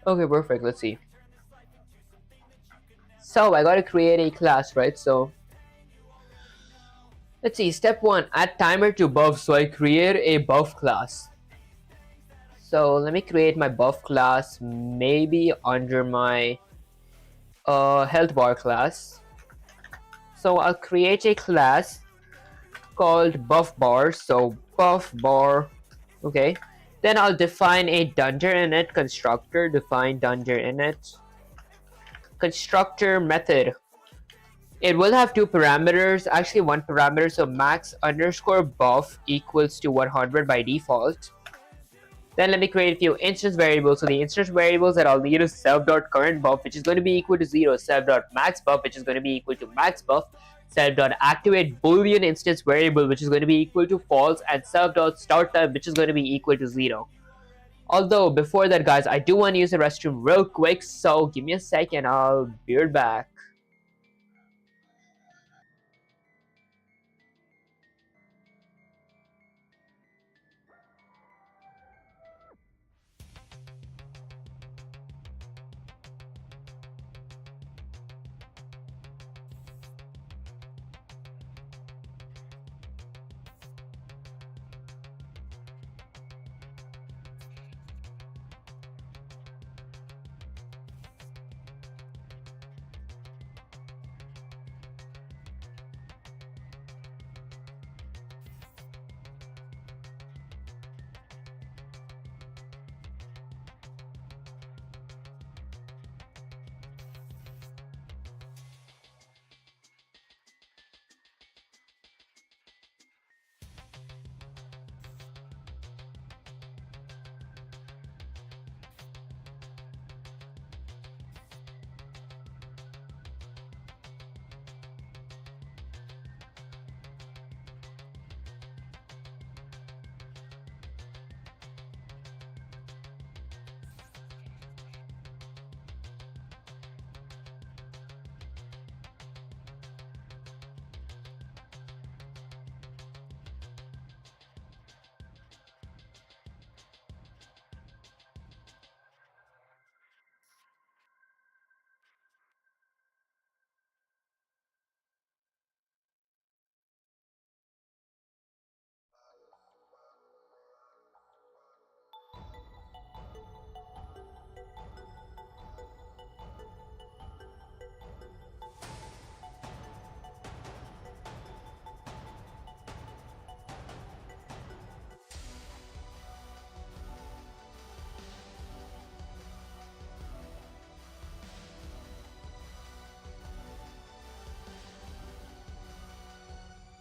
Okay, perfect. Let's see. So I gotta create a class, right? So let's see. Step 1, add timer to buff. So I create a buff class. So let me create my buff class, maybe under my health bar class. So I'll create a class called buff bar. So buff bar, okay. Then I'll define a dunder init constructor. Define dunder init constructor method. It will have two parameters, actually one parameter. So max underscore buff equals to 100 by default. Then let me create a few instance variables. So the instance variables that I'll need is self.current buff, which is going to be equal to 0, self.max buff, which is going to be equal to max buff, self.activate boolean instance variable, which is going to be equal to false, and self.start time, which is going to be equal to 0. Although before that, guys, I do want to use the restroom real quick, so give me a second, I'll be right back.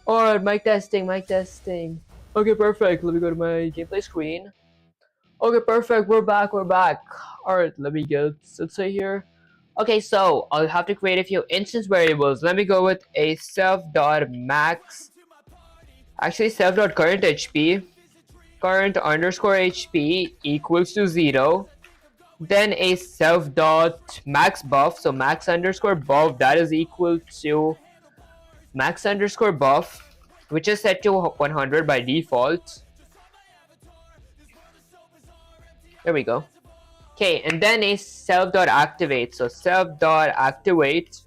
Alright, mic testing, mic testing. Okay, perfect. Let me go to my gameplay screen. Okay, perfect. We're back, we're back. Alright, let me get say here. Okay, so I'll have to create a few instance variables. Let me go with a self.max. Actually, self.current HP. Current underscore HP equals to 0. Then a self.max buff. So max underscore buff, that is equal to max underscore buff, which is set to 100 by default. There we go. Okay, and then a self.activate. So self.activate,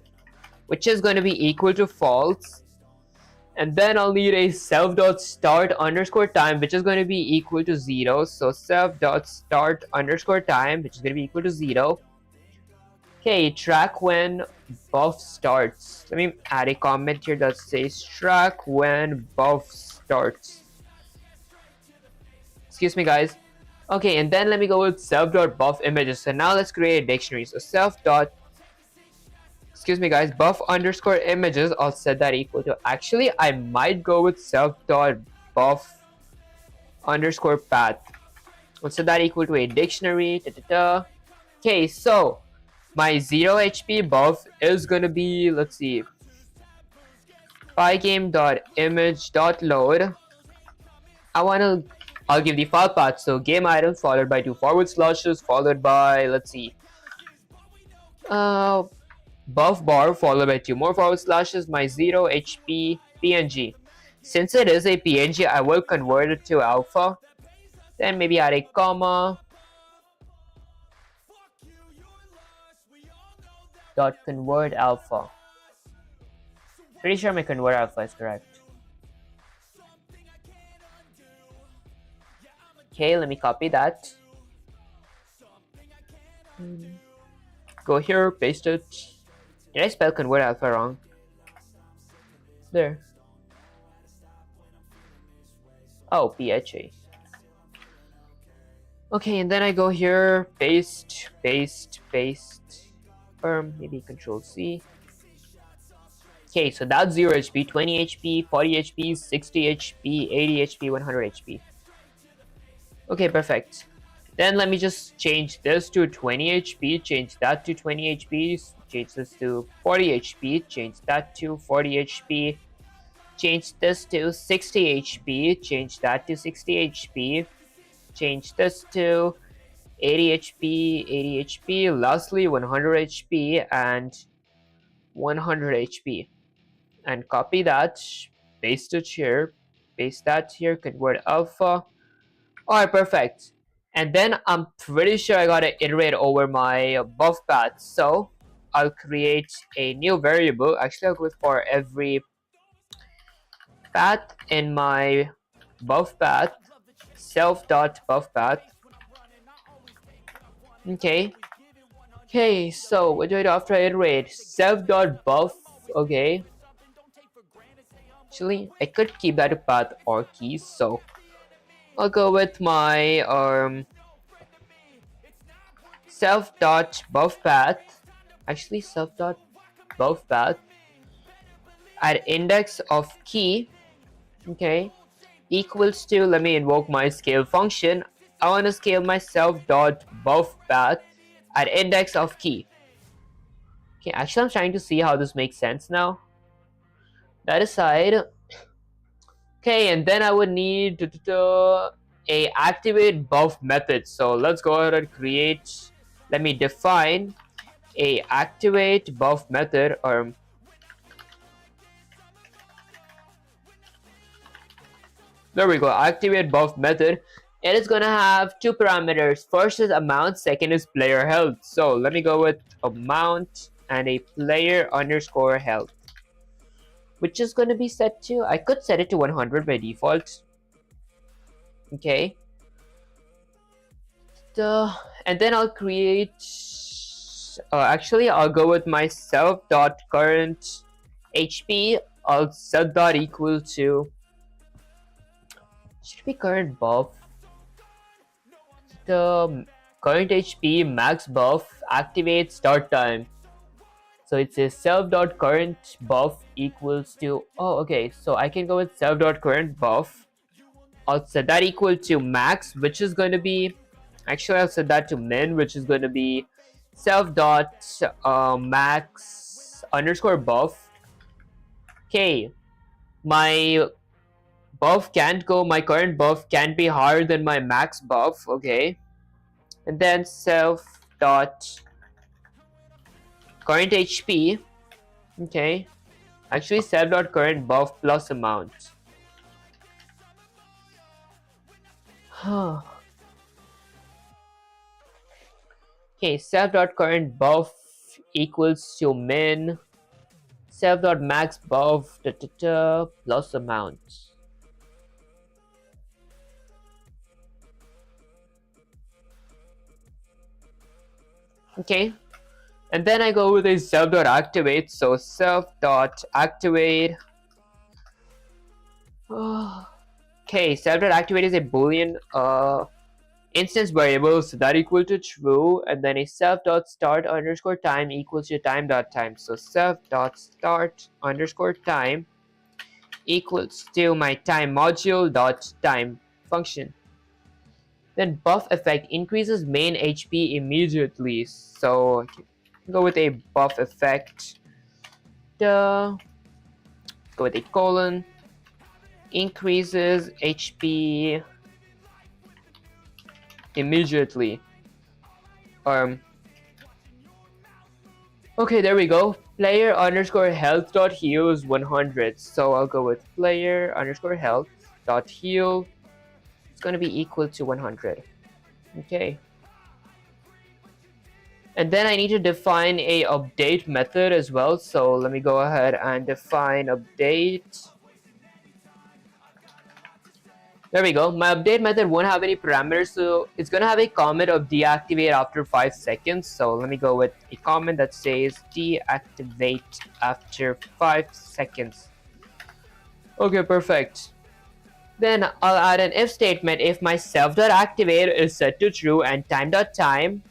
which is going to be equal to false. And then I'll need a self.start underscore time, which is going to be equal to 0. So self.start underscore time, which is going to be equal to 0. Okay, track when buff starts. Let me add a comment here that says track when buff starts. Excuse me, guys. Okay, and then let me go with self.buff images. So now let's create a dictionary. So excuse me, guys, buff underscore images. I'll set that equal to. Actually, I might go with self.buff underscore path. I'll set that equal to a dictionary. Okay, so my 0 HP buff is gonna be, let's see, pygame.image.load. I'll give the file path. So game item followed by 2 forward slashes followed by, let's see, buff bar followed by 2 more forward slashes, my 0 HP PNG. Since it is a PNG, I will convert it to alpha. Then maybe add a comma. Dot convert alpha. Pretty sure my convert alpha is correct. Okay, let me copy that. Go here, paste it. Did I spell convert alpha wrong? There. Oh, PHA. Okay, and then I go here, paste, paste, paste. Maybe Control C. Okay, so that's 0 HP, 20 HP, 40 HP, 60 HP, 80 HP, 100 HP. Okay, perfect. Then let me just change this to 20 HP, change that to 20 HP, change this to 40 HP, change that to 40 HP, change this to 60 HP, change that to 60 HP, change this to 80 HP, 80 HP, lastly 100 HP and 100 HP. And copy that, paste it here, paste that here, convert alpha. Alright, perfect. And then I'm pretty sure I gotta iterate over my buff path. So I'll create a new variable. Actually, I'll go for every path in my buff path, self.buff path. Okay. Okay, so what do I do after I iterate? Self.buff. Okay. Actually, I could keep that to path or keys, so I'll go with my self.buff path. Actually, self.buff path at index of key, okay, equals to, let me invoke my scale function. I want to scale my self.buff path at index of key. Okay, actually I'm trying to see how this makes sense now. That aside, okay, and then I would need a activate buff method. So let's go ahead and create, let me define a activate buff method, or there we go, activate buff method. It is gonna have 2 parameters. First is amount, second is player health. So let me go with amount and a player underscore health, which is going to be set to, I could set it to 100 by default. Okay. And then I'll create, actually I'll go with my self.current HP. I'll set that equal to, should be current buff. The current HP max buff activate start time. So it says self.current buff equals to, oh, okay, so I can go with self.current buff. I'll set that equal to max, which is going to be, actually I'll set that to min, which is going to be self.max underscore buff. Okay, my buff can't go, my current buff can't be higher than my max buff, okay. And then self dot current HP, okay. Actually self dot current buff plus amount. Okay, self dot current buff equals to min self dot max buff plus amount. Okay, and then I go with a self.activate. So self.activate. Okay, self.activate is a boolean instance variable, so that equal to true, and then a self.start underscore time equals to time.time. So self.start underscore time equals to my time module dot time function. Then buff effect increases main HP immediately. So go with a buff effect. Go with a colon. Increases HP immediately. Okay, there we go. Player underscore health dot heal is 100. So I'll go with player underscore health dot heal. It's going to be equal to 100. Okay. And then I need to define a update method as well. So let me go ahead and define update. There we go. My update method won't have any parameters, so it's going to have a comment of deactivate after 5 seconds. So let me go with a comment that says deactivate after 5 seconds. Okay, perfect. Then I'll add an if statement if my self.activate is set to true and time.time,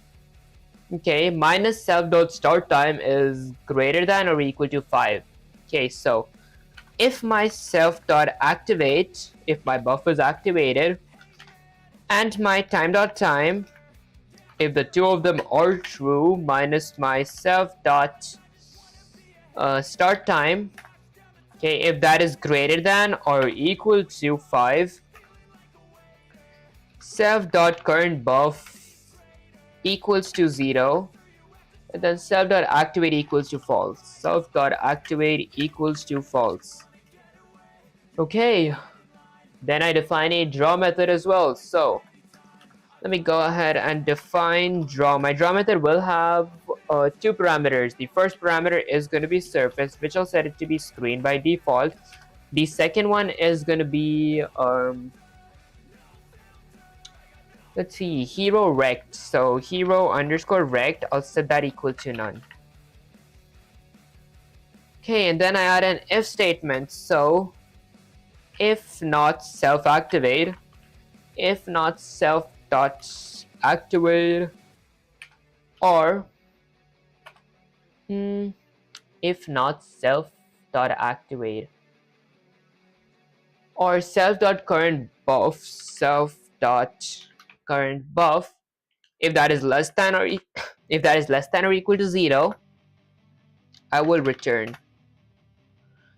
okay, minus self.start time is greater than or equal to 5. Okay, so if my self.activate, if my buff is activated, and my time.time, if the two of them are true, minus my self.start time, okay, if that is greater than or equal to 5, self.current buff equals to 0, and then self.activate equals to false. Self.activate equals to false. Okay, then I define a draw method as well. So let me go ahead and define draw. My draw method will have 2 parameters. The first parameter is going to be surface, which I'll set it to be screen by default. The second one is going to be let's see, hero rect. So hero underscore rect, I'll set that equal to none. Okay, and then I add an if statement. So if not self-activate, if not self.activate, or if not self.activate, or self.current buff, self.current buff, if that is less than or if that is less than or equal to 0, I will return.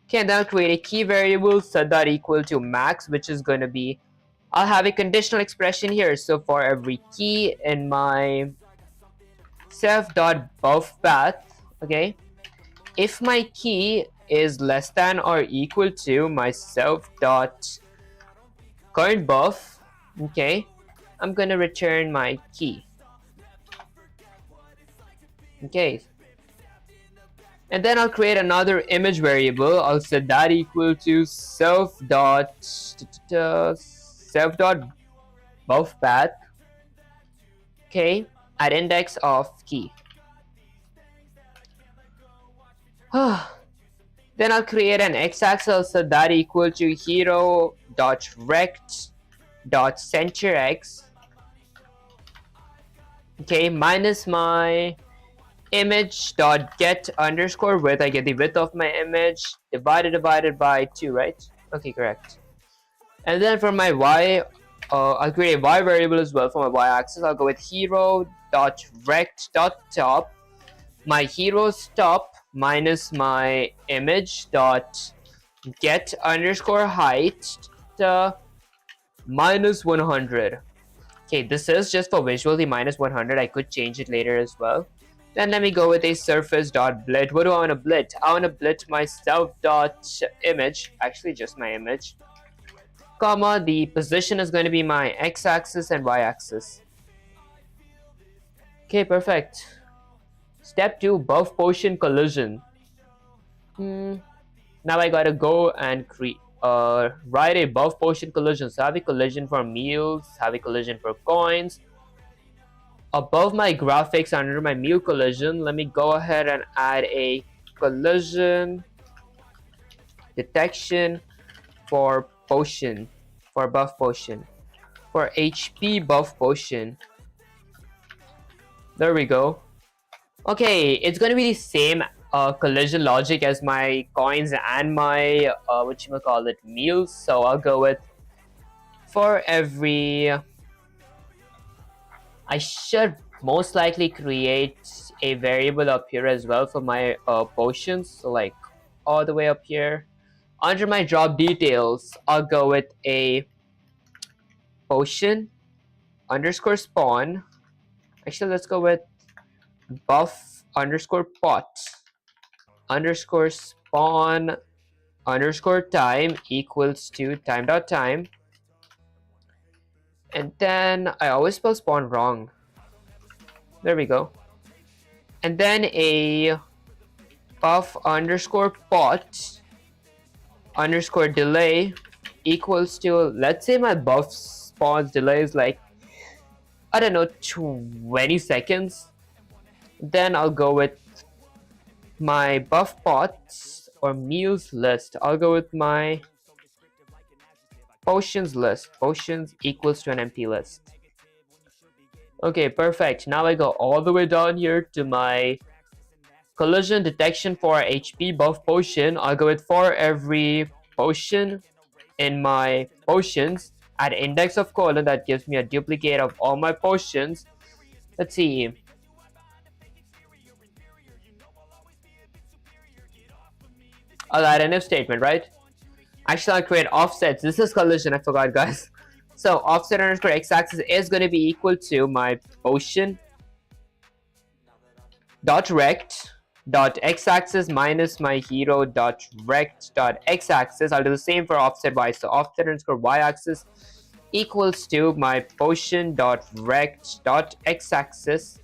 Okay, and then I'll create a key variable, set that equal to max, which is going to be, I'll have a conditional expression here. So for every key in my self.buff path, okay, if my key is less than or equal to my self.current buff, okay, I'm going to return my key. Okay, and then I'll create another image variable. I'll set that equal to self.buff path, okay, at index of key. Then I'll create an x-axis. I'll set that equal to hero.rect.centerx, okay, minus my image dot get underscore width. I get the width of my image divided by 2, right? Okay, correct. And then for my y, I'll create a y variable as well for my y-axis. I'll go with hero dot rect dot top, my hero's top minus my image dot get underscore height minus 100. Okay, this is just for visual, the minus 100. I could change it later as well. Then let me go with a surface dot blit. What do I want to blit? I want to blit myself dot image, actually just my image, comma, the position is going to be my x-axis and y-axis. Okay, perfect. Step 2, buff potion collision. Now I gotta go and write a buff potion collision. So I have a collision for meals, have a collision for coins. Above my graphics under my meal collision, let me go ahead and add a collision detection for potion, for buff potion, for HP buff potion. There we go. Okay, it's gonna be the same collision logic as my coins and my meals. So I'll go with for every. I should most likely create a variable up here as well for my potions. So like all the way up here under my drop details, I'll go with a potion underscore spawn. Actually, let's go with buff underscore pot underscore spawn underscore time equals to time dot time. And then I always spell spawn wrong. There we go. And then a buff underscore pot underscore delay equals to, let's say my buff spawns delay is like, I don't know, 20 seconds. Then I'll go with my buff pots or meals list. I'll go with my potions list. Potions equals to an empty list. Okay, perfect. Now I go all the way down here to my collision detection for HP buff potion. I'll go with for every potion in my potions at index of colon. That gives me a duplicate of all my potions. Let's see. I'll add an if statement, right? Actually, I'll create offsets. This is collision, I forgot, guys. So offset underscore x-axis is going to be equal to my potion dot rect dot x-axis minus my hero dot rect dot x-axis. I'll do the same for offset y. So offset underscore y-axis equals to my potion dot rect dot x-axis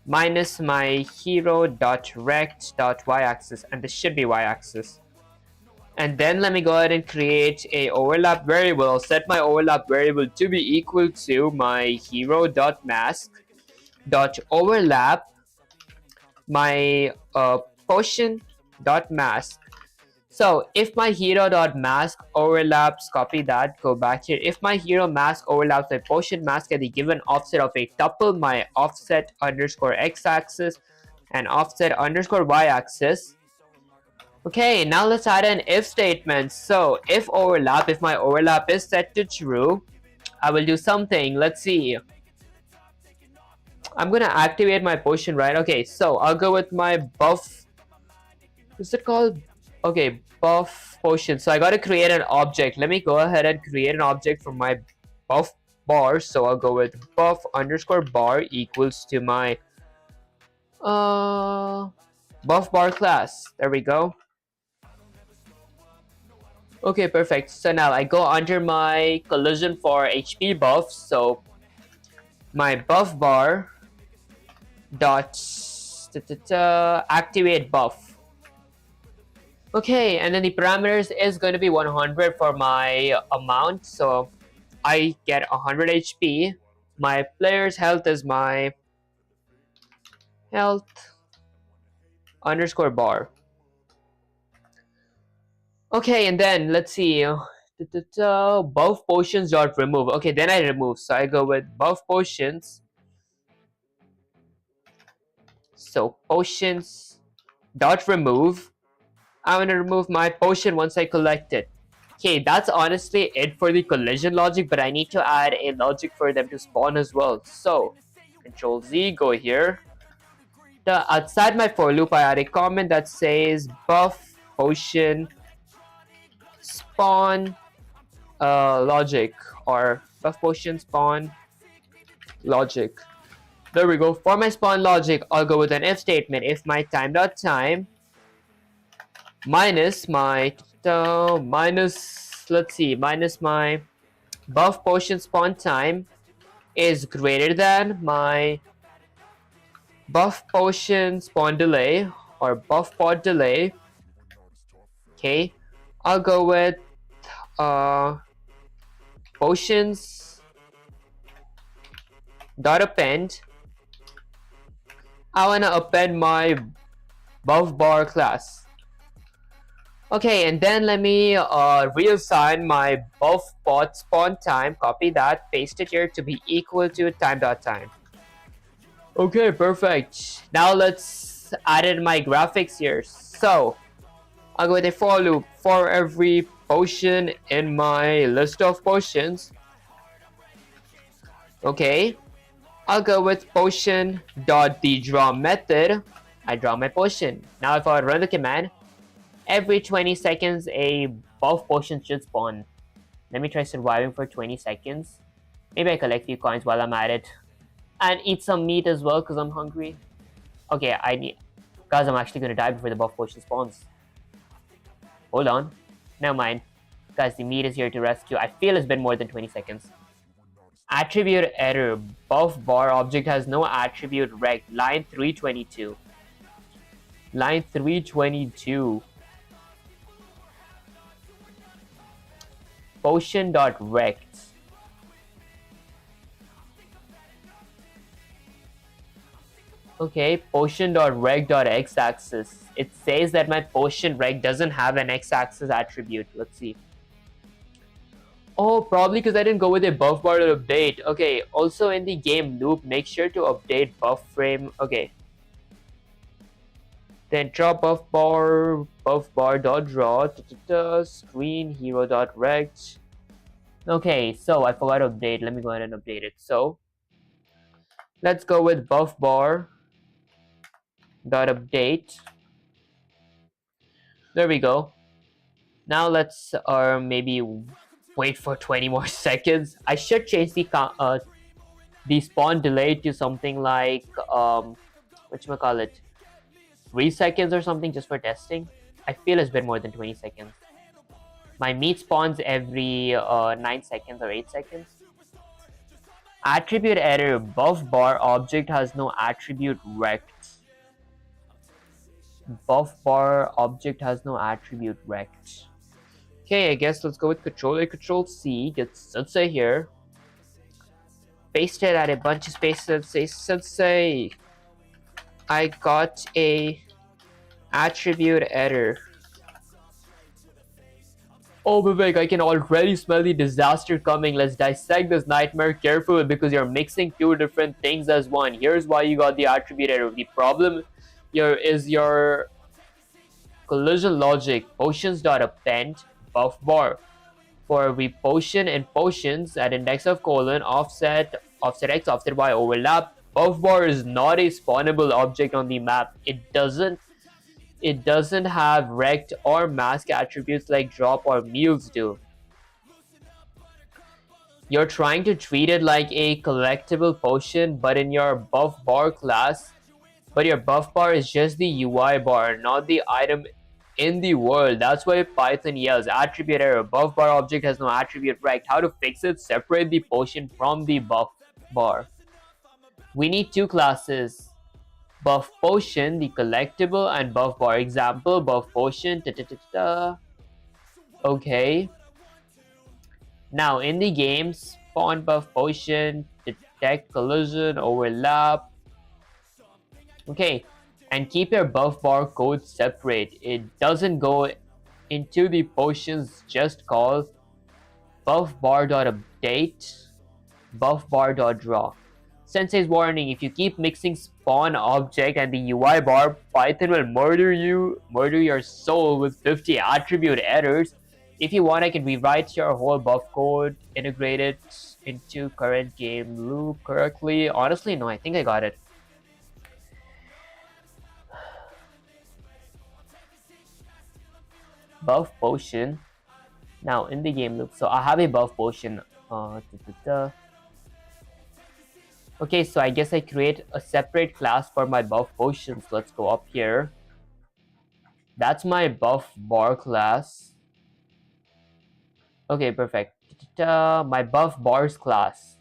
minus my hero dot rect dot y-axis, and this should be y-axis. And then let me go ahead and create a overlap variable. I'll set my overlap variable to be equal to my hero dot mask dot overlap my potion dot mask. So if my hero dot mask overlaps, copy that, go back here. If my hero mask overlaps my potion mask at the given offset of a tuple, my offset underscore x-axis and offset underscore y-axis. Okay, now let's add an if statement. So if overlap, if my overlap is set to true, I will do something. Let's see. I'm gonna activate my potion, right? Okay, so I'll go with my buff. What's it called? Okay, buff potion. So I gotta create an object. Let me go ahead and create an object for my buff bar. So I'll go with buff underscore bar equals to my buff bar class. There we go. Okay, perfect. So now I go under my collision for HP buff. So my buff bar dot activate buff. Okay, and then the parameters is going to be 100 for my amount. So I get 100 HP. My player's health is my health underscore bar. Okay, and then let's see. Buff potions dot remove. Okay, then I remove. So I go with buff potions. So potions dot remove. I'm gonna remove my potion once I collect it. Okay, that's honestly it for the collision logic, but I need to add a logic for them to spawn as well. So Control Z, go here. Outside my for loop, I add a comment that says buff potion spawn logic, or buff potion spawn logic. There we go. For my spawn logic, I'll go with an if statement. If my time.time minus my minus my buff potion spawn time is greater than my buff potion spawn delay, or buff pod delay. Okay, I'll go with potions dot append. I wanna append my buff bar class. Okay, and then let me reassign my buff pod spawn time. Copy that, paste it here to be equal to time.time. Okay, perfect. Now let's add in my graphics here. So I'll go with a for loop for every potion in my list of potions. Okay, I'll go with potion dot the draw method. I draw my potion. Now if I run the command, every 20 seconds a buff potion should spawn. Let me try surviving for 20 seconds. Maybe I collect a few coins while I'm at it. And eat some meat as well because I'm hungry. Okay, guys, I'm actually gonna die before the buff potion spawns. Hold on. Never mind. Guys, the meat is here to rescue. I feel it's been more than 20 seconds. Attribute error. Buff bar object has no attribute rect. Line 322. Line 322. Potion.rect. Okay, potion.rect.x-axis. It says that my potion rect doesn't have an x-axis attribute. Let's see. Oh, probably because I didn't go with a buff bar to update. Okay, also in the game loop, make sure to update buff frame. Okay. Then draw buff bar dot draw screen hero dot rect. Okay, so I forgot to update. Let me go ahead and update it. So let's go with buff bar dot update. There we go. Now let's maybe wait for 20 more seconds. I should change the spawn delay to something like whatchamacallit, 3 seconds or something, just for testing. I feel it's been more than 20 seconds. My meat spawns every 9 seconds or 8 seconds. Attribute error. Buff bar object has no attribute rect. Buff bar object has no attribute rect. Okay, I guess let's go with Control A, Control C. Get Sensei here. Paste it at a bunch of spaces. Say Sensei, I got a attribute error. Oh, Vivek, I can already smell the disaster coming. Let's dissect this nightmare carefully because you're mixing two different things as one. Here's why you got the attribute error. The problem here is your collision logic. Potions.append buff bar. For every potion and potions at index of colon, offset x, offset y, overlap. Buff bar is not a spawnable object on the map. It doesn't have rect or mask attributes like drop or meals do. You're trying to treat it like a collectible potion, but in your buff bar class, but your buff bar is just the UI bar, not the item in the world. That's why Python yells attribute error. Buff bar object has no attribute rect. How to fix it? Separate the potion from the buff bar. We need two classes. Buff potion, the collectible, and buff bar. Example, buff potion. Okay. Now in the game, spawn buff potion, detect collision, overlap. Okay, and keep your buff bar code separate. It doesn't go into the potions. Just call buff bar.update, buff bar.draw. Sensei's warning: if you keep mixing spawn object and the UI bar, Python will murder your soul with 50 attribute errors. If you want, I can rewrite your whole buff code, integrate it into current game loop correctly. Honestly, no, I think I got it. Buff potion. Now in the game loop, so I have a buff potion. Okay, so I guess I create a separate class for my buff potions. Let's go up here. That's my buff bar class. Okay, perfect. My buff bars class.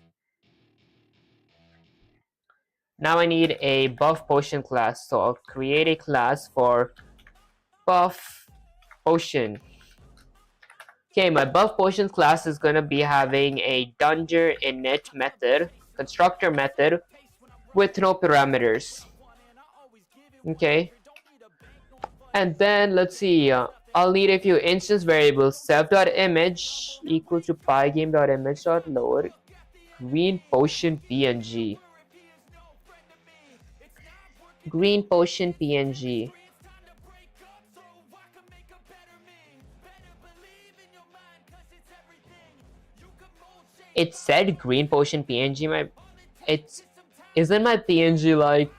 Now I need a buff potion class, so I'll create a class for buff potion. Okay, my buff potions class is gonna be having a dunger init method, constructor method with no parameters. Okay, and then let's see, I'll need a few instance variables. Self.image equal to pygame.image.load green potion png. Green potion png. It said green potion png. Isn't my png like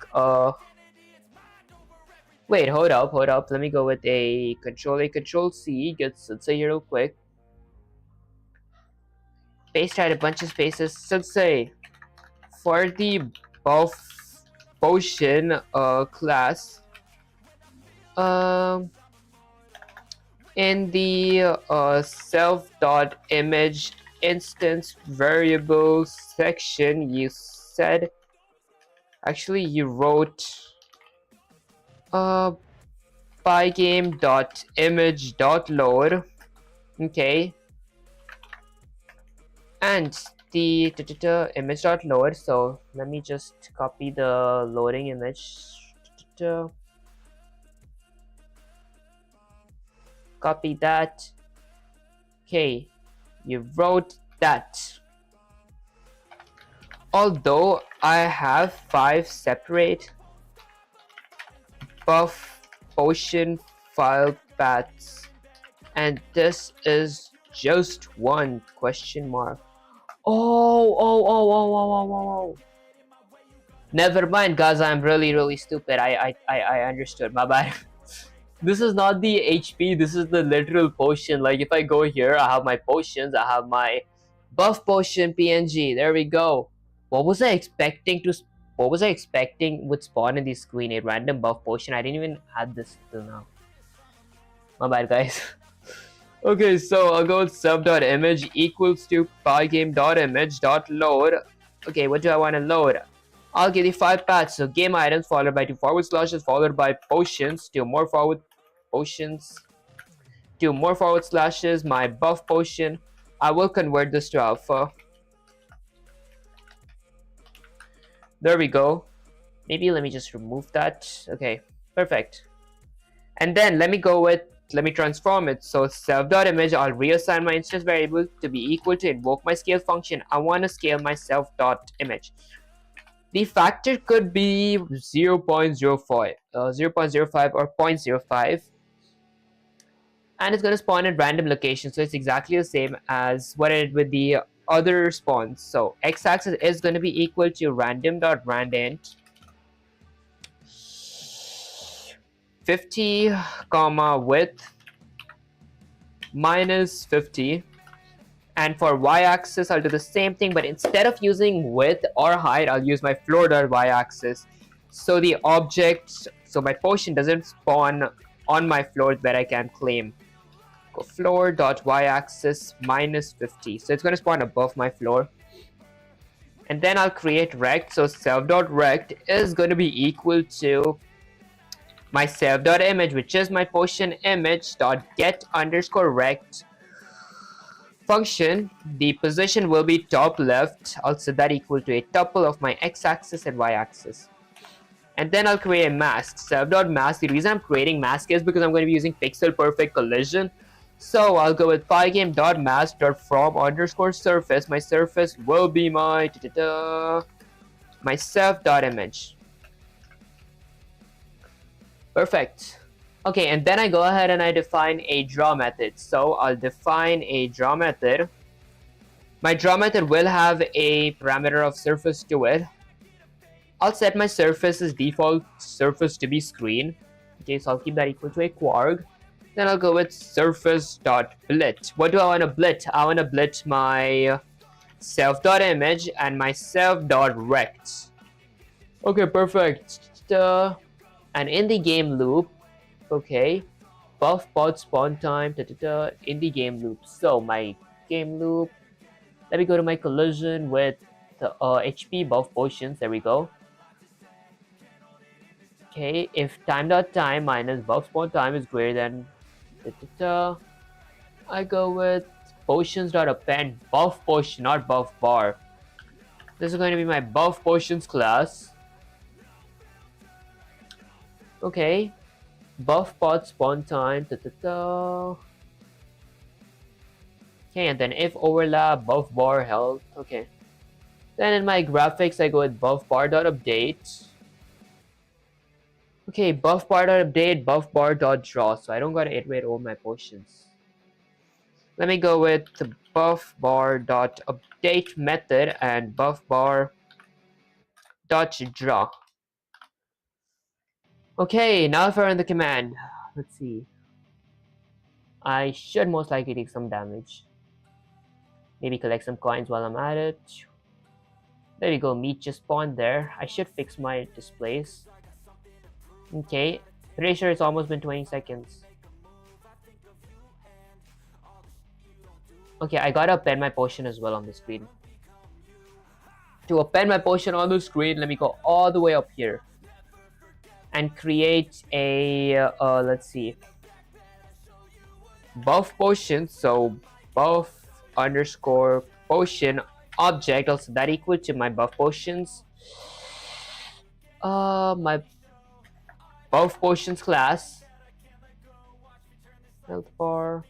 wait, hold up, let me go with a control C, get Sensei here real quick, paste out a bunch of spaces. Sensei, for the buff potion class, in the self.image instance variables section, you said, actually you wrote pygame.image.load. okay, and the image.load. so let me just copy the loading image, copy that. Okay, you wrote that. Although I have 5 separate buff potion file paths, and this is just one question mark. Oh. Never mind, guys. I'm really stupid. I understood. My bad. This is not the HP. This is the literal potion. Like if I go here, I have my potions. I have my buff potion PNG. There we go. What was I expecting would spawn in the screen? A random buff potion. I didn't even add this till now. My bad, guys. Okay, so I'll go with sub.image equals to pygame.image.load. Okay, what do I want to load? I'll give you 5 paths. So game items followed by 2 forward slashes followed by potions, 2 more forward potions, 2 more forward slashes, my buff potion. I will convert this to alpha. There we go. Maybe let me just remove that. Okay, perfect. And then let me transform it. So self.image, I'll reassign my instance variable to be equal to invoke my scale function. I want to scale my self.image. The factor could be 0.05 or 0.05, and it's going to spawn at random locations, so it's exactly the same as what I did with the other spawns. So x-axis is going to be equal to random.randint 50 comma width minus 50. And for y-axis, I'll do the same thing, but instead of using width or height, I'll use my floor.y-axis. So the object, so my potion doesn't spawn on my floor that I can claim. Go floor.y-axis minus 50. So it's going to spawn above my floor. And then I'll create rect. So self.rect is going to be equal to my self.image, which is my potion image.get underscore rect function. The position will be top left. I'll set that equal to a tuple of my x-axis and y-axis. And then I'll create a mask. Self.mask. The reason I'm creating mask is because I'm going to be using pixel perfect collision. So I'll go with pygame.mask.from underscore surface. My surface will be my my self.image. Perfect. Okay, and then I go ahead and I define a draw method. So I'll define a draw method. My draw method will have a parameter of surface to it. I'll set my surface as default surface to be screen. Okay, so I'll keep that equal to a quark. Then I'll go with surface.blit. What do I want to blit? I want to blit my self.image and my self.rect. Okay, perfect. And in the game loop, okay, buff pod spawn time in the game loop. So my game loop, let me go to my collision with the HP buff potions. There we go. Okay, if time.time minus buff spawn time is greater than I go with potions.append buff potion, not buff bar. This is going to be my buff potions class. Okay, buff pod spawn time. Okay, and then if overlap buff bar health. Okay, then in my graphics I go with buff bar.update. Okay, buff bar.update, buff bar.draw. So I don't gotta iterate over my potions. Let me go with the buff bar.update method and buff bar.draw. Okay, now if I run the command, let's see. I should most likely take some damage. Maybe collect some coins while I'm at it. There we go, meat just spawned there. I should fix my displays. Okay, pretty sure it's almost been 20 seconds. Okay, I gotta append my potion as well on the screen. To append my potion on the screen, let me go all the way up here and create a, let's see, buff potion. So buff underscore potion object, also that equal to my buff potions. My buff potions class. Health bar.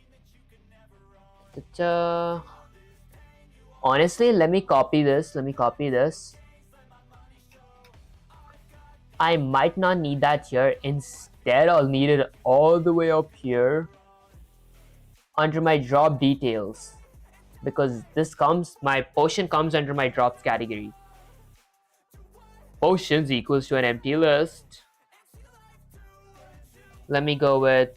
Honestly, let me copy this. I might not need that here. Instead, I'll need it all the way up here under my drop details, because my potion comes under my drops category. Potions equals to an empty list. Let me go with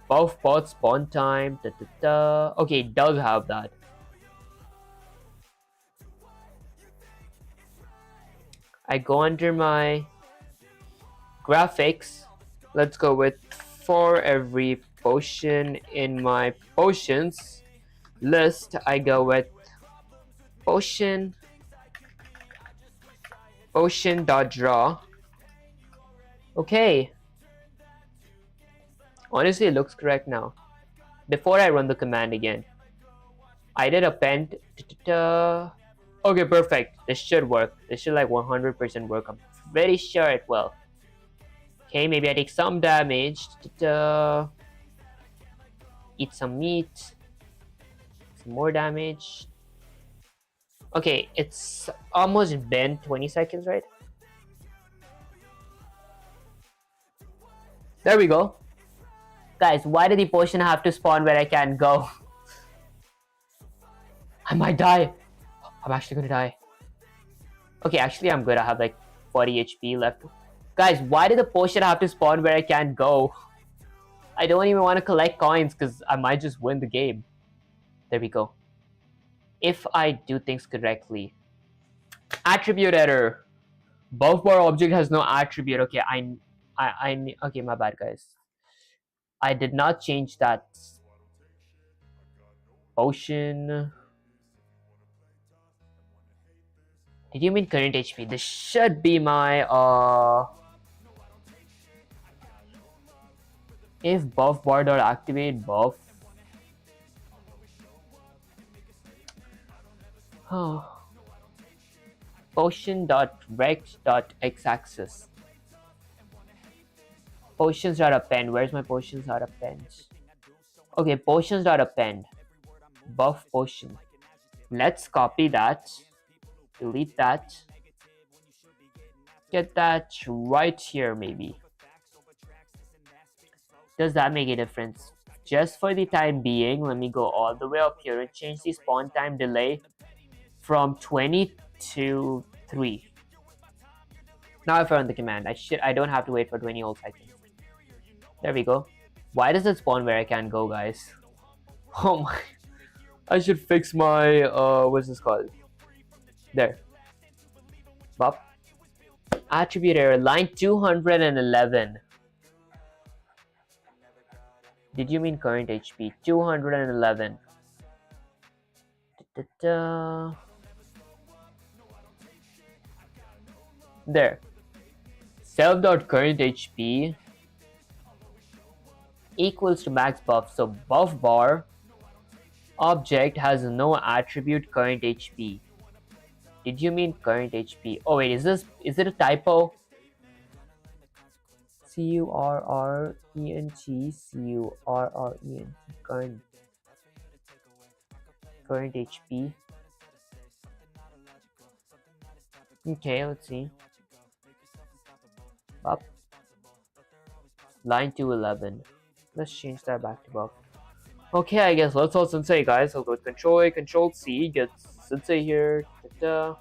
buff pod spawn time. Okay, it does have that. I go under my graphics. Let's go with for every potion in my potions list, I go with potion.draw. Okay. Honestly, it looks correct now. Before I run the command again, I did append. Okay, perfect. This should work. This should like 100% work. I'm very sure it will. Okay, maybe I take some damage. Eat some meat. Some more damage. Okay, it's almost been 20 seconds, right? There we go. Guys, why did the potion have to spawn where I can't go? I might die. I'm actually gonna die. Okay, actually I'm good. I have like 40 HP left. Guys, why did the potion have to spawn where I can't go? I don't even want to collect coins because I might just win the game. There we go. If I do things correctly. Attribute error. Buff bar object has no attribute. Okay, okay, my bad, guys. I did not change that. Potion. Did you mean current HP? This should be my if buff bar dot activate buff. Oh. Potion dot rect dot x axis. Potions dot append. Where's my potions dot append? Okay, potions dot append. Buff potion. Let's copy that. Delete that. get that right here maybe. Does that make a difference? Just for the time being, let me go all the way up here and change the spawn time delay from 20 to 3. Now if I run the command, I don't have to wait for 20 whole seconds. There we go. Why does it spawn where I can't go, guys? Oh my, I should fix my what's this called? There. Bop. Attribute error, line 211. Did you mean current HP? 211. Da-da-da. There. Self.current HP equals to max buff. So buff bar object has no attribute current HP. Did you mean current HP? Oh wait, is it a typo? current HP. Okay, let's see. Up. Line 211. Let's change that back to buff. Okay, I guess let's all Sensei, guys. I'll go with Control A, Control C, get Sensei here. Ta-da.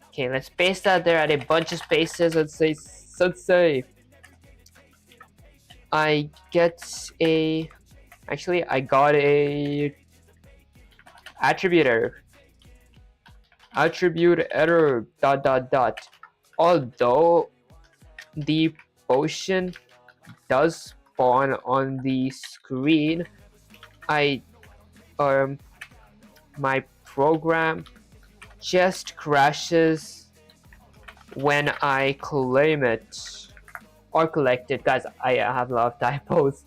Okay, let's paste that there at a bunch of spaces. Let's say Sensei. I get a. Actually, I got a attribute error. Attribute error. ... Although the potion does spawn on the screen, my program just crashes when I claim it or collect it. Guys, I have a lot of typos.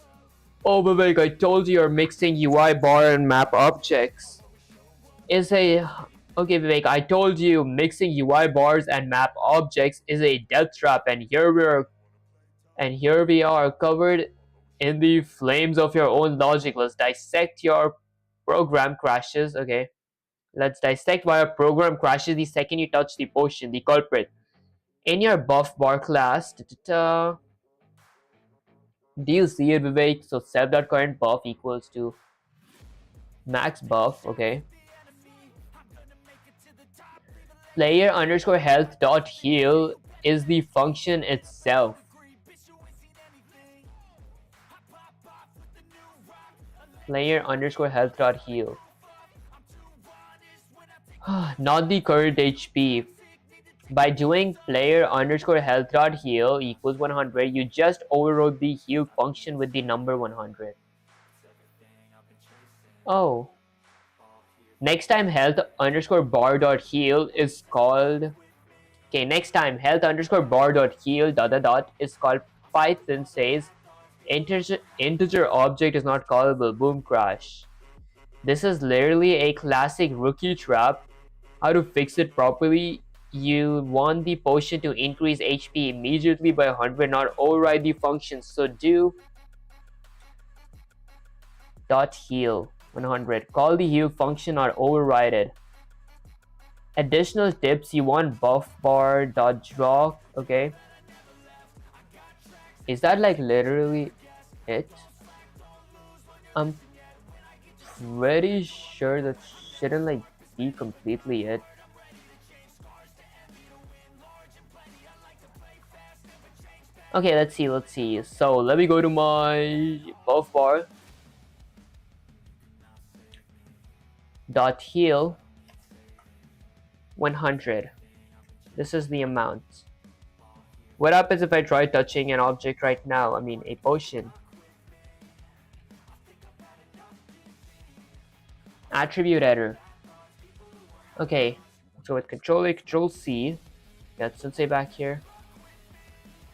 Oh, Vivek, I told you you're mixing UI bar and map objects. Okay, Vivek, I told you mixing UI bars and map objects is a death trap, and here we are covered in the flames of your own logic. Let's dissect your program crashes. Okay, let's dissect why your program crashes the second you touch the potion, the culprit. In your buff bar class, do you see it, Vivek? So self.current buff equals to max buff. Okay. Player underscore health dot heal is the function itself. Player underscore health dot heal. Not the current HP. By doing player underscore health dot heal equals 100, you just overrode the heal function with the number 100. Oh. Next time health underscore bar dot heal is called. Okay, next time health underscore bar dot heal ... is called Python says integer object is not callable. Boom, crash. This is literally a classic rookie trap. How to fix it properly? You want the potion to increase HP immediately by 100, not override the function. So do dot heal 100. Call the heal function, not override it. Additional tips: you want buff bar dot draw. Okay, is that like literally it? I'm pretty sure that shouldn't like be completely it. Okay, let's see. So let me go to my buff bar dot heal 100. This is the amount. What happens if I try touching an object right now? I mean, a potion. Attribute error. Okay, let's go with Control A, Control C. Got Sensei back here.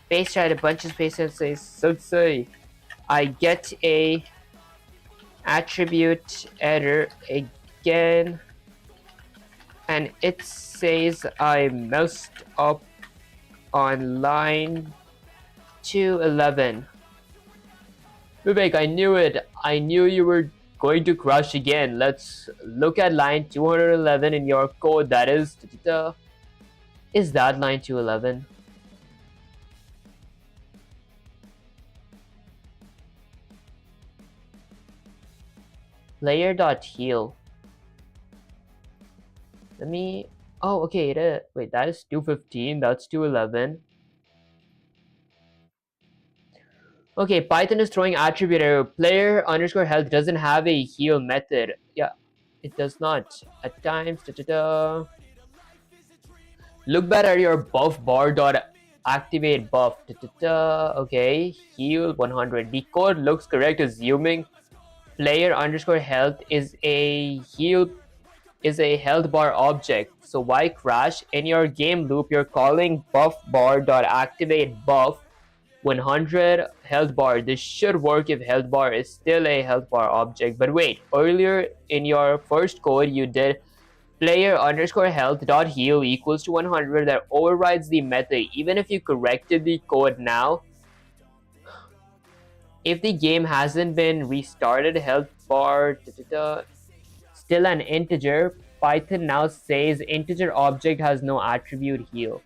Paste right, a bunch of space and say Sensei. I get a attribute error again, and it says I messed up on line 211. Vivek, I knew it. I knew you were going to crash again. Let's look at line 211 in your code. That is Is that line 211? Player.heal. Let me... Oh, okay, it is. Wait, that is 215. That's 211. Okay, Python is throwing attribute error. Player underscore health doesn't have a heal method. Yeah, it does not. At times, look back at your buff bar dot activate buff. Okay, heal 100. The code looks correct, assuming player underscore health is a health bar object. So why crash? In your game loop, you're calling buff bar dot activate buff 100 health bar. This should work if health bar is still a health bar object. But wait, earlier in your first code, you did player underscore health dot heal equals to 100. That overrides the method. Even if you corrected the code now, if the game hasn't been restarted, health bar still an integer. Python now says integer object has no attribute heal.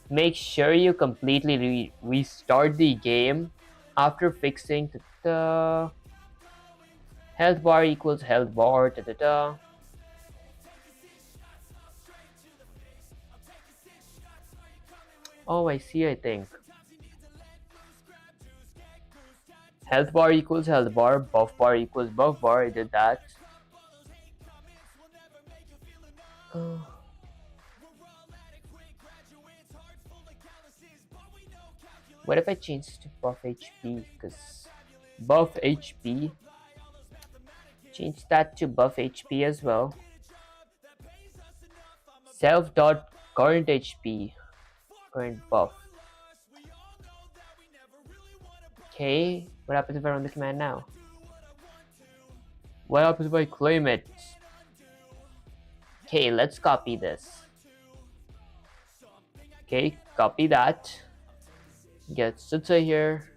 Make sure you completely restart the game after fixing health bar equals health bar. Oh, I see. I think health bar equals health bar, buff bar equals buff bar. I did that. What if I change to buff HP? Because buff HP. Change that to buff HP as well. Self dot current HP. Current buff. Okay, what happens if I run the command now? What happens if I claim it? Okay, let's copy this. Okay, copy that. Get Sensei here.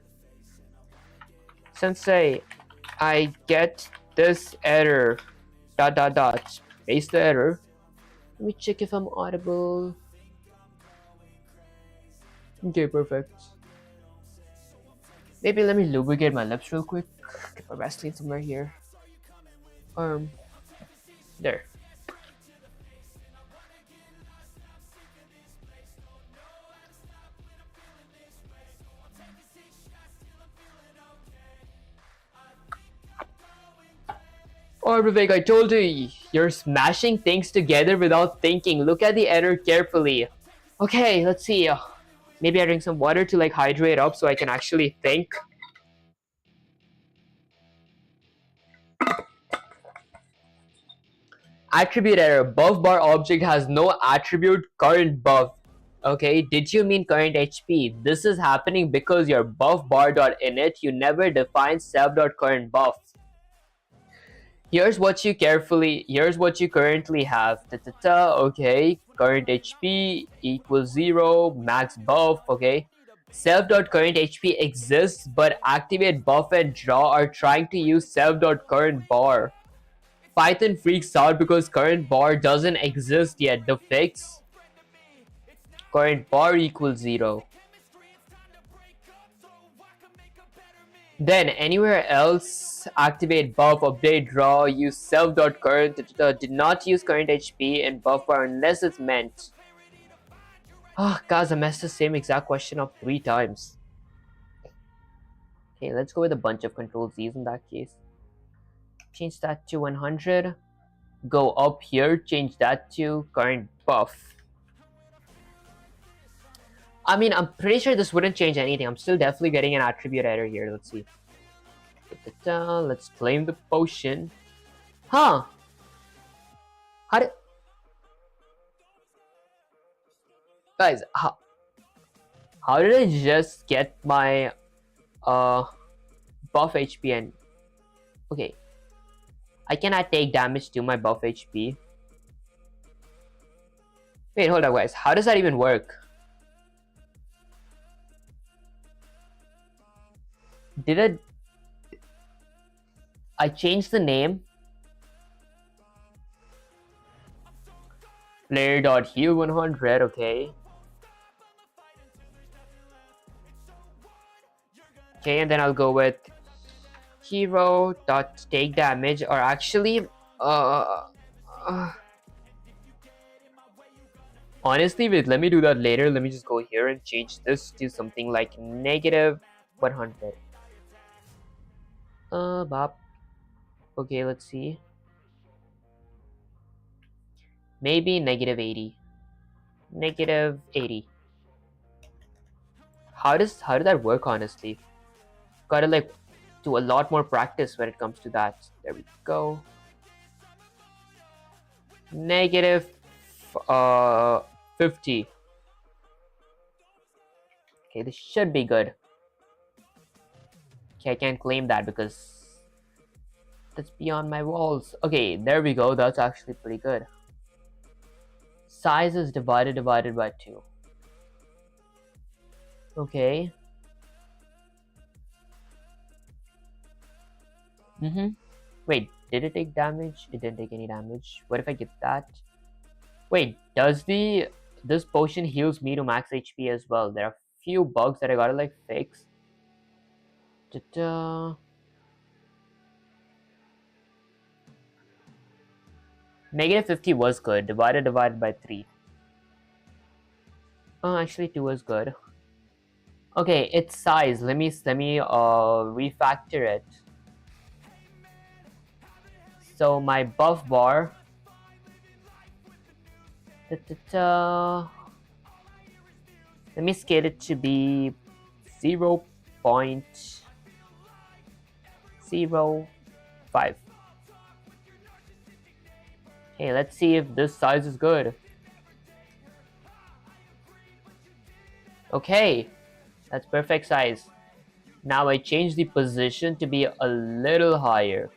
Sensei, I get this error. Dot dot dot. Paste the error. Let me check if I'm audible. Okay, perfect. Maybe let me lubricate my lips real quick. Get my Vaseline somewhere here. There. Oh, Vivek, I told you, you're smashing things together without thinking. Look at the error carefully. Okay, let's see. Maybe I drink some water to like hydrate up so I can actually think. Attribute error. Buff bar object has no attribute current buff. Okay, did you mean current HP? This is happening because your buff bar dot init, you never define self dot current buff. Here's what you currently have. Okay, current HP equals 0, max buff, okay. Self dot current HP exists, but activate buff and draw are trying to use self dot current bar. Python freaks out because current bar doesn't exist yet. The fix current bar equals 0. Then anywhere else, activate buff, update draw, use self.current, did not use current HP and buff bar unless it's meant. Oh, guys, I messed the same exact question up 3 times. Okay, let's go with a bunch of control Z's in that case. Change that to 100. Go up here, change that to current buff. I mean, I'm pretty sure this wouldn't change anything. I'm still definitely getting an attribute error here. Let's see. Let's claim the potion. Huh? How did... Guys, how did I just get my buff HP and... Okay. I cannot take damage to my buff HP. Wait, hold up, guys. How does that even work? I changed the name. Player.heal 100, okay. Okay, and then I'll go with hero.take damage, or actually, uh, uh honestly, wait, let me do that later. Let me just go here and change this to something like negative 100. Bop. Okay, let's see. Maybe negative 80. Negative 80. How did that work, honestly? Gotta like do a lot more practice when it comes to that. There we go. Negative 50. Okay, this should be good. Okay, I can't claim that because that's beyond my walls. Okay, there we go. That's actually pretty good. Size is divided by 2. Okay. Wait, did it take damage? It didn't take any damage. What if I get that? Wait, does this potion heals me to max HP as well? There are few bugs that I gotta like fix. Ta-da. Negative 50 was good. Divided by 3. Oh, actually 2 was good. Okay, its size. Let me refactor it. So my buff bar. Ta-ta-ta. Let me scale it to be 0.05. Okay, let's see if this size is good. Okay, that's perfect size. Now I change the position to be a little higher.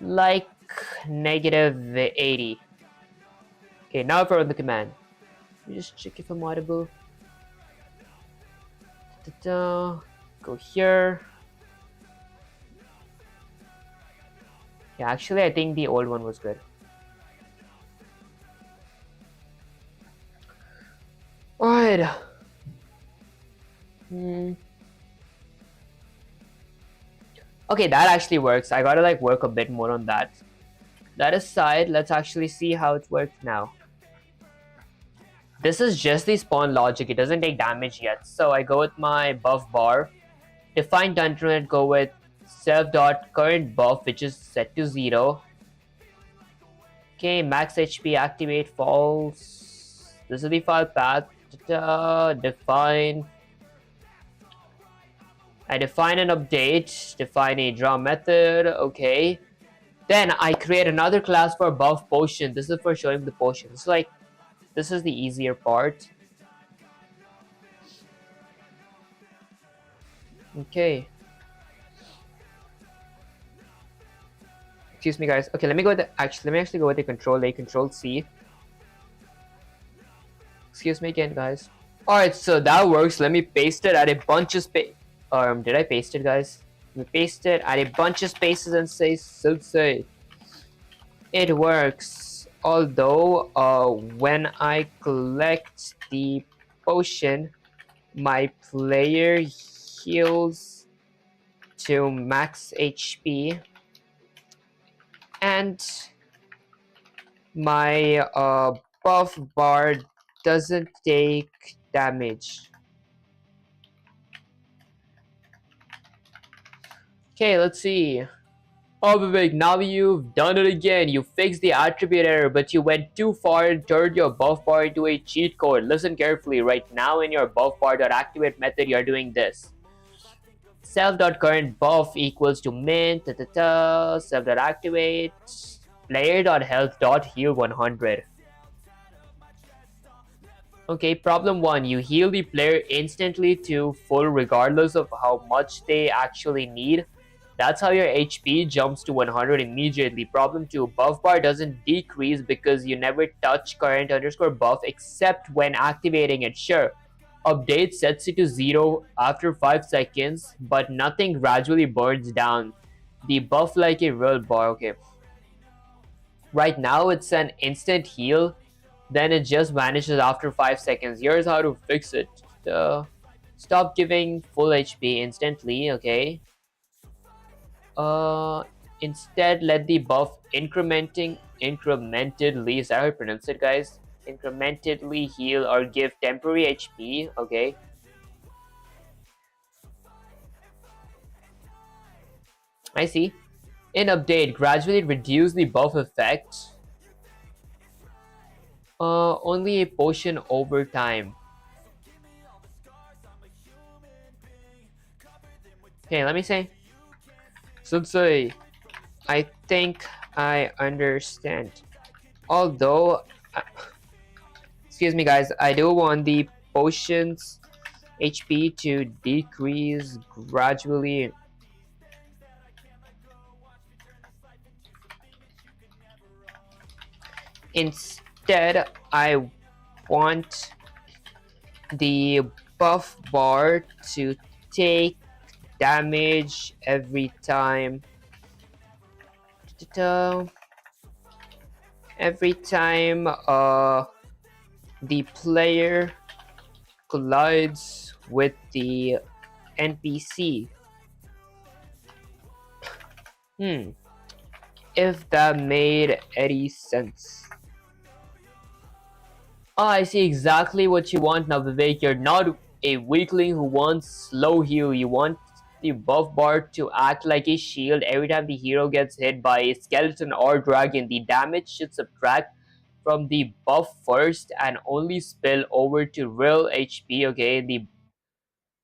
Like negative 80. Okay, now if I run the command. Let me just check if I'm audible. Ta-da. Go here. Yeah, actually I think the old one was good. Alright. Okay, that actually works. I gotta like work a bit more on that. That aside, let's actually see how it works now. This is just the spawn logic. It doesn't take damage yet. So I go with my buff bar. Define dungeon, go with self.current buff, which is set to 0. Okay, max HP activate false. This is the file path. Define. I define an update, define a draw method, okay. Then I create another class for buff potion. This is for showing the potions. Like, this is the easier part. Okay. Excuse me, guys. Okay, let me actually go with the Control A, Control C. Excuse me again, guys. Alright, so that works. Let me paste it at a bunch of space. Did I paste it, guys? Let me paste it at a bunch of spaces and say it works. Although, when I collect the potion, my player heals to max HP, and my buff bar doesn't take damage. Okay, let's see. Oh, Vivek, now you've done it again. You fixed the attribute error, but you went too far and turned your buff bar into a cheat code. Listen carefully. Right now in your buff bar.activate method, you're doing this. Self.current buff equals to mint, self.activate, player.health.heal 100. Okay, problem 1. You heal the player instantly to full regardless of how much they actually need. That's how your HP jumps to 100 immediately. Problem 2. Buff bar doesn't decrease because you never touch current_buff except when activating it. Sure, update sets it to 0 after 5 seconds, but nothing gradually burns down the buff like a real bar. Okay. Right now it's an instant heal, then it just vanishes after 5 seconds. Here's how to fix it. Stop giving full HP instantly, okay? Uh, Instead let the buff incrementally, is that how you pronounce it, guys? Incrementally heal or give temporary HP, okay? I see. In update, gradually reduce the buff effect. Only a potion over time. Okay, let me say. Sensei, I think I understand. Although, uh, excuse me guys, I do want the potions HP to decrease gradually. Instead, I want the buff bar to take damage every time. Every time the player collides with the NPC. If that made any sense. Oh, I see exactly what you want now, Vivek. You're not a weakling who wants slow heal. You want the buff bar to act like a shield every time the hero gets hit by a skeleton or dragon. The damage should subtract from the buff first and only spill over to real HP, okay?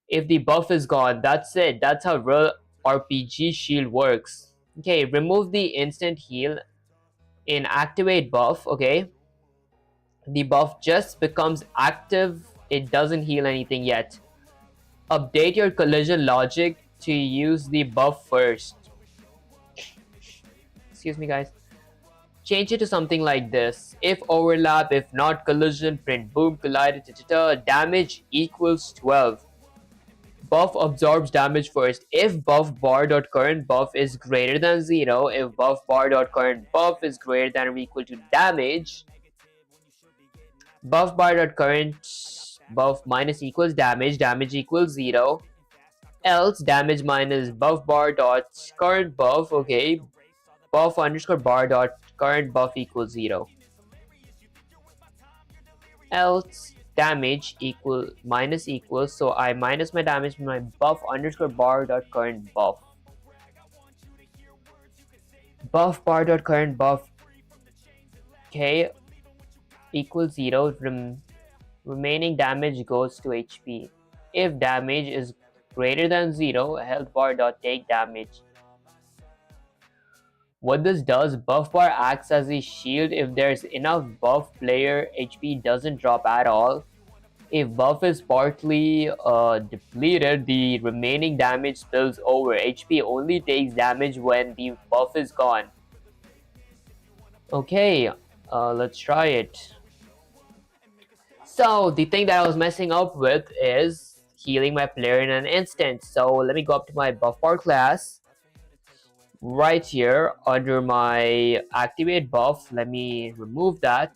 If the buff is gone, that's it. That's how real RPG shield works. Okay, remove the instant heal in activate buff, okay? The buff just becomes active, it doesn't heal anything yet. Update your collision logic to use the buff first. Excuse me guys. Change it to something like this. If overlap, if not collision, print boom, collide, damage equals 12. Buff absorbs damage first. If buff bar dot current buff is greater than 0, if buff bar dot current buff is greater than or equal to damage, buff bar dot current buff minus equals damage, damage equals 0. Else damage minus buff bar dot current buff, okay, buff underscore bar dot current buff equals 0. Else damage minus equals, so I minus my damage from my buff underscore bar dot current buff. Buff bar dot current buff, okay, equals 0. Remaining damage goes to HP. If damage is greater than 0, health bar dot take damage. What this does, buff bar acts as a shield. If there's enough buff, player HP doesn't drop at all. If buff is partly depleted, the remaining damage spills over. HP only takes damage when the buff is gone. Okay, let's try it. So the thing that I was messing up with is healing my player in an instant. So let me go up to my buff bar class. Right here under my activate buff, let me remove that.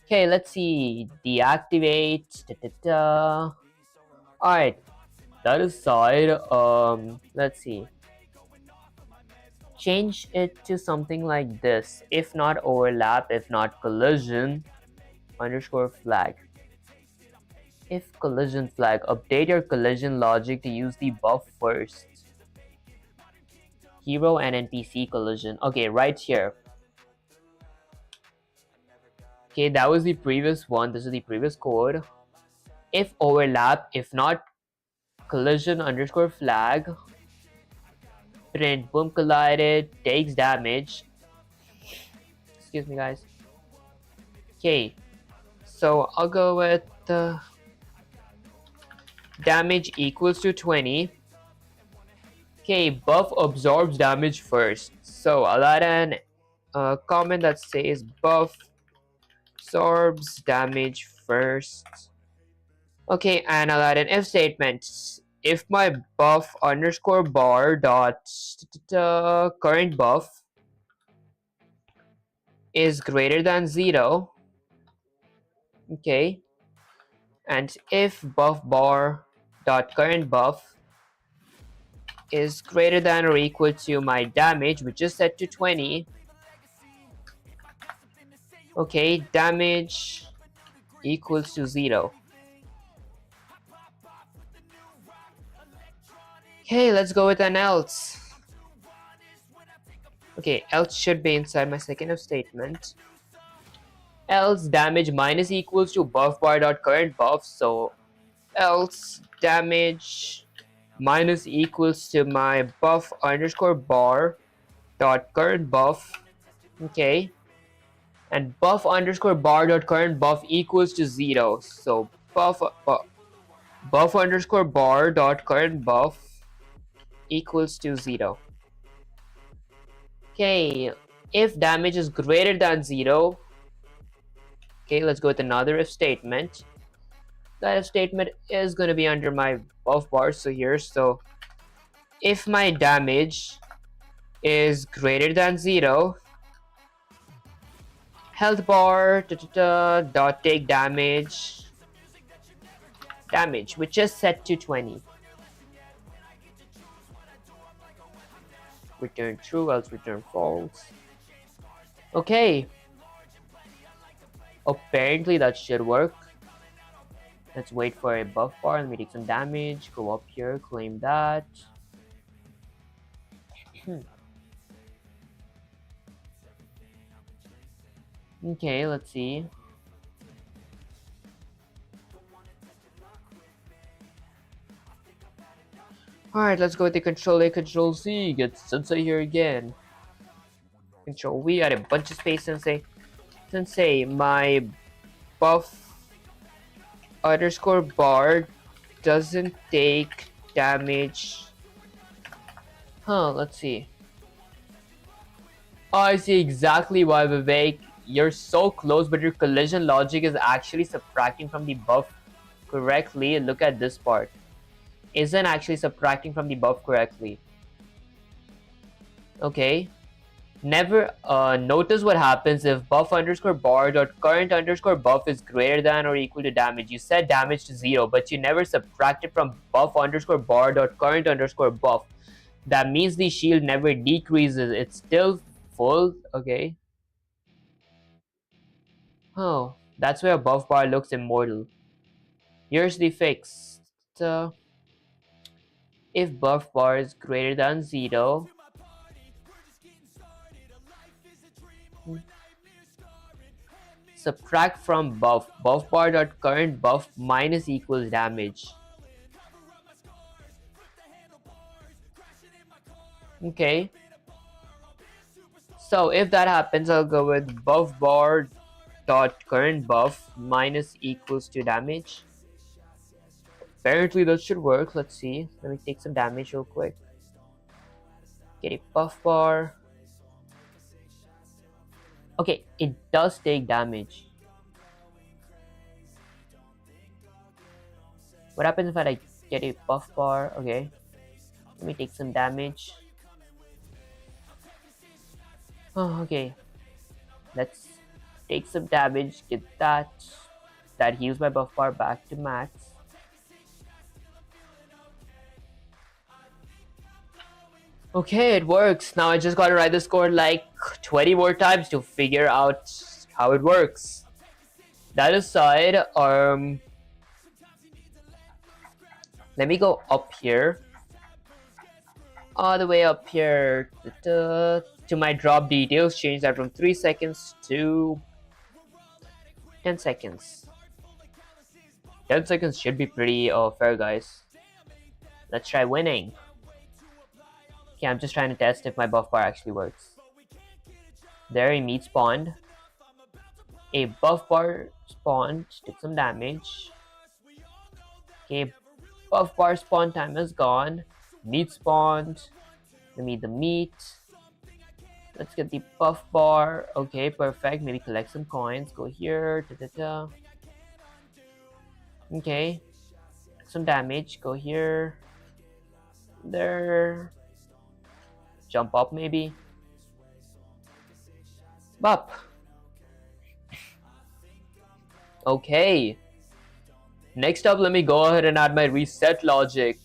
Okay, let's see. Deactivate. Alright, that aside, let's see. Change it to something like this. If not overlap, if not collision, underscore flag. If collision flag, update your collision logic to use the buff first. Hero and NPC collision. Okay, right here. Okay, that was the previous one. This is the previous code. If overlap, if not collision underscore flag, print boom collided, takes damage. Excuse me guys. Okay, so I'll go with damage equals to 20. Okay, buff absorbs damage first. So I'll add an comment that says buff absorbs damage first. Okay, and I'll add an if statement. if my buff underscore bar dot current buff is greater than 0, okay, and if buff bar dot current buff is greater than or equal to my damage, which is set to 20, okay, damage equals to 0. Okay, let's go with an else. Okay, else should be inside my second if statement. Else damage minus equals to buff bar dot current buff, so else damage minus equals to my buff underscore bar dot current buff, okay, and buff underscore bar dot current buff equals to 0, so buff underscore bar dot current buff equals to 0. Okay, if damage is greater than 0, okay, let's go with another if statement. That if statement is going to be under my buff bar, so here, so if my damage is greater than 0, health bar dot take damage, which is set to 20. Return true, else return false. Okay, apparently that should work. Let's wait for a buff bar. Let me take some damage, go up here, claim that. Okay, let's see. Alright, let's go with the Control A, Control C. Get Sensei here again. Control V, add a bunch of space, Sensei. Sensei, my buff underscore bar doesn't take damage. Let's see. Oh, I see exactly why, Vivek. You're so close, but your collision logic is actually subtracting from the buff correctly. Look at this part. Isn't actually subtracting from the buff correctly. Okay. Never notice what happens if buff underscore bar dot current underscore buff is greater than or equal to damage. You set damage to 0, but you never subtract it from buff underscore bar dot current underscore buff. That means the shield never decreases. It's still full. Okay. Oh, that's where a buff bar looks immortal. Here's the fix. If buff bar is greater than 0, subtract from buff bar dot current buff minus equals damage. Okay. So if that happens, I'll go with buff bar dot current buff minus equals to damage. Apparently that should work. Let's see. Let me take some damage real quick. Get a buff bar. Okay, it does take damage. What happens if I get a buff bar? Okay. Let me take some damage. Oh, okay. Let's take some damage. Get that. That heals my buff bar back to max. Okay, it works. Now I just gotta write the score like 20 more times to figure out how it works. That aside, let me go up here. All the way up here to my drop details. Change that from 3 seconds to 10 seconds. 10 seconds should be pretty fair, guys. Let's try winning. Okay, I'm just trying to test if my buff bar actually works. There, a meat spawned. A buff bar spawned, took some damage. Okay, buff bar spawn time is gone. Meat spawned. Let me eat the meat. Let's get the buff bar. Okay, perfect. Maybe collect some coins. Go here. Okay. Some damage. Go here. There. Jump up maybe. Up. Okay. Next up, let me go ahead and add my reset logic.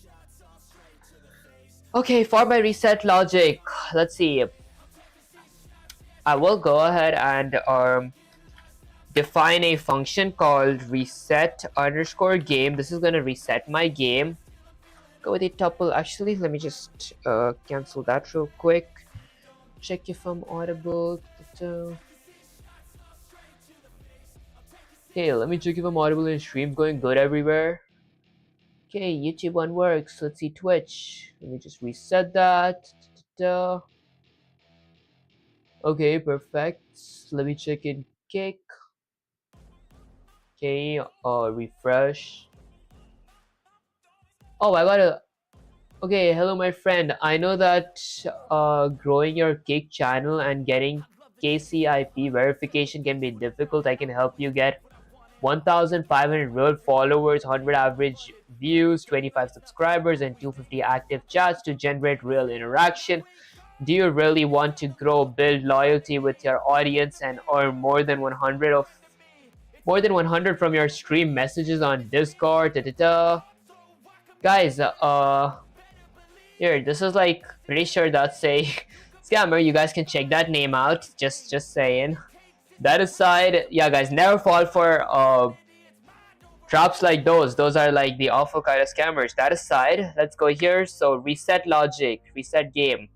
Okay, for my reset logic, let's see. I will go ahead and define a function called reset underscore game. This is going to reset my game. Go with a tuple. Actually, let me just cancel that real quick. Check if I'm audible. Okay, let me check if I'm audible and stream's going good everywhere. Okay, YouTube one works. Let's see Twitch. Let me just reset that. Okay, perfect. Let me check in Kick. Okay, refresh. Oh, I got a. Okay, hello, my friend. I know that growing your Kick channel and getting KCIP verification can be difficult. I can help you get 1,500 real followers, 100 average views, 25 subscribers, and 250 active chats to generate real interaction. Do you really want to grow, build loyalty with your audience, and earn more than 100 from your stream messages on Discord? Guys, here, this is like pretty sure that's a scammer. You guys can check that name out. Just saying. That aside, yeah, guys, never fall for traps like those. Those are like the awful kind of scammers. That aside, let's go here. So reset logic, reset game.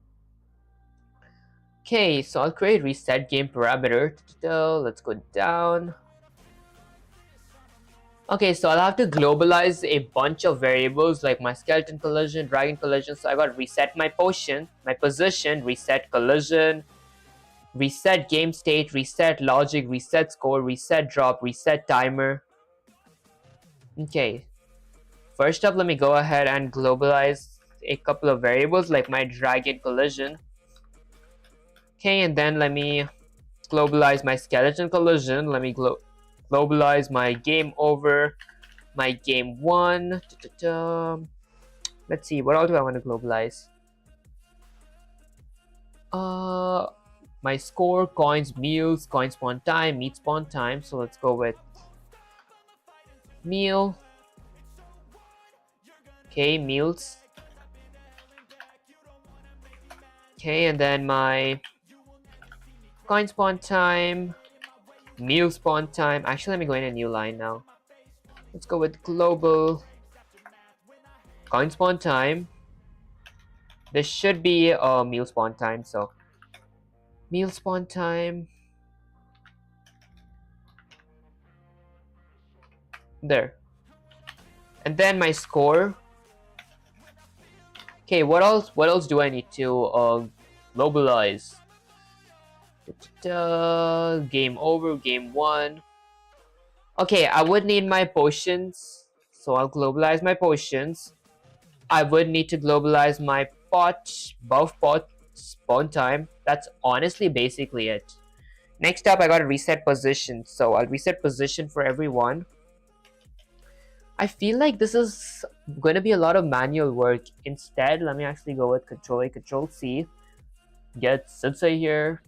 Okay, so I'll create reset game parameter. Let's go down. Okay, so I'll have to globalize a bunch of variables like my skeleton collision, dragon collision. So I got reset my potion, my position, reset collision, reset game state, reset logic, reset score, reset drop, reset timer. Okay, first up, let me go ahead and globalize a couple of variables like my dragon collision. Okay, and then let me globalize my skeleton collision. Let me globalize my game over, my game one. Let's see, what all do I want to globalize? My score, coins, meals, coin spawn time, meat spawn time. So let's go with meal. Okay, meals. Okay, and then my coin spawn time, meal spawn time. Actually, let me go in a new line now. Let's go with global coin spawn time. This should be a meal spawn time, so meal spawn time. There. And then my score. Okay, what else do I need to globalize? Game over, game one. Okay, I would need my potions, so I'll globalize my potions. I would need to globalize my buff pot spawn time. That's honestly basically it. Next up, I gotta reset position, so I'll reset position for everyone. I feel like this is going to be a lot of manual work. Instead, let me actually go with Control A, Control C. Get Sensei here.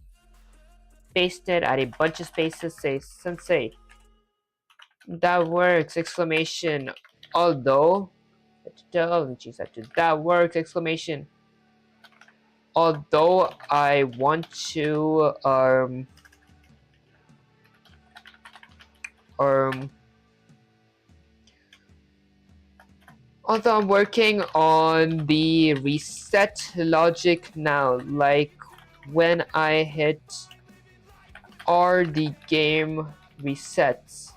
Paste it, add a bunch of spaces, say Sensei. That works! Exclamation. Although, that works! Exclamation. Although I want to although I'm working on the reset logic now, like when I hit R, the game resets.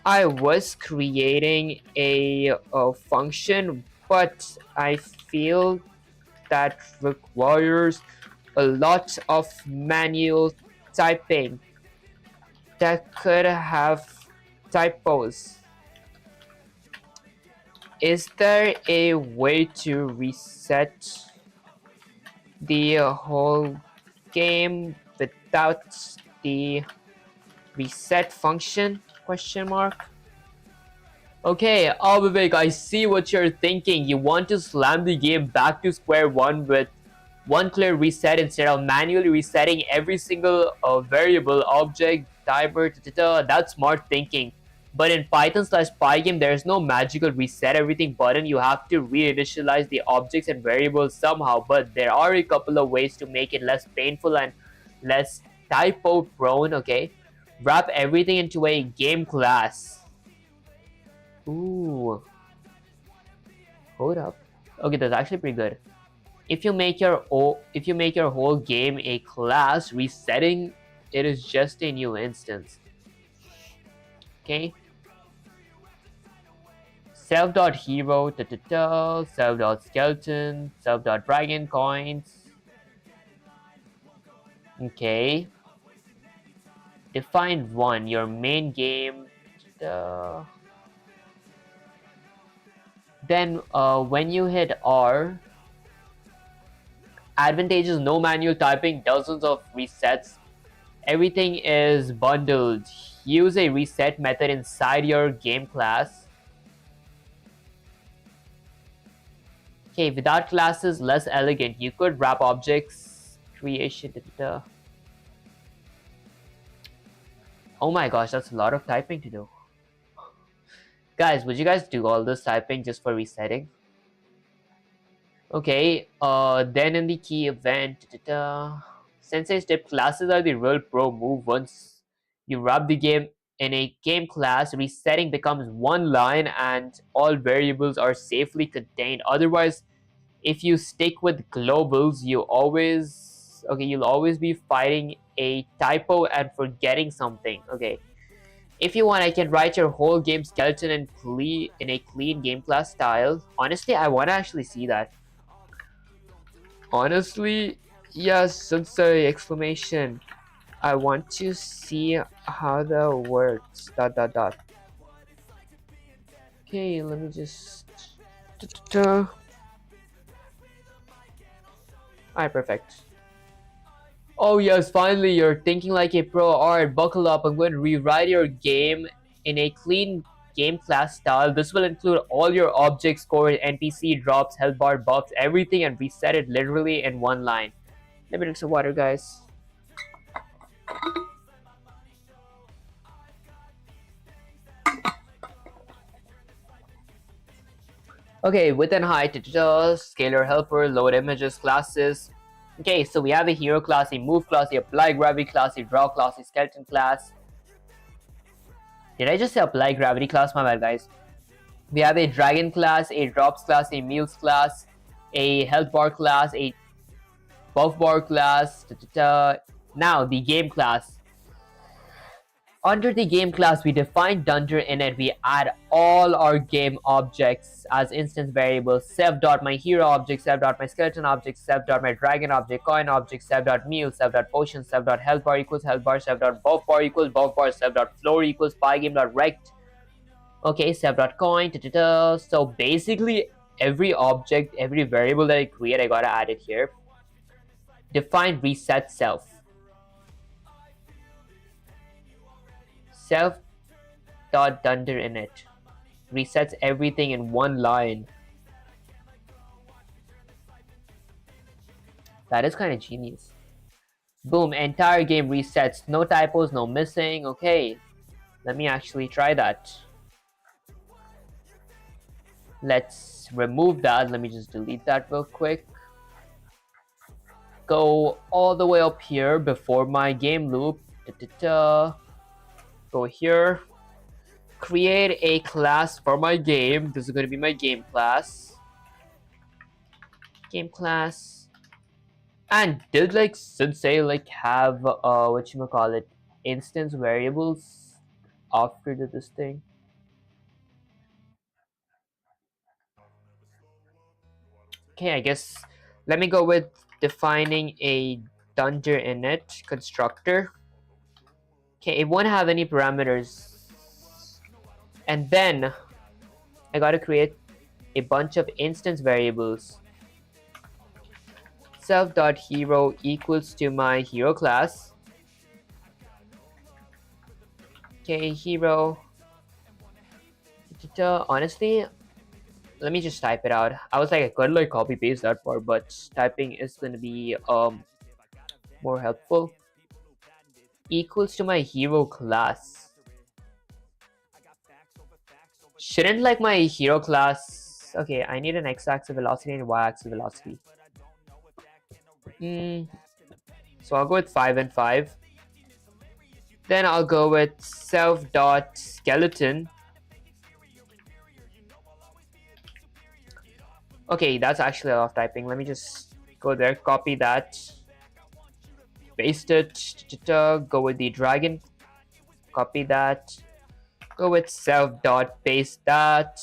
I was creating a function, but I feel that requires a lot of manual typing that could have typos. Is there a way to reset the whole game without the reset function? Question mark. Okay, Vivek, I see what you're thinking. You want to slam the game back to square one with one clear reset instead of manually resetting every single variable, object, timer, That's smart thinking. But in Python/Pygame, there is no magical reset everything button. You have to reinitialize the objects and variables somehow. But there are a couple of ways to make it less painful and less typo prone. Okay, wrap everything into a game class. Ooh, hold up. Okay, that's actually pretty good. If you make your whole game a class, resetting it is just a new instance. Okay. Self.hero, self.skeleton, self.dragon coins. Okay. Define one, your main game. Then when you hit R, advantages, no manual typing, dozens of resets. Everything is bundled. Use a reset method inside your game class. Okay, without classes, less elegant. You could wrap objects, creation. Oh my gosh, that's a lot of typing to do. Guys, would you guys do all this typing just for resetting? Okay, then in the key event, Sensei Step classes are the real pro move. Once you wrap the game in a game class, resetting becomes one line and all variables are safely contained. Otherwise, if you stick with globals, you'll always be fighting a typo and forgetting something. Okay. If you want, I can write your whole game skeleton in a clean game class style. Honestly, I want to actually see that. Honestly, yes, sensei, exclamation. I want to see how that works. Dot dot dot. Okay, let me just. Alright, perfect. Oh yes, finally you're thinking like a pro. Alright, buckle up. I'm going to rewrite your game in a clean game class style. This will include all your objects, scores, NPC drops, health bar, buffs, everything, and reset it literally in one line. Let me drink some water, guys. Okay, width and height, scalar helper, load images, classes. Okay, so we have a hero class, a move class, a apply gravity class, a draw class, a skeleton class. Did I just say apply gravity class? My bad, guys. We have a dragon class, a drops class, a meals class, a health bar class, a buff bar class. Now the game class. Under the game class, we define Dunder in it. We add all our game objects as instance variables. Self.myHero object, self.mySkeleton object, self.myDragon object, coin object, self.meal, self.potion, self.health bar equals health bar, self.buff bar equals buff bar, self.floor equals pygame.rect. Okay, self.coin. So basically, every object, every variable that I create, I gotta add it here. Define reset self. Self.dunder init resets everything in one line. That is kind of genius. Boom, entire game resets. No typos, no missing. Okay, let me actually try that. Let's remove that. Let me just delete that real quick. Go all the way up here before my game loop. Go here. Create a class for my game. This is going to be my game class. Game class. And did like Sensei like have whatchamacallit, instance variables after this thing? Okay, I guess let me go with defining a dunder init constructor. Okay, it won't have any parameters. And then I gotta create a bunch of instance variables. Self.hero equals to my hero class. Okay, hero. Honestly, let me just type it out. I was like, I could like copy paste that part, but typing is gonna be more helpful. Equals to my hero class. Shouldn't like my hero class. Okay, I need an x-axis velocity and y-axis velocity. So I'll go with 5 and 5. Then I'll go with self.skeleton. Okay, that's actually a lot of typing. Let me just go there, copy that, paste it, go with the dragon, copy that, go with self.paste that.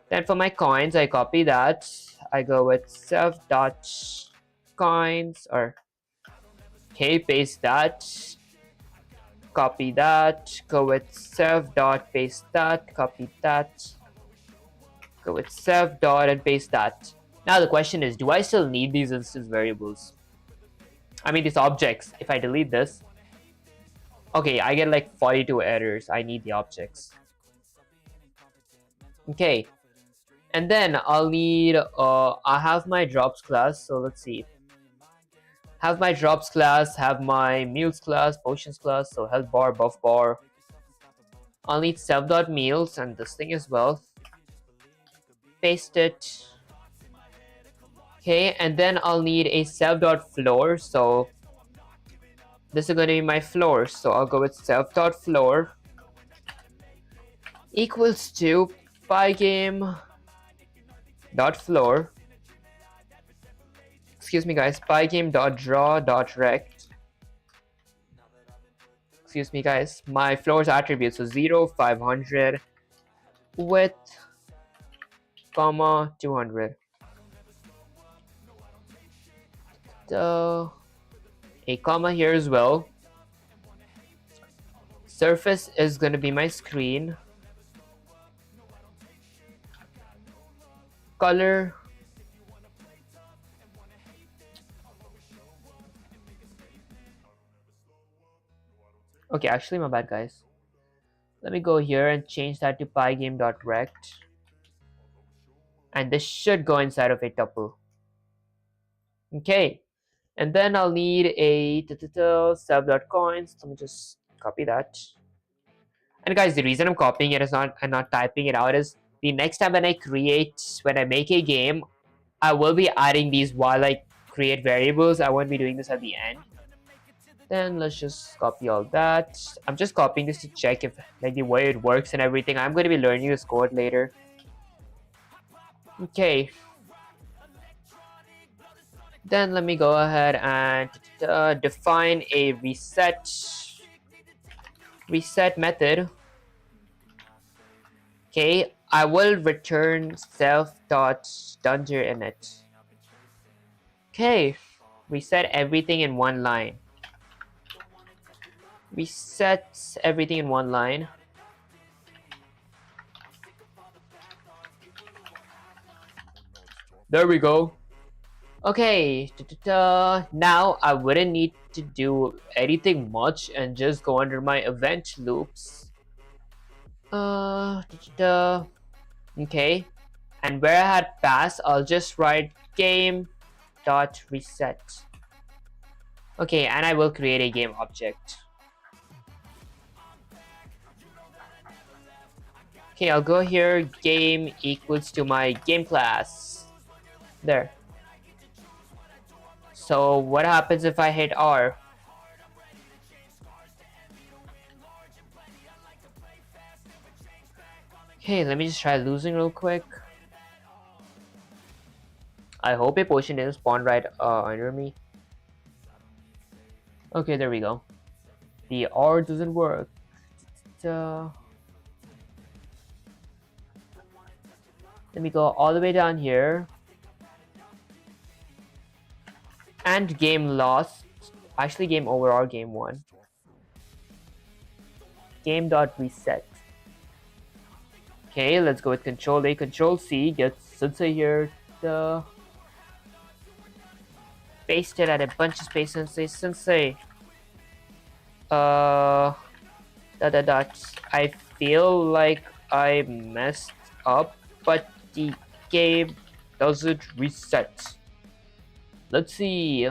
Then for my coins, I copy that. I go with self.coins or okay, paste that, copy that, go with self.paste that, copy that, go with self dot and paste that. Now the question is, do I still need these instance variables? I mean these objects. If I delete this, okay, I get like 42 errors. I need the objects. Okay, and then I'll need I have my drops class, so let's see. Have my drops class, have my meals class, potions class, so health bar, buff bar. I'll need self.meals and this thing as well. Paste it. Okay, and then I'll need a self.floor, so this is going to be my floor, so I'll go with self.floor equals to pygame.floor. Excuse me guys, pygame.draw.rect. Excuse me guys, my floor's attributes, so 0, 500, width, comma, 200. A comma here as well. Surface is going to be my screen. Color. Okay, actually my bad guys. Let me go here and change that to pygame.rect. And this should go inside of a tuple. Okay. And then I'll need a self.coins. Let me just copy that. And guys, the reason I'm copying it is not typing it out is the next time when I make a game, I will be adding these while I create variables. I won't be doing this at the end. Then let's just copy all that. I'm just copying this to check if like the way it works and everything. I'm going to be learning this code later. Okay. Then let me go ahead and define a reset method. Okay, I will return self.dunger in it. Okay, reset everything in one line. Reset everything in one line. There we go. Okay, now I wouldn't need to do anything much and just go under my event loops. Okay, and where I had passed, I'll just write game.reset. Okay, and I will create a game object. Okay, I'll go here, game equals to my game class. There. So what happens if I hit R? Okay, let me just try losing real quick. I hope a potion didn't spawn right under me. Okay, there we go. The R doesn't work. Let me go all the way down here. And game lost. Actually, game over or game won. Game.reset. Okay, let's go with Control A, Control C. Get Sensei here. Paste it at a bunch of space and say Sensei. I feel like I messed up, but the game doesn't reset. Let's see.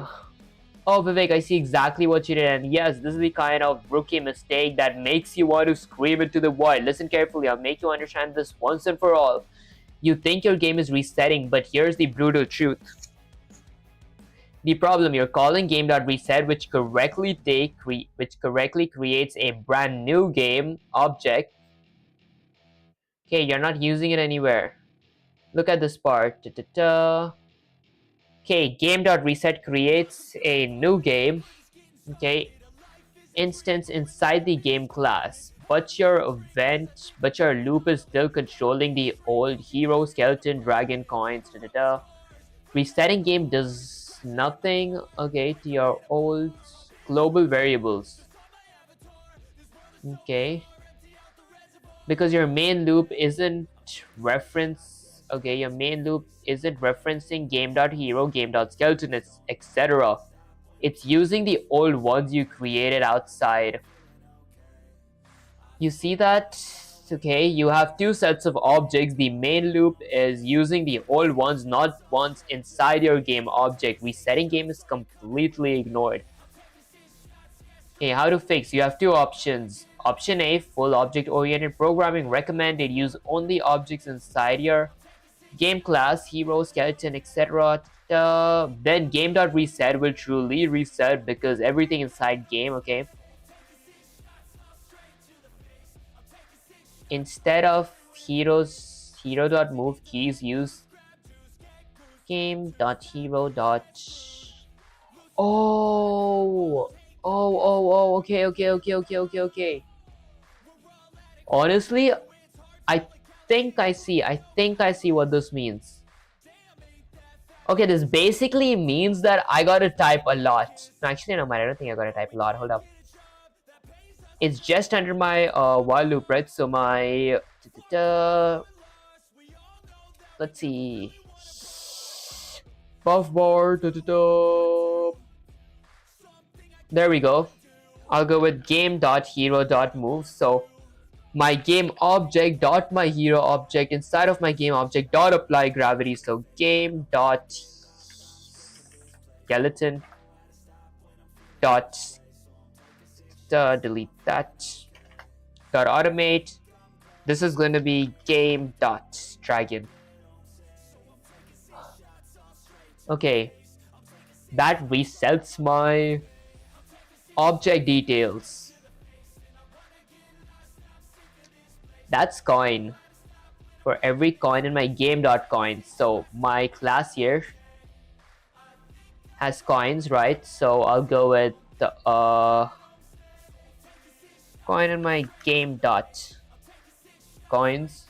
Oh, Vivek, I see exactly what you did, and yes, this is the kind of rookie mistake that makes you want to scream into the void. Listen carefully, I'll make you understand this once and for all. You think your game is resetting, but here's the brutal truth. The problem, you're calling game.reset, which correctly creates a brand new game object. Okay, you're not using it anywhere. Look at this part. Okay, game.reset creates a new game. Okay, instance inside the game class, but your loop is still controlling the old hero, skeleton, dragon, coins. Resetting game does nothing, okay, to your old global variables. Okay, because your main loop isn't referencing game.hero, game.skeleton, etc. It's using the old ones you created outside. You see that? Okay, you have two sets of objects. The main loop is using the old ones, not ones inside your game object. Resetting game is completely ignored. Okay, how to fix? You have two options. Option A, full object-oriented programming, recommended. Use only objects inside your game class, hero, skeleton, etc. Then game.reset will truly reset because everything inside game, okay? Instead of hero.move keys, use game.hero. Okay. Honestly, I think I see what this means. Okay, this basically means that I gotta type a lot. No, actually, no, I don't think I gotta type a lot. Hold up. It's just under my while loop, right? So my let's see, buff bar. There we go. I'll go with game.hero.move. So my game object dot my hero object inside of my game object dot apply gravity. So game dot skeleton dot delete that dot automate. This is going to be game dot dragon. Okay, that resets my object details. That's coin for every coin in my game.coin. So my class here has coins, right? So I'll go with the coin in my game.coins.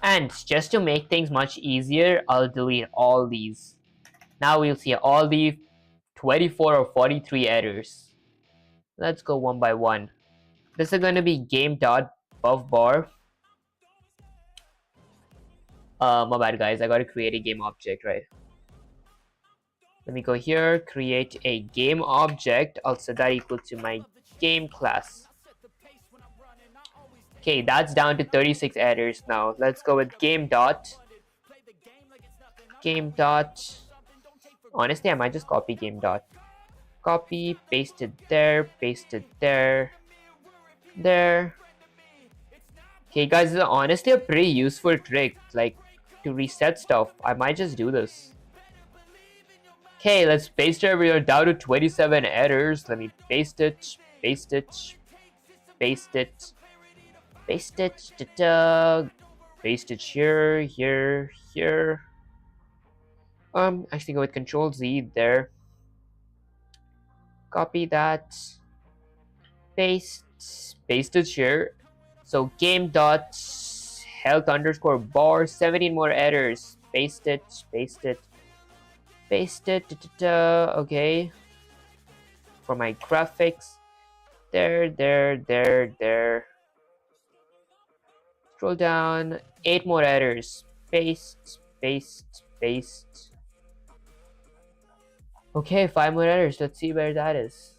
And just to make things much easier, I'll delete all these. Now we'll see all the 24 or 43 errors. Let's go one by one. This is going to be game.buffbar. My bad, guys. I gotta create a game object, right? Let me go here, create a game object. I'll set that equal to my game class. Okay, that's down to 36 errors now. Let's go with game dot. Honestly, I might just copy game dot. Copy, paste it there, there. Okay, guys, this is honestly a pretty useful trick, like to reset stuff. I might just do this. Okay, let's paste it over here down to 27 errors. Let me paste it. Paste it here. Actually go with Control Z there. Copy that. Paste it here. So game dot health underscore bar, 17 more errors. Paste it. Okay. For my graphics. There. Scroll down, 8 more errors. Paste. Okay, 5 more errors. Let's see where that is.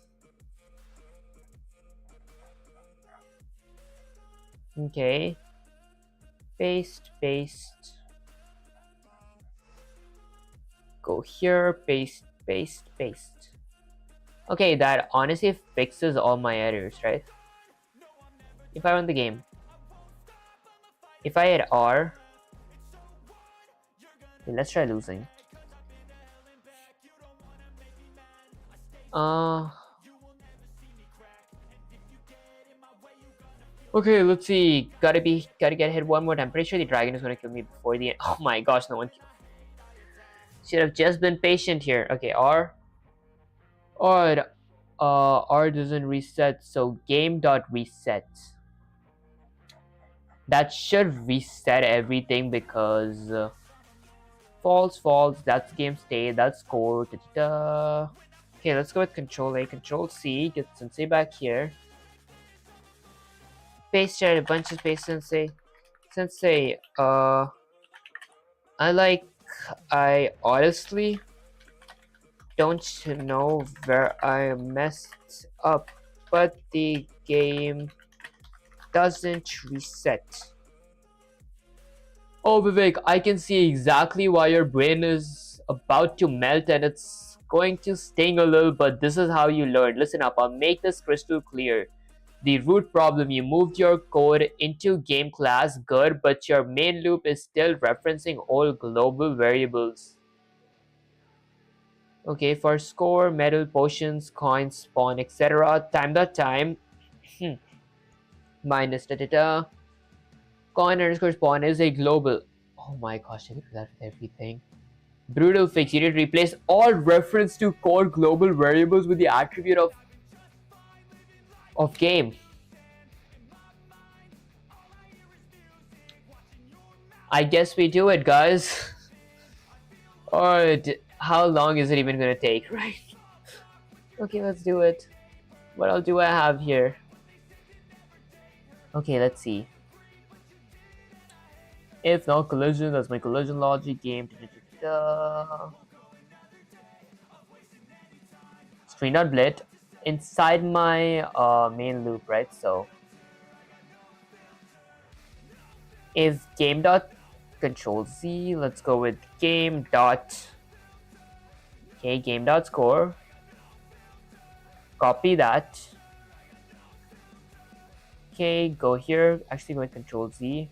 Okay. Paste, paste. Go here, paste, paste, paste. Okay, that honestly fixes all my errors, right? If I run the game, if I hit R, okay, let's try losing. Okay, let's see. Gotta get hit one more time. Pretty sure the dragon is gonna kill me before the end. Oh my gosh, no one. Should have just been patient here. Okay, R. Alright. R doesn't reset, so game.reset. That should reset everything because false, false. That's game state. That's score. Da, da, da. Okay, let's go with Control A, Control C. Get Sensei back here. Paste chat, a bunch of space Sensei. Sensei, I honestly don't know where I messed up, but the game doesn't reset. Oh Vivek, I can see exactly why your brain is about to melt and it's going to sting a little, but this is how you learn. Listen up, I'll make this crystal clear. The root problem, you moved your code into game class, good, but your main loop is still referencing all global variables. Okay, for score, medal, potions, coins, spawn, etc. Time. Minus data. Coin underscore spawn is a global. Oh my gosh, I did that with everything. Brutal fix. You did replace all reference to core global variables with the attribute of game. I guess we do it, guys. Alright, how long is it even gonna take, right? Okay, let's do it. What all do I have here? Okay, let's see. If not collision, that's my collision logic game. String.blit inside my main loop, right? So if game dot control Z, let's go with game dot score. Copy that. Okay, go here. Actually, go with control Z.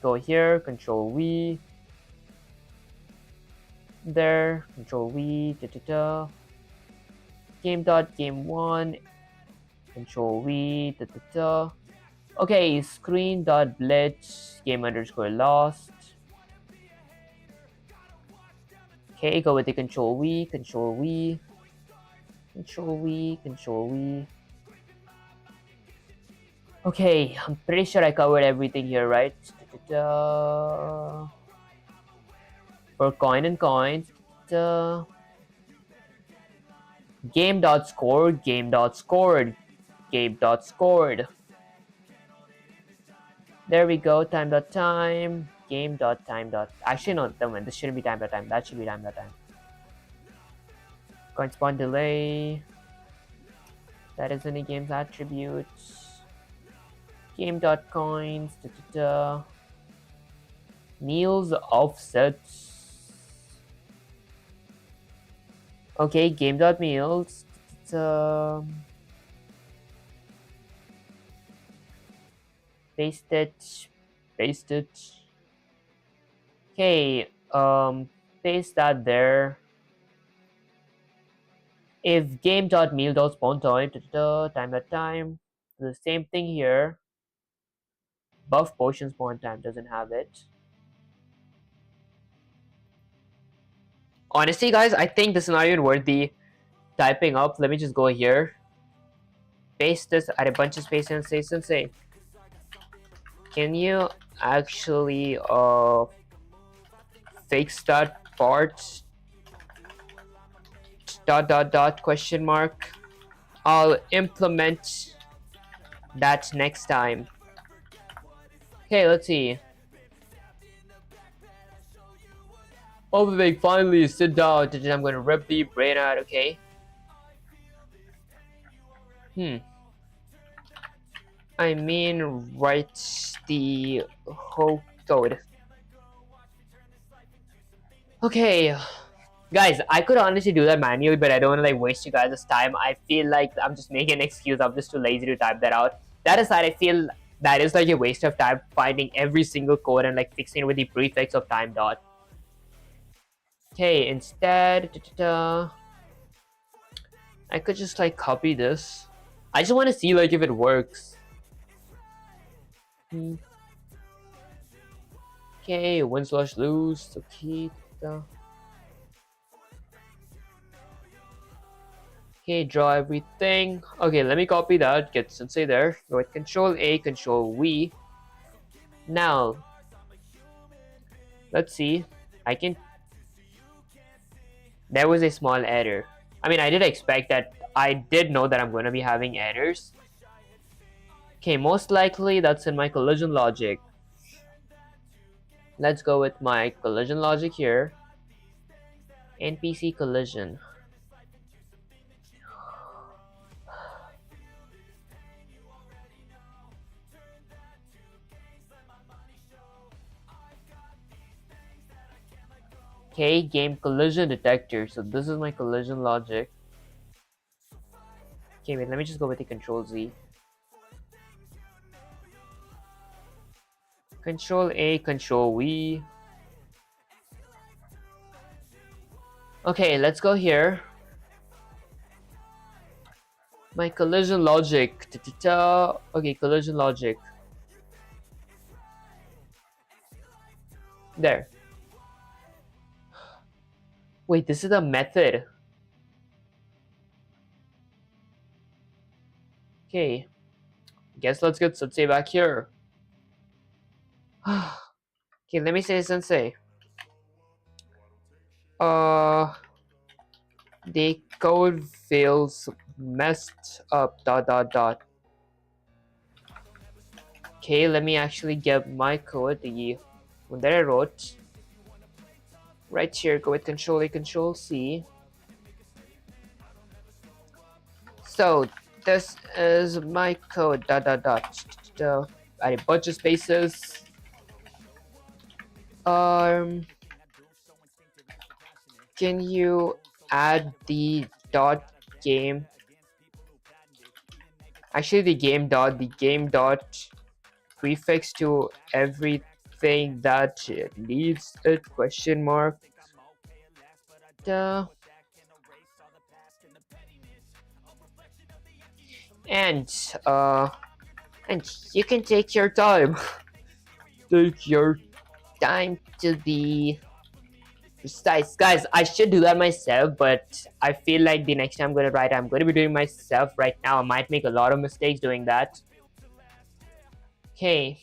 Go here, control V. There, control V. Game.game1. Control V. Okay, screen.blitz. Game underscore lost. Okay, go with the control V. Control V. Control V. Control V. Okay, I'm pretty sure I covered everything here, right? For coin and coins, game.score, game.scored, game.scored. There we go, time.time, game.time. Actually, no, this shouldn't be time.time, that should be time.time. Coin spawn delay, that is any game's attributes. Game.coins, meals offsets. Okay, game.meals. Paste it. Okay, paste that there. If game.meal.spawn time, the same thing here. Buff potion spawn time doesn't have it. Honestly, guys, I think this is not even worth the typing up. Let me just go here. Paste this, add a bunch of space and say, Sensei, can you actually fix that part? Question mark. I'll implement that next time. Okay, let's see. Oh, Vivek, finally, sit down. I'm gonna rip the brain out, okay? I mean, write the whole code. Okay, guys, I could honestly do that manually, but I don't want to like waste you guys' time. I feel like I'm just making an excuse. I'm just too lazy to type that out. That aside, I feel that is like a waste of time finding every single code and like fixing it with the prefix of time dot. Okay, instead, I could just like copy this. I just want to see like if it works. Okay, win slash lose. Okay. Okay, draw everything. Okay, let me copy that. Get sensei there. Go with Control A, Control V. Now, let's see. I can. There was a small error. I mean, I did expect that. I did know that I'm going to be having errors. Okay, most likely that's in my collision logic. Let's go with my collision logic here. NPC collision. Okay, game collision detector. So this is my collision logic. Okay, wait, let me just go with the Control Z. Control A, Control V. Okay, let's go here. My collision logic. Okay, collision logic. There. Wait, this is a method. Okay. Guess let's get Sensei back here. Okay, let me say Sensei. The code feels messed up. Okay, let me actually get my code. The one that I wrote. Right here, go with Control A, Control C. So this is my code. Add a bunch of spaces. Can you add the dot game? Actually, the game dot prefix to everything that needs a question mark. And you can take your time. Take your time to be precise. Guys, I should do that myself, but I feel like the next time I'm going to write, I'm going to be doing myself right now. I might make a lot of mistakes doing that. Okay.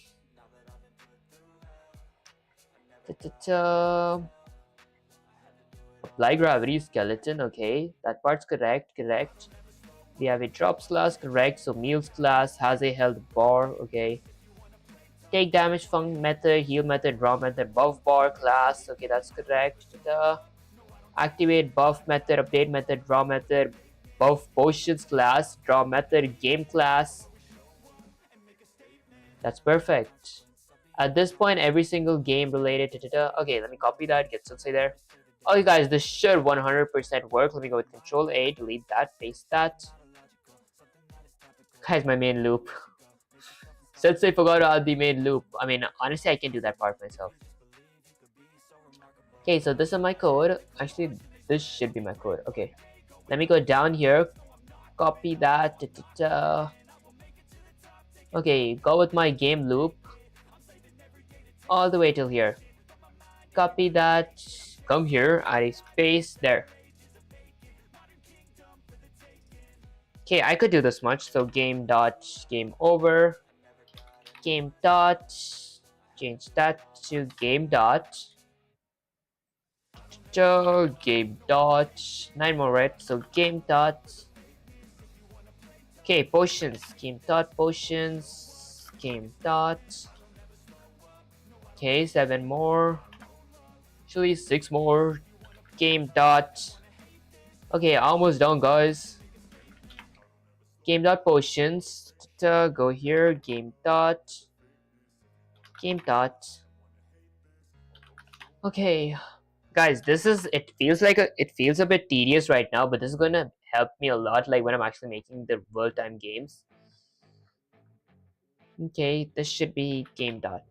Apply gravity skeleton. Okay, that part's correct. We have a drops class, correct. So meals class has a health bar. Okay. Take damage from method, heal method, draw method, buff bar class. Okay, that's correct. Activate buff method, update method, draw method, buff potions class, draw method, game class. That's perfect. At this point, every single game related to okay, let me copy that, get Sensei there. Okay guys, this should 100% work. Let me go with Control A, delete that, paste that. Guys, my main loop. Sensei forgot to add the main loop. I mean, honestly, I can do that part myself. Okay, so this is my code. Actually, this should be my code. Okay, let me go down here, copy that. Okay, go with my game loop all the way till here. Copy that, come here, add a space there. Okay, I could do this much. So game dot game over, game dot, change that to game dot. Game dot, 9 more, right? So game dot. Okay, potions, game dot potions, game dot. Okay, 7 more. Actually, 6 more. Game dot. Okay, almost done, guys. Game dot potions. Go here. Game dot. Game dot. Okay, guys, this is. It feels a bit tedious right now, but this is gonna help me a lot. Like when I'm actually making the world time games. Okay, this should be game dot.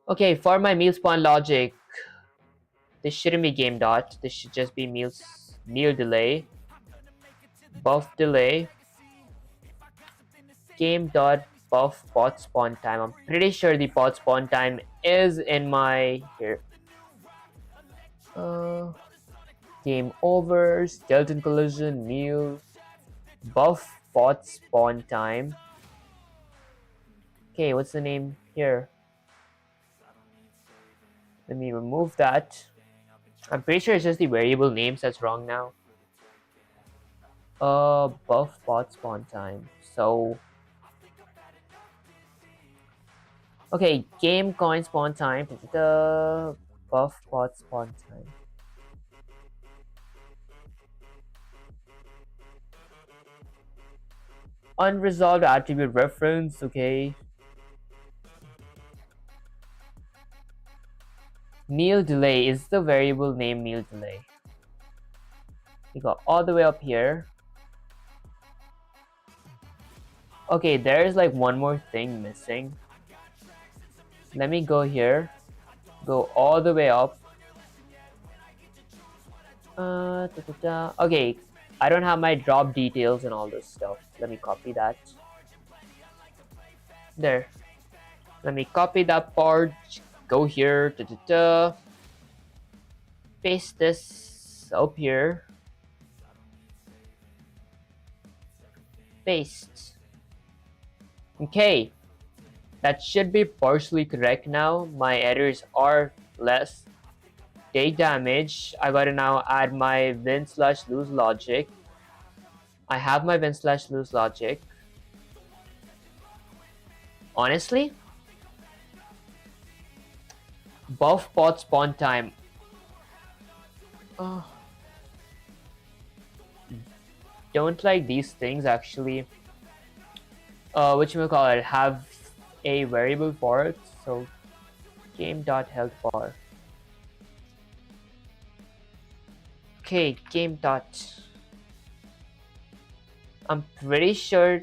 Okay, for my meal spawn logic, this shouldn't be game dot. This should just be meal delay, buff delay, game dot buff pot spawn time. I'm pretty sure the pot spawn time is in my here. Game over, skeleton collision, meal, buff pot spawn time. Okay, what's the name here? Let me remove that. I'm pretty sure it's just the variable names that's wrong now. Buff pot spawn time. So, okay, game coin spawn time. The buff pot spawn time. Unresolved attribute reference. Okay. Meal delay is the variable name meal delay. We got all the way up here. Okay, there's like one more thing missing. Let me go here. Go all the way up. Okay, I don't have my drop details and all this stuff. Let me copy that. There. Let me copy that part. Go here. Paste this up here. Paste. Okay. That should be partially correct now. My errors are less. Take damage. I gotta now add my win/lose logic. I have my win/lose logic. Honestly, buff pot spawn time. Don't like these things actually. Which we call it have a variable for it. So game dot health bar. Okay, game dot. I'm pretty sure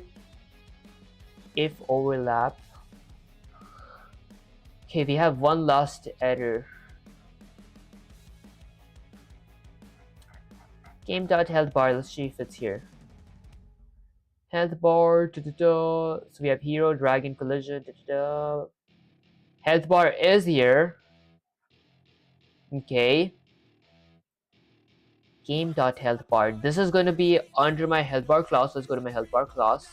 if overlap. Okay, we have one last error. Game dot health bar. Let's see if it's here. Health bar. So we have hero, dragon, collision. Health bar is here. Okay. Game dot health bar. This is going to be under my health bar class. Let's go to my health bar class.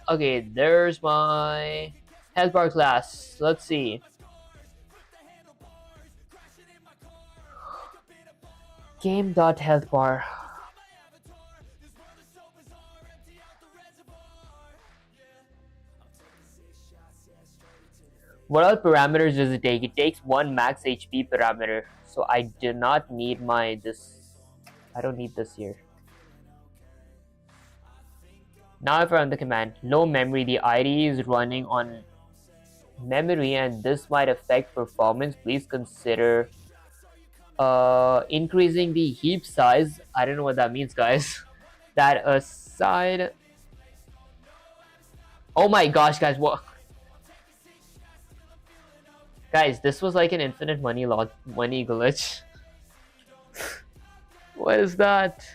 Okay, there's my health bar class. Let's see. Game dot health bar. What all parameters does it take? It takes one max HP parameter. So I do not need this. I don't need this here. Now if I run the command, low memory, the IDE is running on memory and this might affect performance. Please consider increasing the heap size. I don't know what that means, guys. That aside. Oh my gosh, guys, what? Guys, this was like an infinite money glitch. What is that?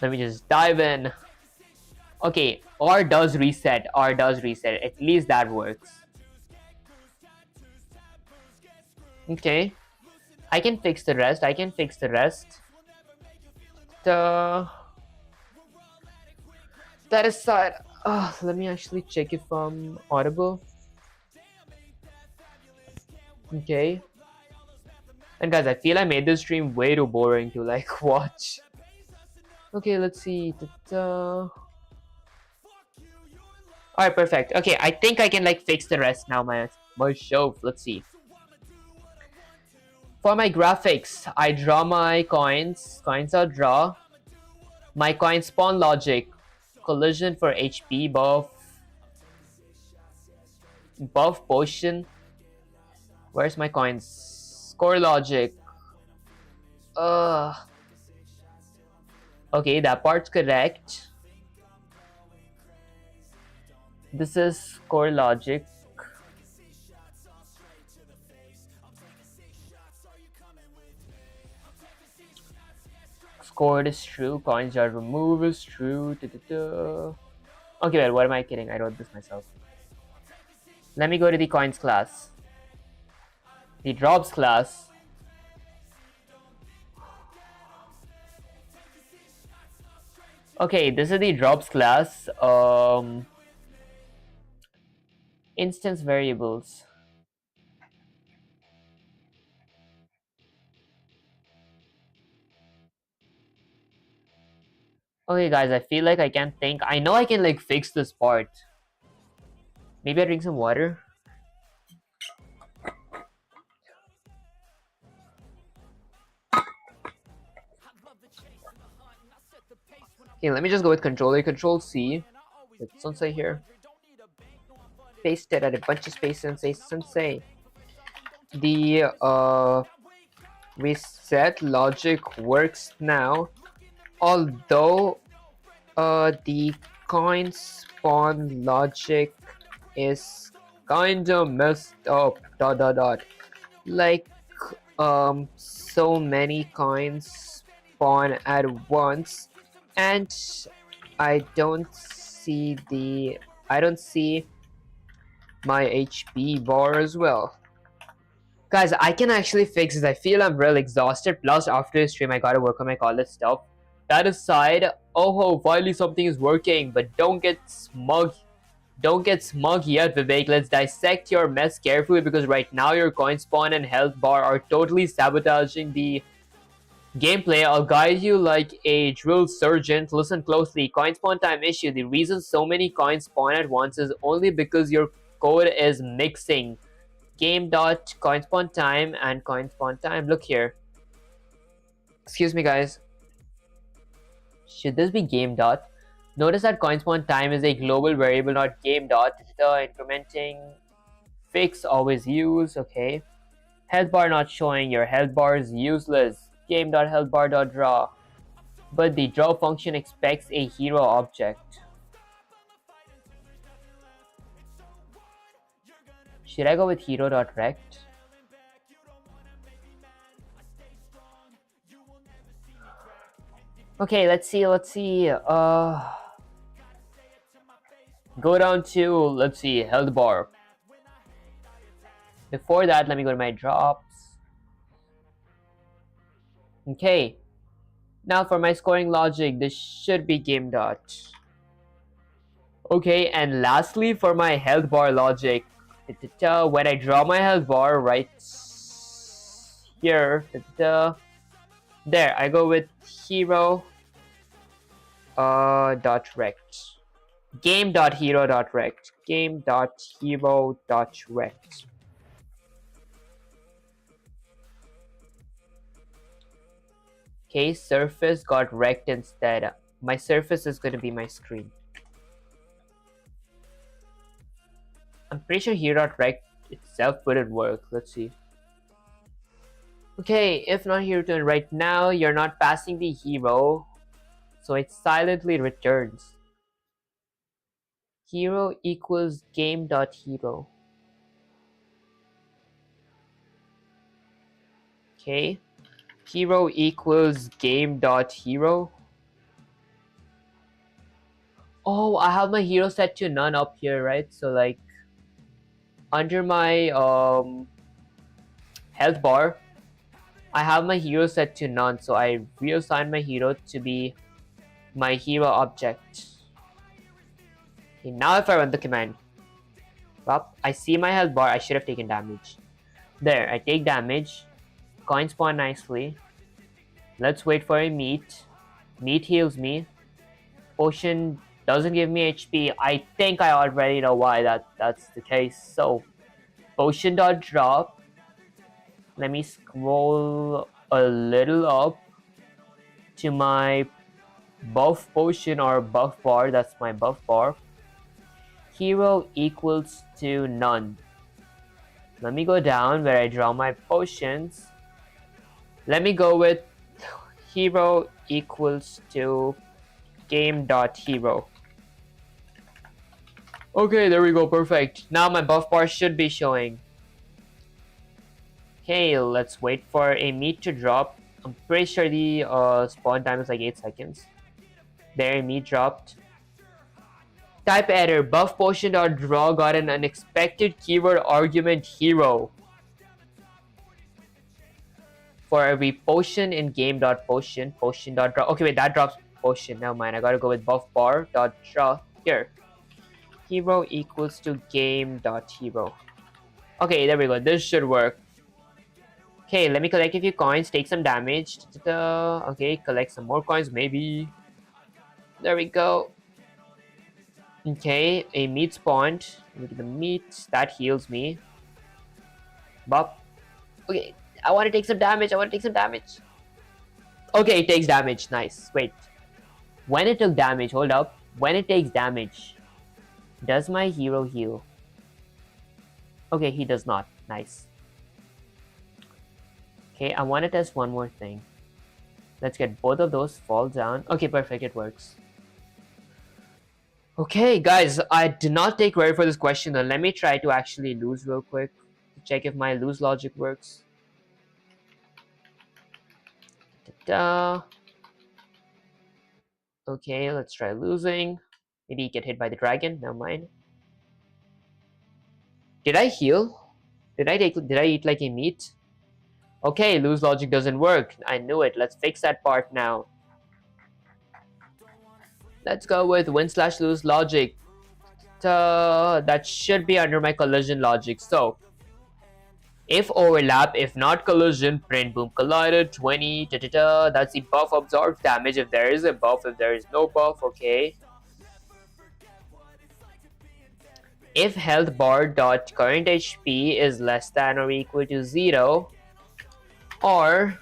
Let me just dive in. Okay, R does reset. R does reset. At least that works. Okay. I can fix the rest. I can fix the rest. That aside, let me actually check if I'm audible. Okay. And guys, I feel I made this stream way too boring to like watch. Okay, let's see. Alright, perfect. Okay, I think I can like fix the rest now, my shelf. Let's see. For my graphics, I draw my coins. Coins are draw. My coin spawn logic. Collision for HP buff. Buff potion. Where's my coins? Score logic. Uh. Okay, that part's correct. This is score logic. Scored is true. Coins are removed is true. Okay, well, what am I kidding? I wrote this myself. Let me go to the coins class. The drops class. Okay, this is the drops class. Instance variables. Okay, guys, I feel like I can't think. I know I can like fix this part. Maybe I drink some water. Okay, let me just go with Control A, Control C. With Sensei here. Paste it at a bunch of space and say Sensei. The reset logic works now, although the coin spawn logic is kinda messed up. Like so many coins spawn at once, and I don't see my HP bar as well. Guys, I can actually fix this. I feel I'm real exhausted. Plus, after the stream, I gotta work on my college stuff. That aside, oh, finally something is working. But don't get smug. Don't get smug yet, Vivek. Let's dissect your mess carefully because right now your coin spawn and health bar are totally sabotaging the gameplay. I'll guide you like a drill sergeant. Listen closely. Coin spawn time issue. The reason so many coins spawn at once is only because your code is mixing game dot coin spawn time and coin spawn time. Look here. Excuse me, guys. Should this be game dot? Notice that coin spawn time is a global variable, not game dot. The incrementing fix always use. Okay. Health bar not showing. Your health bar is useless. Game dot health bar dot draw. But the draw function expects a hero object. Should I go with hero.rect? Okay, let's see. Go down to, let's see, health bar. Before that, let me go to my drops. Okay. Now for my scoring logic, this should be game dot. Okay, and lastly for my health bar logic. When I draw my health bar right here, there I go with hero dot rect. Game dot hero dot rect. Game dot hero dot rect. Okay, surface got wrecked instead. My surface is going to be my screen. I'm pretty sure hero.rect itself wouldn't work. Let's see. Okay, if not hero turn right now, you're not passing the hero, so it silently returns. Hero equals game.hero. Okay. Hero equals game.hero. Oh, I have my hero set to none up here, right? So like under my health bar, I have my hero set to none, so I reassign my hero to be my hero object. Okay, now if I run the command, well, I see my health bar. I should have taken damage. There, I take damage. Coin spawn nicely. Let's wait for a meat. Meat heals me. Potion doesn't give me HP. I think I already know why that's the case. So potion dot drop. Let me scroll a little up to my buff potion or buff bar. That's my buff bar. Hero equals to none. Let me go down where I draw my potions. Let me go with hero equals to game.hero. Okay, there we go, perfect. Now my buff bar should be showing. Okay, let's wait for a meat to drop. I'm pretty sure the spawn time is like 8 seconds. There, meat dropped. Type error, buff potion dot draw got an unexpected keyword argument hero. For every potion in game dot potion dot draw. Okay, wait, that drops potion. Never mind, I gotta go with buff bar dot draw here. Hero equals to game dot hero. Okay, there we go. This should work. Okay, let me collect a few coins, take some damage. Okay, collect some more coins, maybe. There we go. Okay, a meat spawned. Look at the meat. That heals me. Bop. Okay, I want to take some damage. Okay, it takes damage. Nice. Wait. When it took damage, hold up. When it takes damage, does my hero heal? Okay, he does not. Nice. Okay, I want to test one more thing. Let's get both of those fall down. Okay, perfect, it works. Okay, guys, I did not take credit for this question though. Let me try to actually lose real quick to check if my lose logic works. Ta-da. Okay, let's try losing. Maybe get hit by the dragon. Never mind. Did I heal? Did I eat like a meat? Okay, lose logic doesn't work. I knew it. Let's fix that part now. Let's go with win/lose logic. That should be under my collision logic. So, if overlap, if not collision, print boom collided 20. That's the buff absorbs damage. If there is a buff, if there is no buff, okay. If health bar dot current HP is less than or equal to 0, or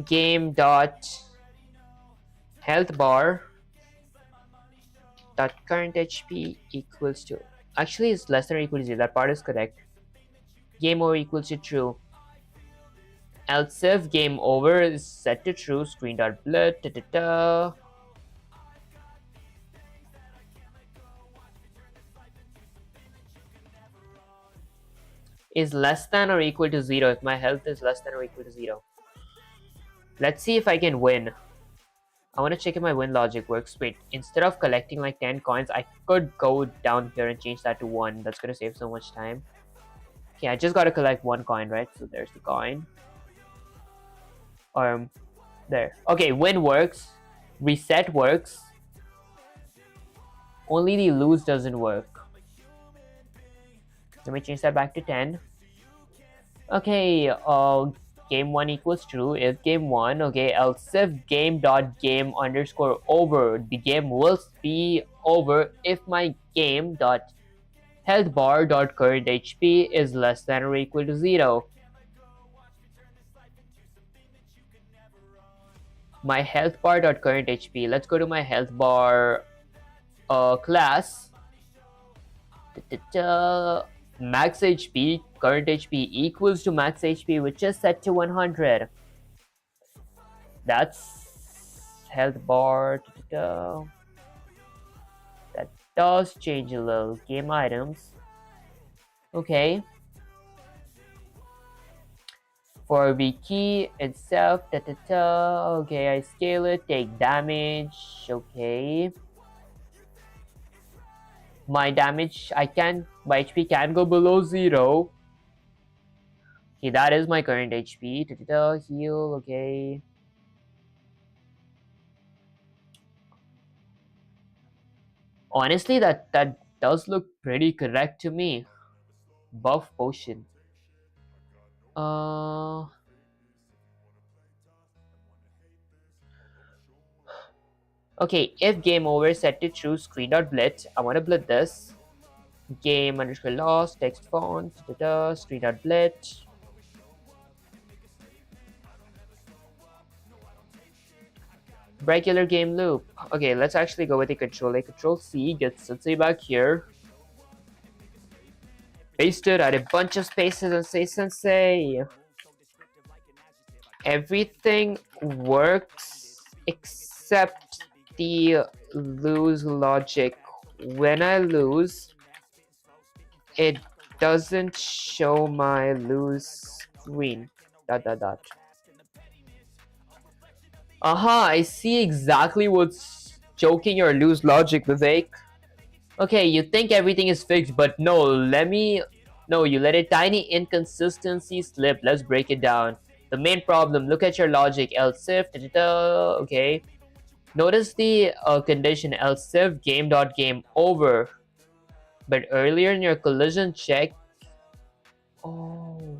game dot health bar dot current HP equals to, actually it's less than or equal to 0, that part is correct. Game over equals to true. Else if game over is set to true, screen dot blur. Is less than or equal to 0 if my health is less than or equal to 0. Let's see if I can win. I want to check if my win logic works. Wait, instead of collecting like 10 coins, I could go down here and change that to 1. That's going to save so much time. Okay, I just got to collect 1 coin, right? So there's the coin. There. Okay, win works. Reset works. Only the lose doesn't work. Let me change that back to 10. Okay, game 1 equals true if game 1. Okay, else if game dot game underscore over, the game will be over if my game dot health bar dot current HP is less than or equal to 0. My health bar dot current HP. Let's go to my health bar class. Max HP, current HP equals to max HP, which is set to 100. That's health bar. That does change a little. Game items. Okay. For the key itself. Okay, I scale it. Take damage. Okay. My damage, my HP can go below 0. Okay, that is my current HP. Heal, okay. Honestly, that does look pretty correct to me. Buff potion. Okay, if game over set to true, screen dot blit. I want to blit this. Game underscore lost, text font, screen dot blit. Regular game loop. Okay, let's actually go with the Control A, Control C, get Sensei back here. Paste it, add a bunch of spaces and say Sensei. Everything works except the lose logic. When I lose, it doesn't show my lose screen. Dot dot dot. Aha, I see exactly what's choking your lose logic, Vivek. Okay, you think everything is fixed, but no, you let a tiny inconsistency slip. Let's break it down. The main problem, look at your logic, else if, okay. Notice the condition, else if game over. But earlier in your collision check, oh,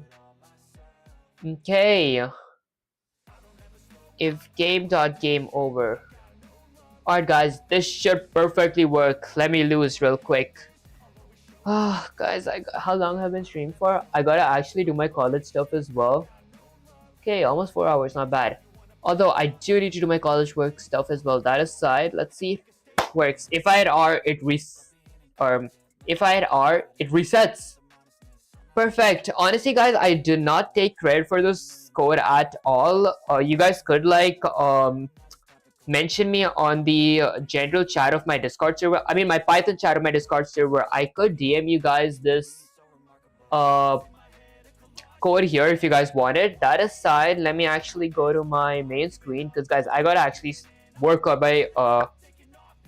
okay. If game over. Alright guys, this should perfectly work. Let me lose real quick. Ah, guys, how long have I been streaming for? I gotta actually do my college stuff as well. Okay, almost 4 hours, not bad. Although I do need to do my college work stuff as well. That aside, let's see if it works. If I had R, if I had R, it resets. Perfect. Honestly, guys, I do not take credit for this code at all. You guys could mention me on the general chat of my Discord server. I mean, my Python chat of my Discord server. I could DM you guys this code here if you guys want it. That aside, let me actually go to my main screen because, guys, I gotta actually work on my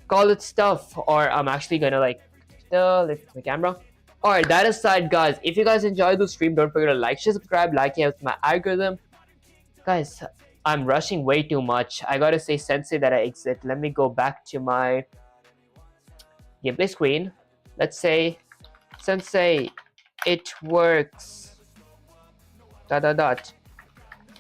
college stuff, or I'm actually gonna lift my camera. Alright, that aside, guys, if you guys enjoyed the stream, don't forget to like, share, subscribe, like it helps my algorithm. Guys, I'm rushing way too much. I gotta say Sensei that I exit. Let me go back to my gameplay screen. Let's say Sensei, it works. Dot dot dot.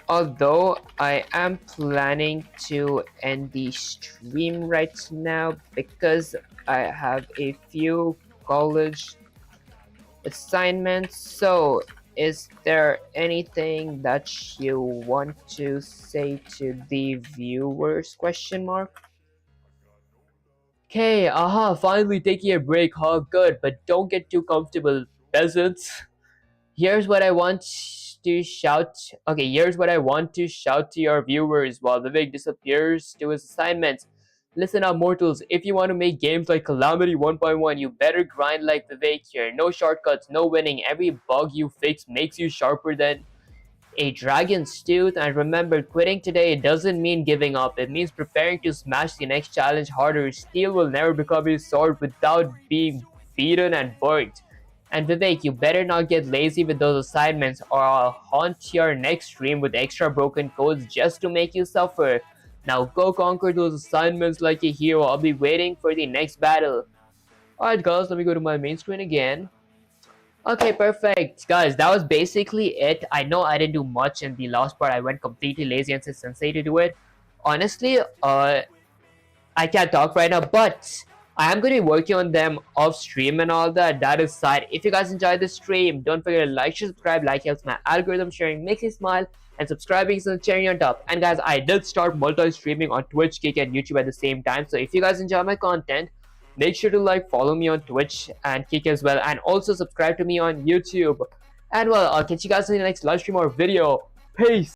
Although I am planning to end the stream right now because I have a few college assignments. So is there anything that you want to say to the viewers? Question mark. Okay, finally taking a break, huh? Good, but don't get too comfortable, peasants. Here's what I want to shout. Okay, here's what I want to shout to your viewers while Vivek disappears to his assignments. Listen up, mortals. If you want to make games like Calamity 1.1, you better grind like Vivek here. No shortcuts, no winning. Every bug you fix makes you sharper than a dragon's tooth. And remember, quitting today doesn't mean giving up. It means preparing to smash the next challenge harder. Steel will never become a sword without being beaten and burnt. And Vivek, you better not get lazy with those assignments or I'll haunt your next stream with extra broken codes just to make you suffer. Now go conquer those assignments like a hero. I'll be waiting for the next battle. Alright guys, let me go to my main screen again. Okay, perfect. Guys, that was basically it. I know I didn't do much in the last part. I went completely lazy and said Sensei to do it. Honestly, I can't talk right now, but I am going to be working on them off stream and all that. That aside, if you guys enjoyed the stream, don't forget to like, share, subscribe. Like helps my algorithm, sharing makes me smile, and subscribing is the cherry on top. And guys, I did start multi-streaming on Twitch, Kick, and YouTube at the same time. So if you guys enjoy my content, make sure to follow me on Twitch and Kick as well, and also subscribe to me on YouTube. And well, I'll catch you guys in the next live stream or video. Peace.